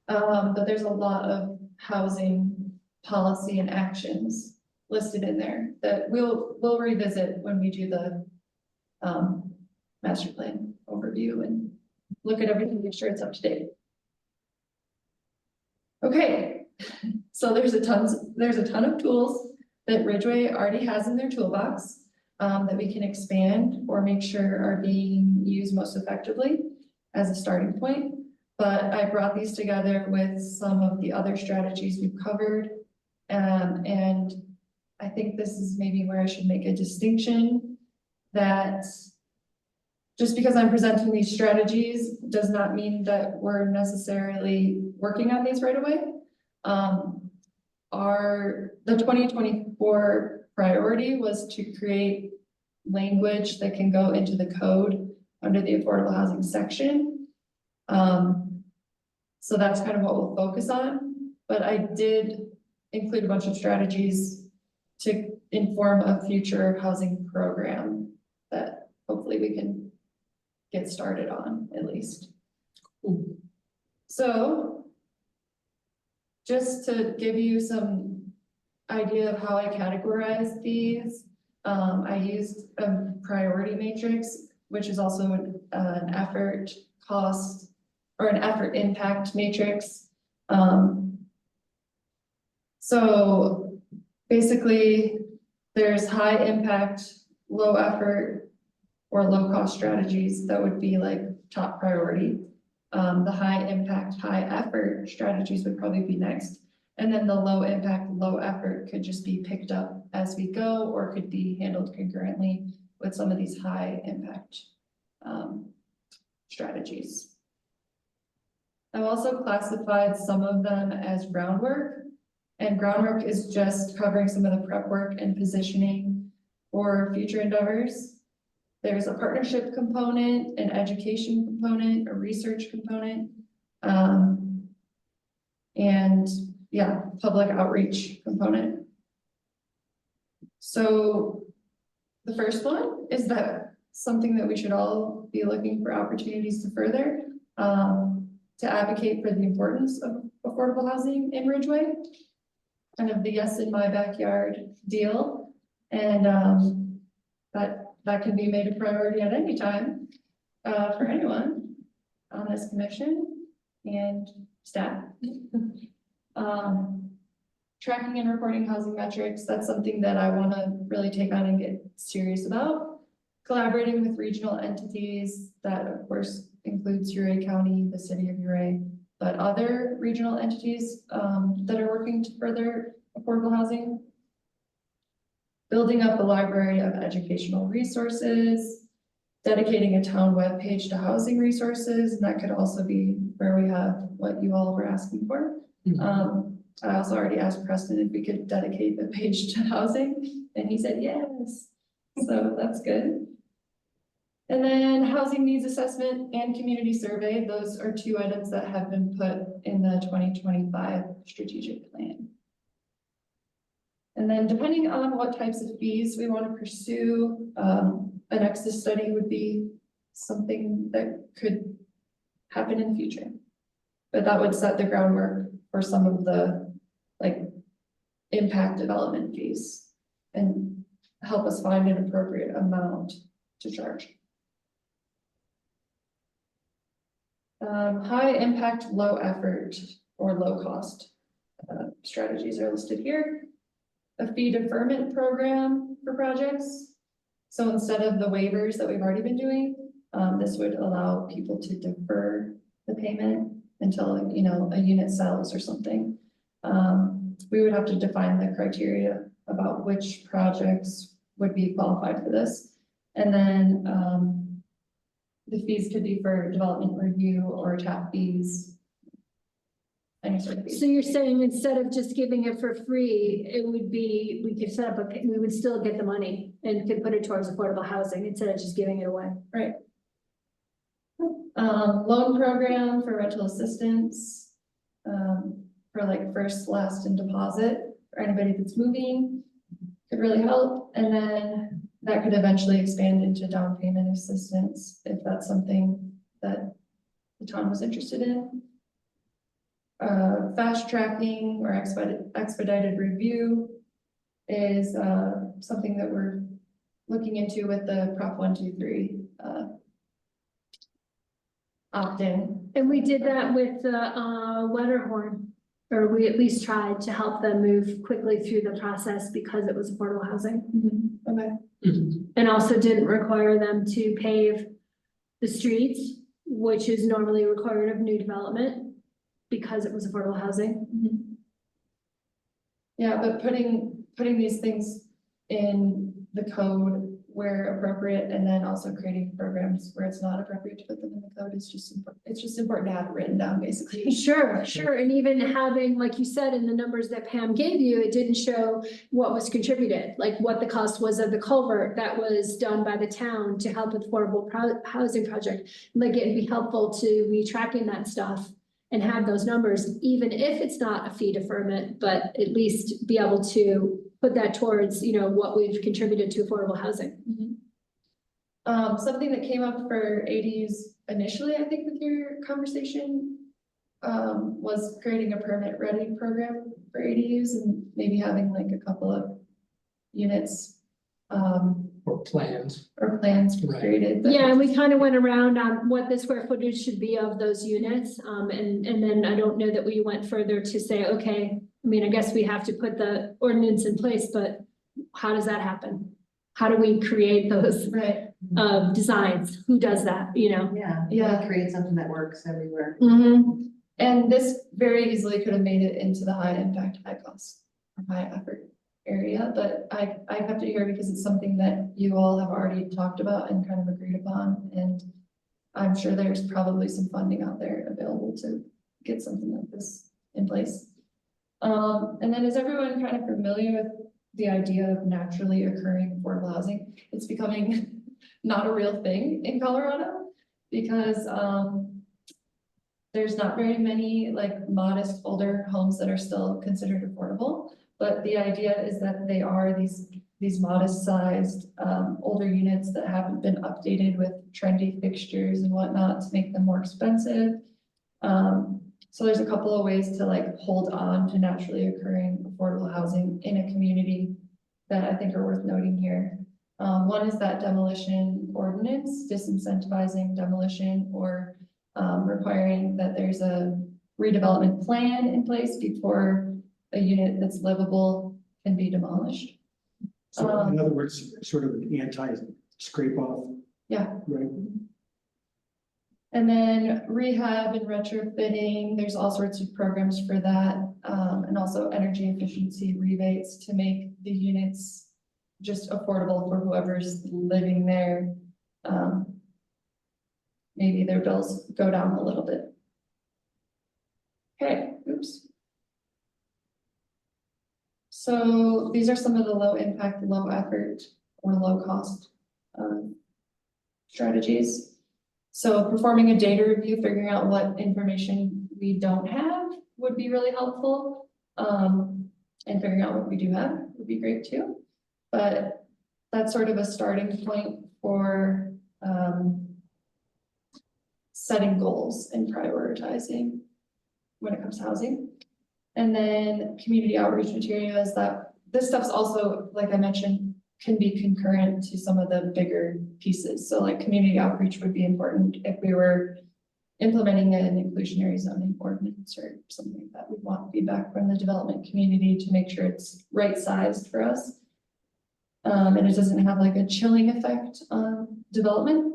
But there's a lot of housing policy and actions listed in there that we'll revisit when we do the master plan overview and look at everything, make sure it's up to date. Okay, so there's a ton of tools that Ridgway already has in their toolbox that we can expand or make sure are being used most effectively as a starting point. But I brought these together with some of the other strategies we've covered. And I think this is maybe where I should make a distinction that just because I'm presenting these strategies does not mean that we're necessarily working on these right away. The 2024 priority was to create language that can go into the code under the affordable housing section. So that's kind of what we'll focus on, but I did include a bunch of strategies to inform a future housing program that hopefully we can get started on at least. So just to give you some idea of how I categorize these, I used a priority matrix, which is also an effort cost or an effort impact matrix. So basically there's high impact, low effort or low cost strategies that would be like top priority. The high impact, high effort strategies would probably be next. And then the low impact, low effort could just be picked up as we go or could be handled concurrently with some of these high impact strategies. I've also classified some of them as groundwork, and groundwork is just covering some of the prep work and positioning for future endeavors. There's a partnership component, an education component, a research component, and yeah, public outreach component. So the first one is that something that we should all be looking for opportunities to further, to advocate for the importance of affordable housing in Ridgway, kind of the yes in my backyard deal. And that can be made a priority at any time for anyone on this commission and staff. Tracking and reporting housing metrics, that's something that I want to really take on and get serious about. Collaborating with regional entities, that of course includes Ridgway County, the city of Ridgway, but other regional entities that are working to further affordable housing. Building up a library of educational resources, dedicating a town webpage to housing resources, and that could also be where we have what you all were asking for. I also already asked Preston if we could dedicate the page to housing, and he said yes, so that's good. And then housing needs assessment and community survey, those are two items that have been put in the 2025 strategic plan. And then depending on what types of fees we want to pursue, an exit study would be something that could happen in the future. But that would set the groundwork for some of the like impact development fees and help us find an appropriate amount to charge. High impact, low effort or low cost strategies are listed here. A fee deferment program for projects. So instead of the waivers that we've already been doing, this would allow people to defer the payment until, you know, a unit sells or something. We would have to define the criteria about which projects would be qualified for this. And then the fees could be for development review or tap fees. Any sort of fees. So you're saying instead of just giving it for free, it would be, we could set up we would still get the money and could put it towards affordable housing instead of just giving it away. Right. Loan program for rental assistance, for like first, last, and deposit for anybody that's moving could really help. And then that could eventually expand into down payment assistance if that's something that the town was interested in. Fast tracking or expedited review is something that we're looking into with the Prop 123 opt-in. And we did that with the Wetterhorn, or we at least tried to help them move quickly through the process because it was affordable housing. Okay. And also didn't require them to pave the streets, which is normally required of new development because it was affordable housing. Yeah, but putting these things in the code where appropriate, and then also creating programs where it's not appropriate to put them in the code is just important. It's just important to have it written down, basically. Sure, sure. And even having, like you said, in the numbers that Pam gave you, it didn't show what was contributed, like what the cost was of the culvert that was done by the town to help with affordable housing project. Like it'd be helpful to be tracking that stuff and have those numbers, even if it's not a fee deferment, but at least be able to put that towards, you know, what we've contributed to affordable housing. Something that came up for ADUs initially, I think with your conversation, was creating a permit ready program for ADUs and maybe having like a couple of units, Or plans. Right. created. Yeah, and we kind of went around on what the square footage should be of those units. And then I don't know that we went further to say, okay, I mean, I guess we have to put the ordinance in place, but how does that happen? How do we create those Right. Designs? Who does that, you know? Yeah. Create something that works everywhere. And this very easily could have made it into the high impact, high cost, or high effort area, but I kept it here because it's something that you all have already talked about and kind of agreed upon, and I'm sure there's probably some funding out there available to get something like this in place. And then is everyone kind of familiar with the idea of naturally occurring affordable housing? It's becoming not a real thing in Colorado because there's not very many like modest older homes that are still considered affordable. But the idea is that they are these modest sized older units that haven't been updated with trendy fixtures and whatnot to make them more expensive. So there's a couple of ways to like hold on to naturally occurring affordable housing in a community that I think are worth noting here. One is that demolition ordinance, disincentivizing demolition or requiring that there's a redevelopment plan in place before a unit that's livable can be demolished. So in other words, sort of an anti-scrape off. Yeah. Right. And then rehab and retrofitting, there's all sorts of programs for that. And also energy efficiency rebates to make the units just affordable for whoever's living there. Maybe their bills go down a little bit. Okay, oops. So these are some of the low impact, low effort, or low cost strategies. So performing a data review, figuring out what information we don't have would be really helpful. And figuring out what we do have would be great too. But that's sort of a starting point for setting goals and prioritizing when it comes to housing. And then community outreach materials, that this stuff's also, like I mentioned, can be concurrent to some of the bigger pieces. So like community outreach would be important if we were implementing an inclusionary zoning ordinance or something like that. We'd want feedback from the development community to make sure it's right sized for us. And it doesn't have like a chilling effect on development.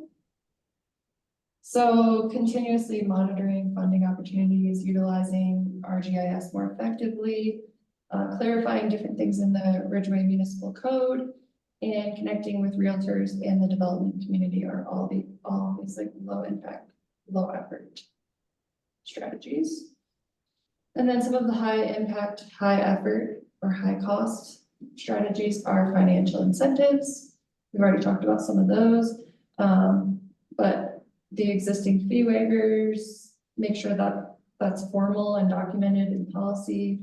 So continuously monitoring funding opportunities, utilizing RGIS more effectively, clarifying different things in the Ridgway Municipal Code, and connecting with realtors and the development community are all these like low impact, low effort strategies. And then some of the high impact, high effort, or high cost strategies are financial incentives. We've already talked about some of those, but the existing fee waivers, make sure that that's formal and documented in policy.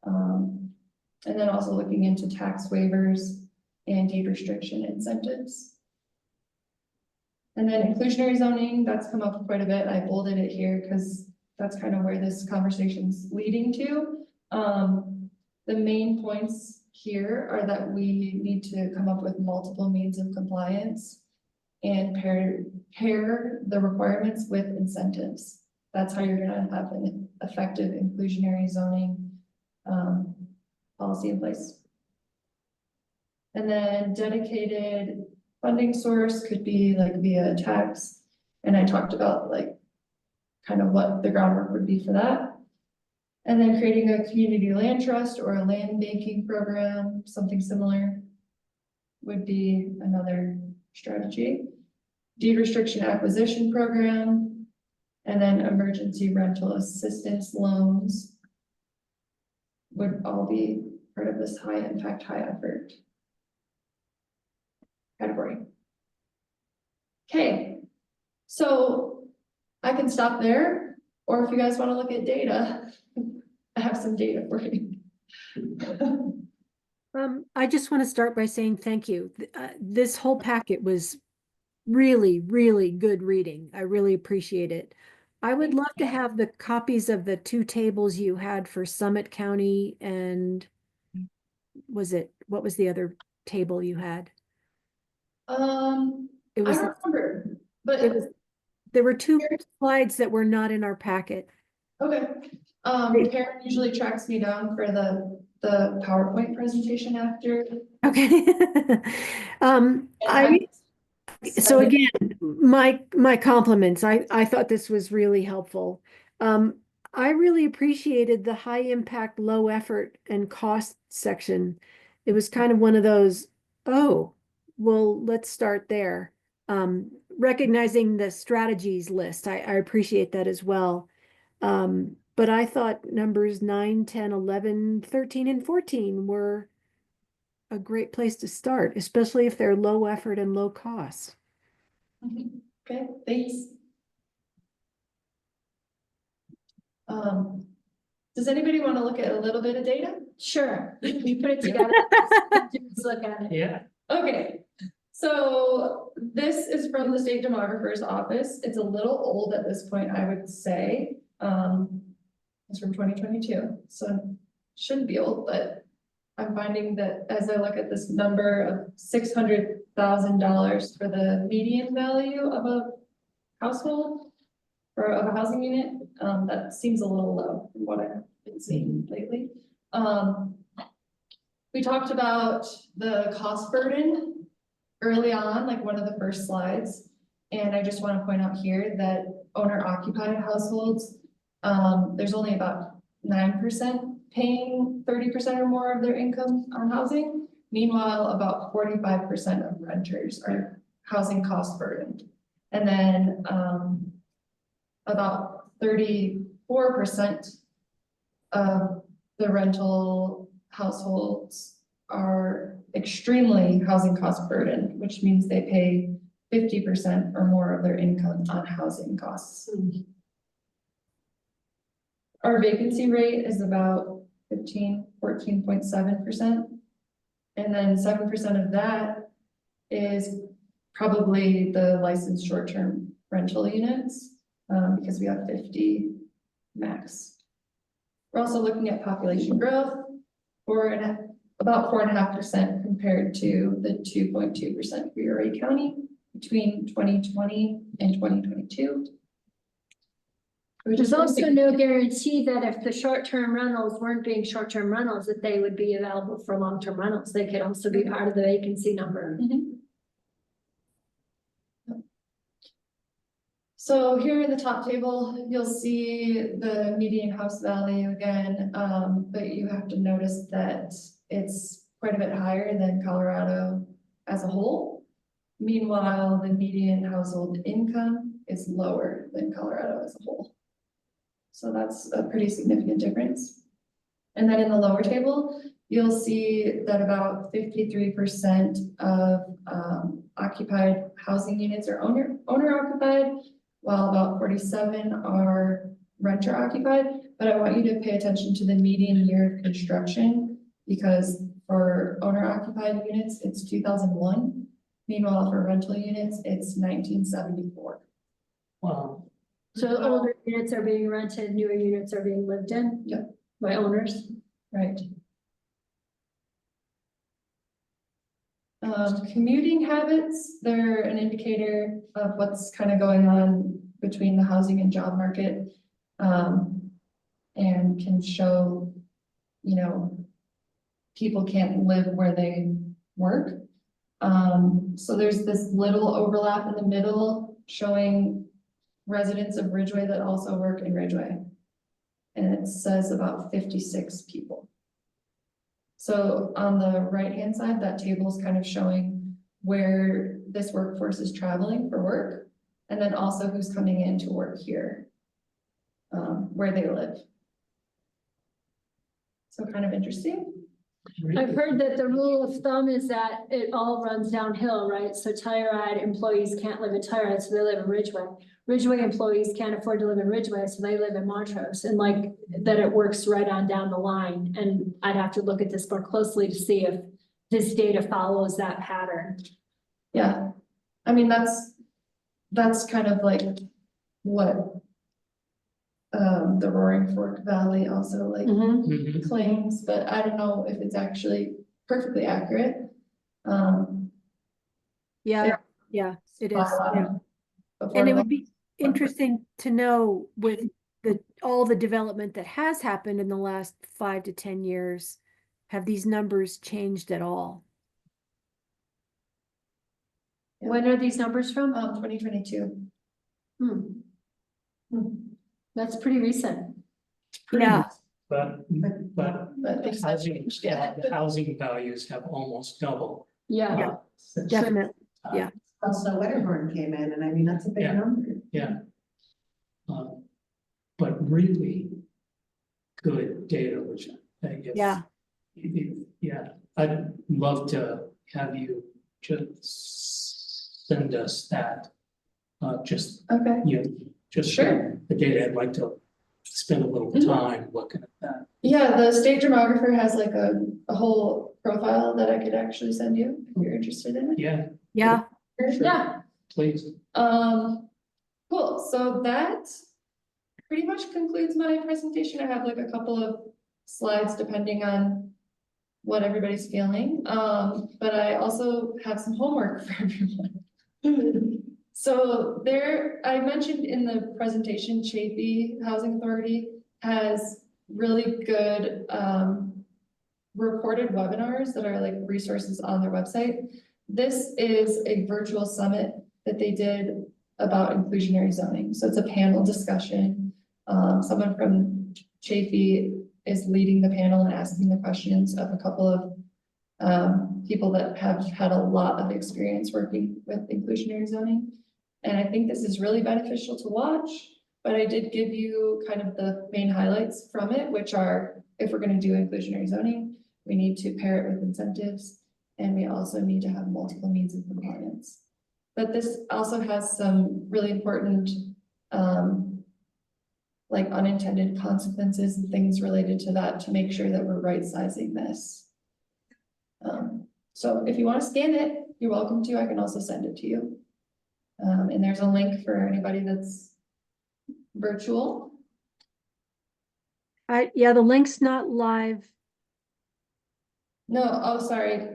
And then also looking into tax waivers and deed restriction incentives. And then inclusionary zoning, that's come up quite a bit. I bolded it here because that's kind of where this conversation's leading to. The main points here are that we need to come up with multiple means of compliance and pair the requirements with incentives. That's how you're gonna have an effective inclusionary zoning policy in place. And then dedicated funding source could be like via tax And I talked about like kind of what the groundwork would be for that. And then creating a community land trust or a land banking program, something similar would be another strategy. Deed restriction acquisition program, and then emergency rental assistance loans would all be part of this high impact, high effort category. Okay, so I can stop there, or if you guys want to look at data, I have some data for you. I just want to start by saying thank you. This whole packet was really, really good reading. I really appreciate it. I would love to have the copies of the 2 tables you had for Summit County and what was the other table you had? It was, I don't remember, but there were 2 slides that were not in our packet. okay. Karen usually tracks me down for the PowerPoint presentation after. Okay. So again, my compliments. I thought this was really helpful. I really appreciated the high impact, low effort and cost section. It was kind of one of those, oh, well, let's start there. Recognizing the strategies list, I appreciate that as well. But I thought numbers 9, 10, 11, 13, and 14 were a great place to start, especially if they're low effort and low cost. Okay, thanks. Does anybody want to look at a little bit of data? Sure, we put it together. Let's look at it. Yeah. Okay, so this is from the state demographer's office. It's a little old at this point, I would say. It's from 2022, so shouldn't be old, but I'm finding that as I look at this number of $600,000 for the median value of a household or of a housing unit, that seems a little low from what I've been seeing lately. We talked about the cost burden early on, like one of the first slides. And I just want to point out here that owner occupied households, there's only about 9% paying 30% or more of their income on housing. Meanwhile, about 45% of renters are housing cost burdened. And then about 34% of the rental households are extremely housing cost burdened, which means they pay 50% or more of their income on housing costs. Our vacancy rate is about 14.7%. And then 7% of that is probably the licensed short-term rental units, because we have 50 max. We're also looking at population growth for about 4.5% compared to the 2.2% for Ridgway County between 2020 and 2022. There's also no guarantee that if the short-term rentals weren't being short-term rentals, that they would be available for long-term rentals. They could also be part of the vacancy number. So here in the top table, you'll see the median house value again, but you have to notice that it's quite a bit higher than Colorado as a whole. Meanwhile, the median household income is lower than Colorado as a whole. So that's a pretty significant difference. And then in the lower table, you'll see that about 53% of occupied housing units are owner occupied, while about 47 are renter occupied. But I want you to pay attention to the median year of construction, because for owner occupied units, it's 2001. Meanwhile, for rental units, it's 1974. Wow. So older units are being rented, newer units are being lived in. Yep. By owners. Right. Commuting habits, they're an indicator of what's kind of going on between the housing and job market, and can show, you know, people can't live where they work. So there's this little overlap in the middle showing residents of Ridgway that also work in Ridgway. And it says about 56 people. So on the right-hand side, that table is kind of showing where this workforce is traveling for work, and then also who's coming in to work here, where they live. So kind of interesting. I've heard that the rule of thumb is that it all runs downhill, right? So Telluride employees can't live in Telluride, so they live in Ridgway. Ridgway employees can't afford to live in Ridgway, so they live in Montrose, and like that it works right on down the line. And I'd have to look at this more closely to see if this data follows that pattern. Yeah, I mean, that's kind of like what the Roaring Fork Valley also like claims, but I don't know if it's actually perfectly accurate. Yeah, it is. Yeah. And it would be interesting to know with all the development that has happened in the last 5 to 10 years, have these numbers changed at all? When are these numbers from? 2022. That's pretty recent. Yeah. But things have housing, changed, the housing values have almost doubled. Yeah. since Definitely. that time. Yeah. Also, Wedderhorn came in, and I mean, that's a big Yeah. number. Yeah. But really good data, which I guess. Yeah. Yeah, I'd love to have you just send us that. Just, Okay. Just Sure. the data. I'd like to spend a little time looking at that. Yeah, the state demographer has like a whole profile that I could actually send you if you're interested in it. Yeah, Yeah. Yeah. please. Cool, so that pretty much concludes my presentation. I have like a couple of slides depending on what everybody's feeling. But I also have some homework for everyone. So I mentioned in the presentation, Chafee Housing Authority has really good recorded webinars that are like resources on their website. This is a virtual summit that they did about inclusionary zoning. So it's a panel discussion. Someone from Chafee is leading the panel and asking the questions of a couple of people that have had a lot of experience working with inclusionary zoning. And I think this is really beneficial to watch, but I did give you kind of the main highlights from it, which are, if we're going to do inclusionary zoning, we need to pair it with incentives, and we also need to have multiple means of compliance. But this also has some really important like unintended consequences and things related to that to make sure that we're right sizing this. So if you want to scan it, you're welcome to. I can also send it to you. And there's a link for anybody that's virtual. Yeah, the link's not live. No, oh, sorry.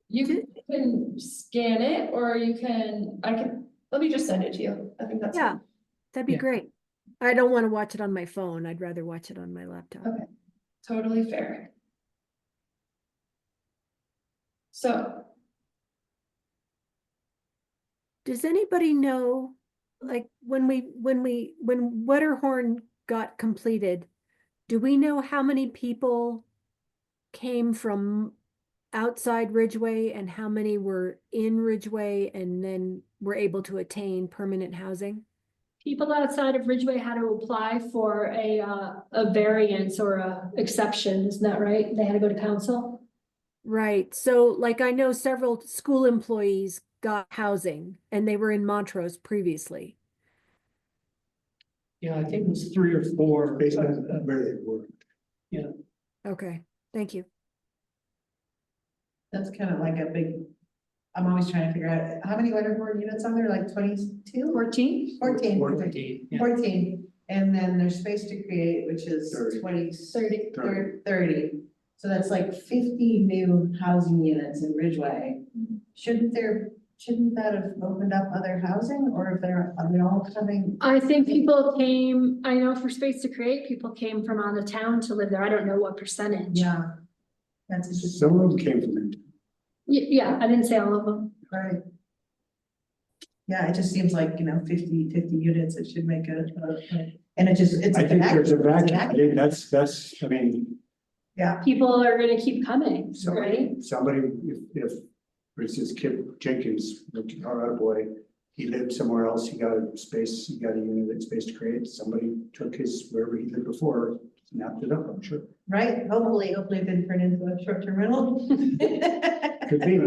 You can scan it, or let me just send it to you. I think that's Yeah, fine. that'd be great. I don't want to watch it on my phone. I'd rather watch it on my laptop. Okay, totally fair. So, Does anybody know, like, when Wedderhorn got completed, do we know how many people came from outside Ridgway and how many were in Ridgway and then were able to attain permanent housing? People outside of Ridgway had to apply for a variance or a exception, isn't that right? They had to go to council? Right. So like I know several school employees got housing and they were in Montrose previously. Yeah, I think it was 3 or 4. Based on where they were. Yeah. Okay, thank you. That's kind of like a big, I'm always trying to figure out, how many Wedderhorn units are there, like 22? 14? 14. 14, yeah. 14, and then there's space to create, which is 30. 30. So that's like 50 new housing units in Ridgway. Shouldn't that have opened up other housing, or if are they all coming? I think people came, I know for Space to Create, people came from out of town to live there. I don't know what percentage. Yeah. That's interesting. Some of them came from India. Yeah, I didn't say all of them. Right. Yeah, it just seems like, 50 units, it should make and it's I a think there's a vacuum. I vacuum. think I mean, Yeah, People are gonna keep coming, right? somebody, if, for instance, Kip Jenkins, our other boy, he lived somewhere else, he got a space, he got a unit, space to create, somebody took his, wherever he lived before, snapped it up, I'm sure. right, hopefully it didn't turn into a short-term rental. Could be.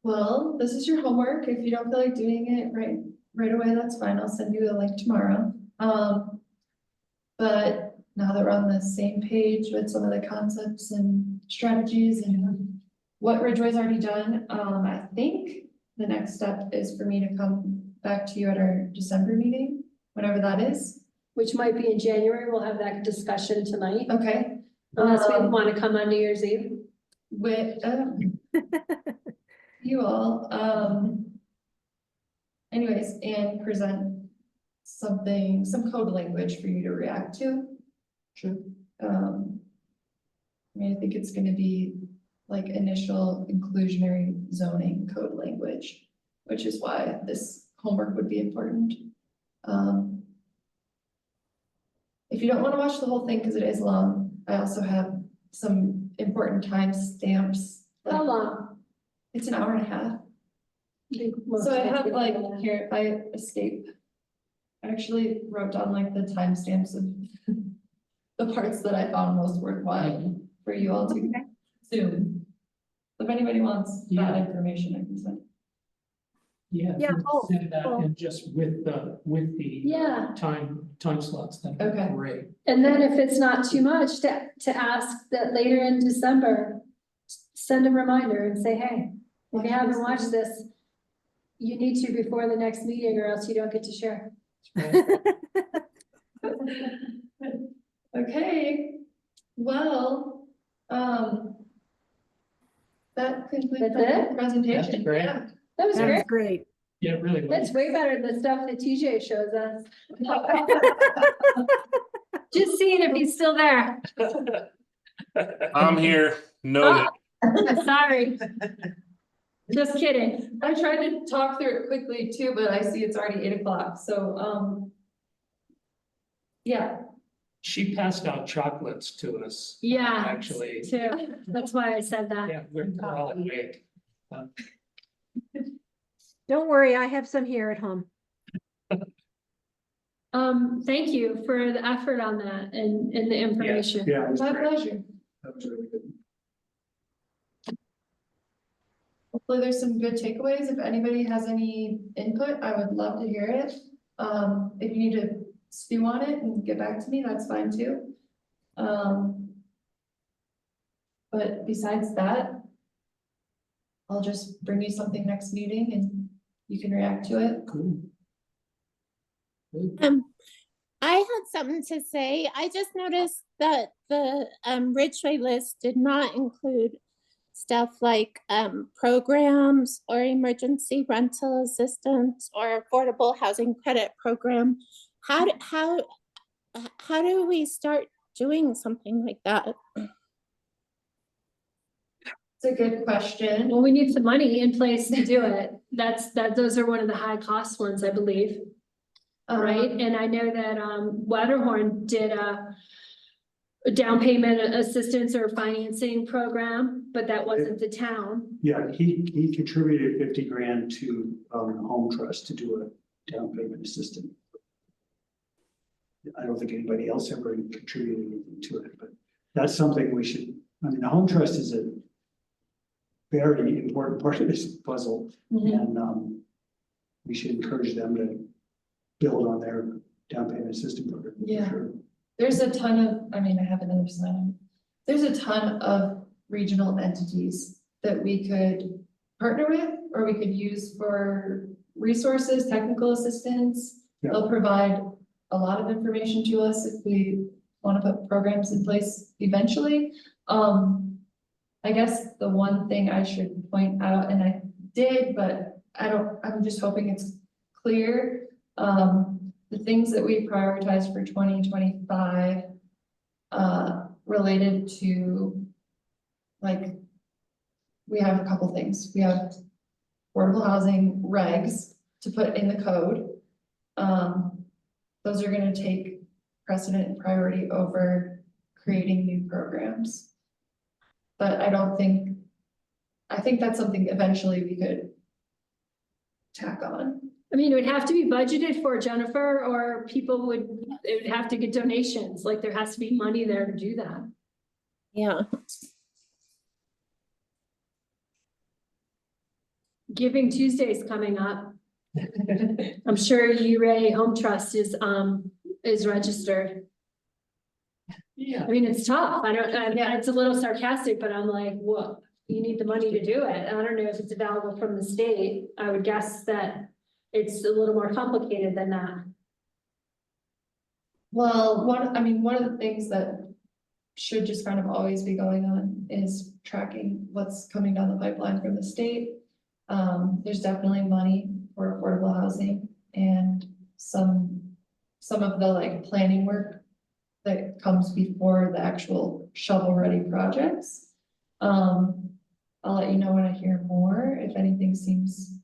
Well, this is your homework. If you don't feel like doing it right away, that's fine. I'll send you a link tomorrow. But now that we're on the same page with some of the concepts and strategies and what Ridgway's already done, I think the next step is for me to come back to you at our December meeting, whenever that is. Which might be in January. We'll have that discussion tonight. Okay. Unless we want to come on New Year's Eve. With, you all, anyways, and present some code language for you to react to. Sure. I mean, I think it's gonna be like initial inclusionary zoning code language, which is why this homework would be important. If you don't want to watch the whole thing, because it is long, I also have some important time stamps. How long? It's an hour and a half. So I have like, here, if I escape, I actually wrote down like the timestamps of the parts that I found most worthwhile for you all to consume. If anybody wants that information, I can send. Yeah. Yeah, Send that and just with the Yeah. time slots, then Okay. great. And then if it's not too much to ask that later in December, send a reminder and say, hey, if you haven't watched this, you need to before the next meeting or else you don't get to share. Okay, well, that concludes That's the it? presentation. That's great. Yeah. That was That's great. great. Yeah, really. That's way better than the stuff that TJ shows us. Just seeing if he's still there. I'm here, noted. Sorry. Just kidding. I tried to talk through it quickly too, but I see it's already 8 o'clock, so, yeah. She passed out chocolates to us. Yeah. Actually, Too. That's why I said that. yeah, we're all awake. Don't worry, I have some here at home. Thank you for the effort on that and the information. Yeah, it was My great. pleasure. That was really good. Hopefully there's some good takeaways. If anybody has any input, I would love to hear it. If you need to stew on it and get back to me, that's fine too. But besides that, I'll just bring you something next meeting and you can react to it. Cool. I had something to say. I just noticed that the Ridgway list did not include stuff like programs or emergency rental assistance or affordable housing credit program. How do we start doing something like that? It's a good question. Well, we need some money in place to do it. Those are one of the high cost ones, I believe. Right, and I know that Waterhorn did a down payment assistance or financing program, but that wasn't the town. Yeah, he contributed 50 grand to Home Trust to do a down payment assistance. I don't think anybody else ever contributed anything to it, but that's something we should, I mean, the Home Trust is a very important part of this puzzle. Mhm. And we should encourage them to build on their down payment assistance program. for Yeah. sure. There's a ton of, I mean, I have another slide. There's a ton of regional entities that we could partner with, or we could use for resources, technical assistance. Yeah. They'll provide a lot of information to us if we want to put programs in place eventually. I guess the one thing I should point out, and I did, but I'm just hoping it's clear. The things that we prioritized for 2025 related to, like, we have a couple things. We have affordable housing regs to put in the code. Those are gonna take precedent and priority over creating new programs. But I think that's something eventually we could tack on. I mean, it would have to be budgeted for, Jennifer, or it would have to get donations, like there has to be money there to do that. Yeah. Giving Tuesday's coming up. I'm sure Ridgway Home Trust is registered. Yeah. I mean, it's tough. It's a little sarcastic, but I'm like, well, you need the money to do it. I don't know if it's available from the state. I would guess that it's a little more complicated than that. Well, one of the things that should just kind of always be going on is tracking what's coming down the pipeline from the state. There's definitely money for affordable housing and some of the like planning work that comes before the actual shovel-ready projects. I'll let you know when I hear more, if anything seems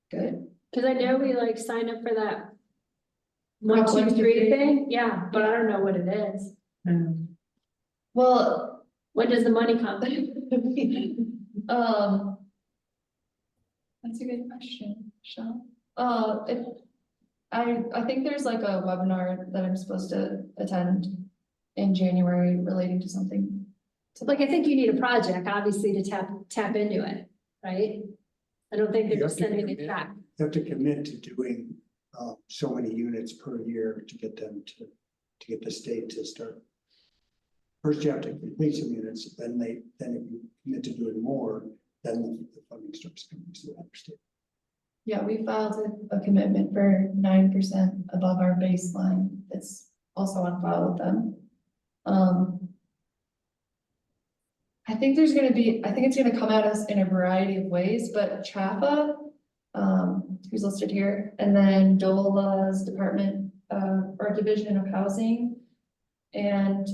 good. Cause I know we like signed up for that Prop 1, 2, 3 123. thing, yeah, but I don't know what it is. Well, When does the money come? That's a good question, Sean. I think there's like a webinar that I'm supposed to attend in January relating to something. Like, I think you need a project, obviously, to tap into it, right? I don't think they're You have just to sending it commit. back. You have to commit to doing so many units per year to get them to get the state to start. First, you have to complete some units, then if you commit to doing more, then the funding starts coming to the state. Yeah, we filed a commitment for 9% above our baseline. That's also on file with them. I think it's gonna come at us in a variety of ways, but CHAPA, who's listed here, and then DOLA's Department or Division of Housing, and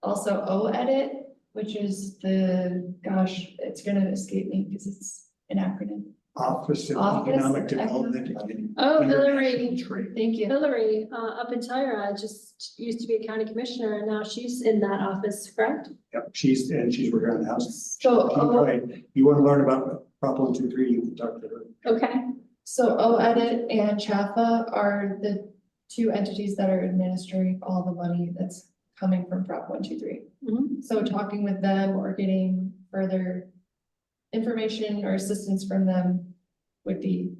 also OEDIT, which is it's gonna escape me because it's an acronym. Office of Office Economic of Development. Economic- and Oh, Hillary. International Trade. Thank you. Hillary, up in Tyra, just used to be a county commissioner, and now she's in that office, correct? Yep, she's working on the house. So, You want to learn about Prop 123, you can talk to her. Okay. So OEDIT and CHAPA are the two entities that are administering all the money that's coming from Prop 123. Mhm. So talking with them or getting further information or assistance from them would be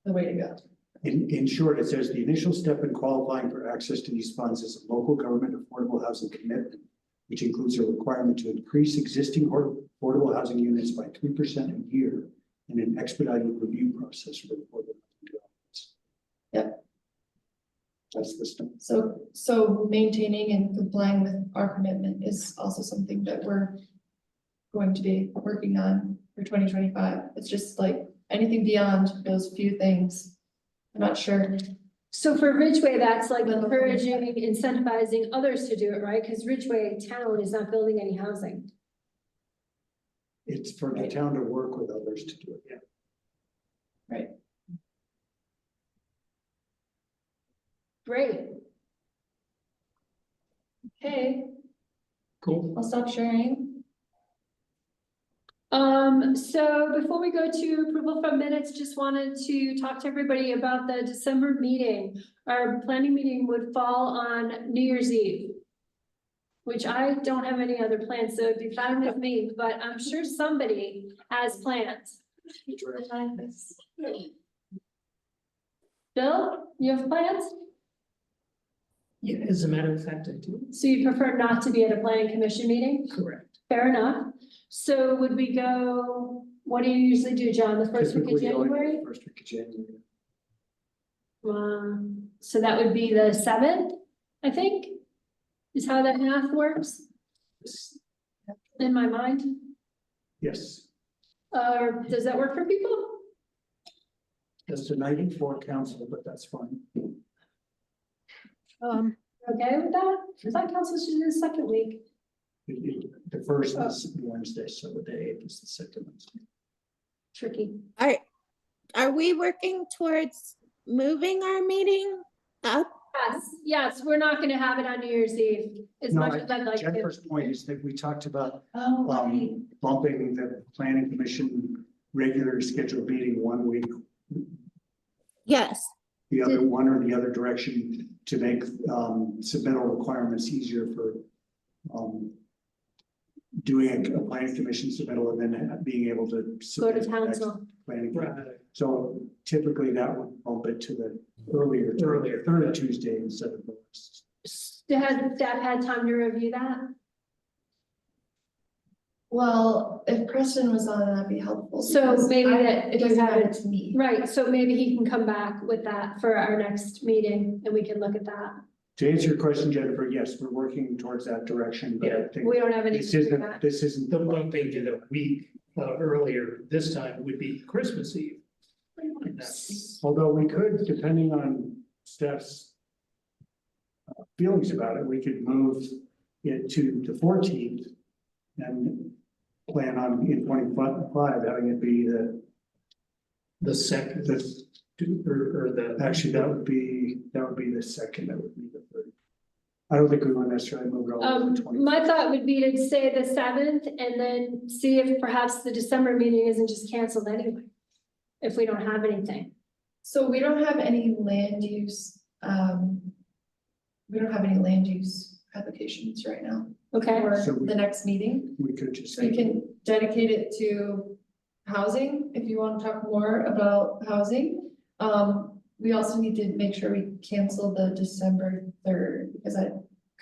the way to go. In short, it says the initial step in qualifying for access to these funds is a local government affordable housing commitment, which includes a requirement to increase existing affordable housing units by 3% a year in an expedited review process for affordable housing developments. Yep. That's the step. So maintaining and complying with our commitment is also something that we're going to be working on for 2025. It's just like anything beyond those few things. I'm not sure. So for Ridgway, that's like encouraging, incentivizing others to do it, right? Because Ridgway town is not building any housing. It's for the town to work with others to do it, yeah. Right. Great. Okay, Cool. I'll stop sharing. So before we go to approval from minutes, just wanted to talk to everybody about the December meeting. Our planning meeting would fall on New Year's Eve, which I don't have any other plans, so it'd be fine with me, but I'm sure somebody has plans. Bill, you have plans? Yeah, as a matter of fact, I do. So you prefer not to be at a planning commission meeting? Correct. Fair enough. So would we go, what do you usually do, John, the first week of Typically, going January? First week of January. So that would be the 7th, I think, is how that math works in my mind. Yes, Does that work for people? that's the night before council, but that's fine. Okay with that? I thought council should do the second week. The first is Wednesday, so the 8th is the second Wednesday. tricky. Are we working towards moving our meeting up? Yes, we're not gonna have it on New Year's Eve, as No, much as I'd like to. Jennifer's point is that we talked about Oh, right. bumping the planning commission regular scheduled meeting 1 week, Yes. the other one or the other direction to make submittal requirements easier for doing a planning commission submittal and then being able to Go submit to it next council. planning. Right. So typically that would bump it to the earlier third Tuesday instead of the last. Has Deb had time to review that? Well, if Preston was on, that'd be helpful. So because maybe I- that it you doesn't have matter it- to me. Right, so maybe he can come back with that for our next meeting and we can look at that. To answer your question, Jennifer, yes, we're working towards that direction, but I Yeah. think We don't have any. this isn't. The bumping to the week earlier this time would be Christmas Eve. Although we could, depending on Steph's feelings about it, we could move it to the 14th and plan on in 25 having it be The second, or the. actually, that would be the second, that would be the third. I don't think we want to necessarily move it all to the 20th. My thought would be to say the 7th and then see if perhaps the December meeting isn't just canceled anyway. If we don't have anything. So we don't have any land use, we don't have any land use applications right now Okay, for So we- the next meeting. We could just. So we can dedicate it to housing, if you want to talk more about housing. We also need to make sure we cancel the December 3rd, because I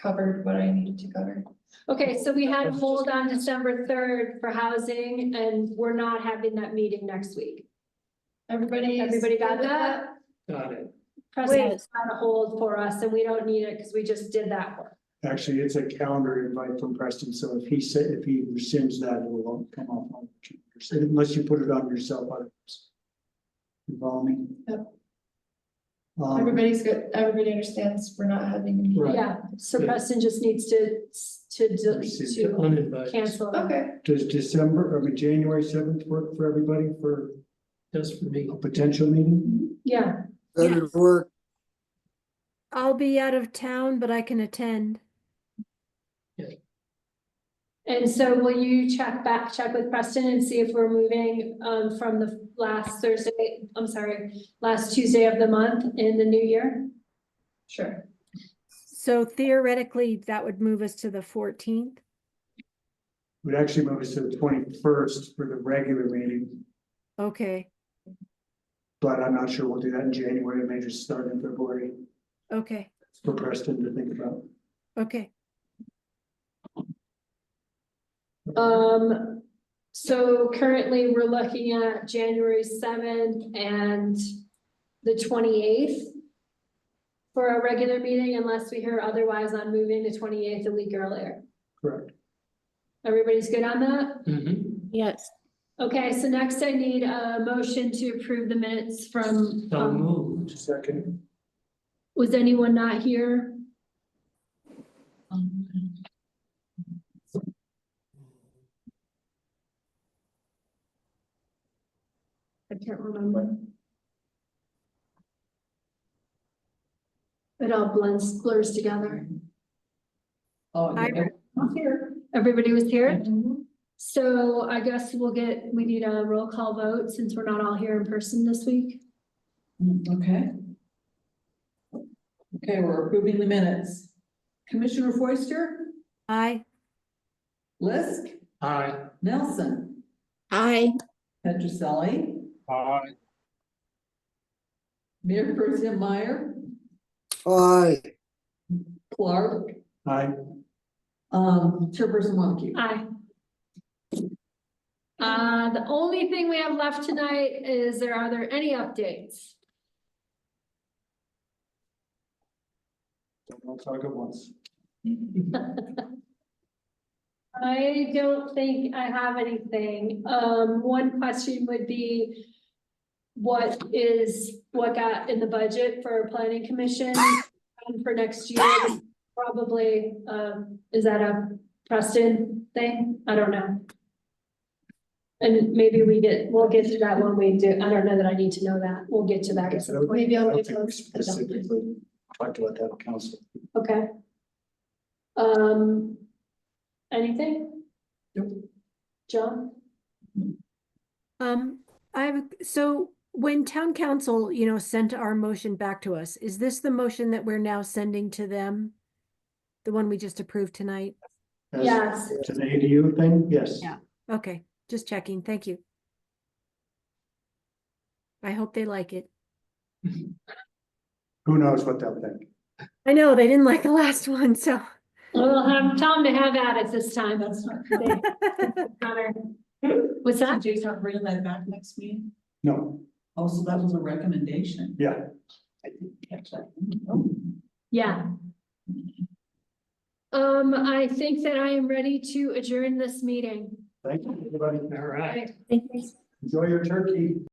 covered what I needed to cover. okay, so we had a hold on December 3rd for housing and we're not having that meeting next week. Everybody got good with that? Got it. President's got a hold for us and we don't need it because we just did that work. Actually, it's a calendar invite from Preston, so if he rescinds that, it will come off on the calendar, unless you put it on yourself. You follow me? Yep. Everybody's Everybody's good, everybody understands we're not having a meeting. Right. Yeah, so Good. Preston just needs to Uninvited. cancel. Okay, Does January 7th work for everybody for Just for me. a potential meeting? Yeah, That'd work. I'll be out of town, but I can attend. and so will you check with Preston and see if we're moving from the last Tuesday of the month in the new year? sure. So theoretically, that would move us to the 14th. Would actually move us to the 21st for the regular meeting, Okay, but I'm not sure we'll do that in January. It may just start in February okay, for Preston to think about. okay. So currently we're looking at January 7th and the 28th for a regular meeting unless we hear otherwise on moving the 28th a week earlier. Correct. Everybody's good on that? Yes. Okay, so next I need a motion to approve the minutes from, So moved. Second. was anyone not here? I can't remember. It all blurs together. Oh, I- yeah, I'm here. Everybody was here? Mhm. So I guess we need a roll call vote since we're not all here in person this week. Okay. Okay, we're approving the minutes. Commissioner Foister, Aye. Lisk, Aye. Nelson, Aye. Petroselli, Aye. Mayor Pro Tem Meyer, Aye. Clark, Aye. Chairperson Wonky. Aye. The only thing we have left tonight is are there any updates? I'll talk at once. I don't think I have anything. One question would be what got in the budget for planning commission for next year? Probably, is that a Preston thing? I don't know. And maybe we'll get to that when we do, I don't know that I need to know that, we'll get to that at some point. Maybe I I'll don't wait think till. we specifically talked about that in council. Okay. Anything? John? I have, so when town council, sent our motion back to us, is this the motion that we're now sending to them? The one we just approved tonight? As Yes. To the ADU thing, yes. Yeah. Okay, just checking. Thank you. I hope they like it. Who knows what they'll think? I know they didn't like the last one, so. We'll have Tom to have at it this time. That's not. Connor. What's that? Jason, bringing that back next meeting? No, Also, that was a recommendation. yeah. I didn't catch that. Yeah. I think that I am ready to adjourn this meeting. Thank you, everybody. All right. Thank you. Enjoy your turkey.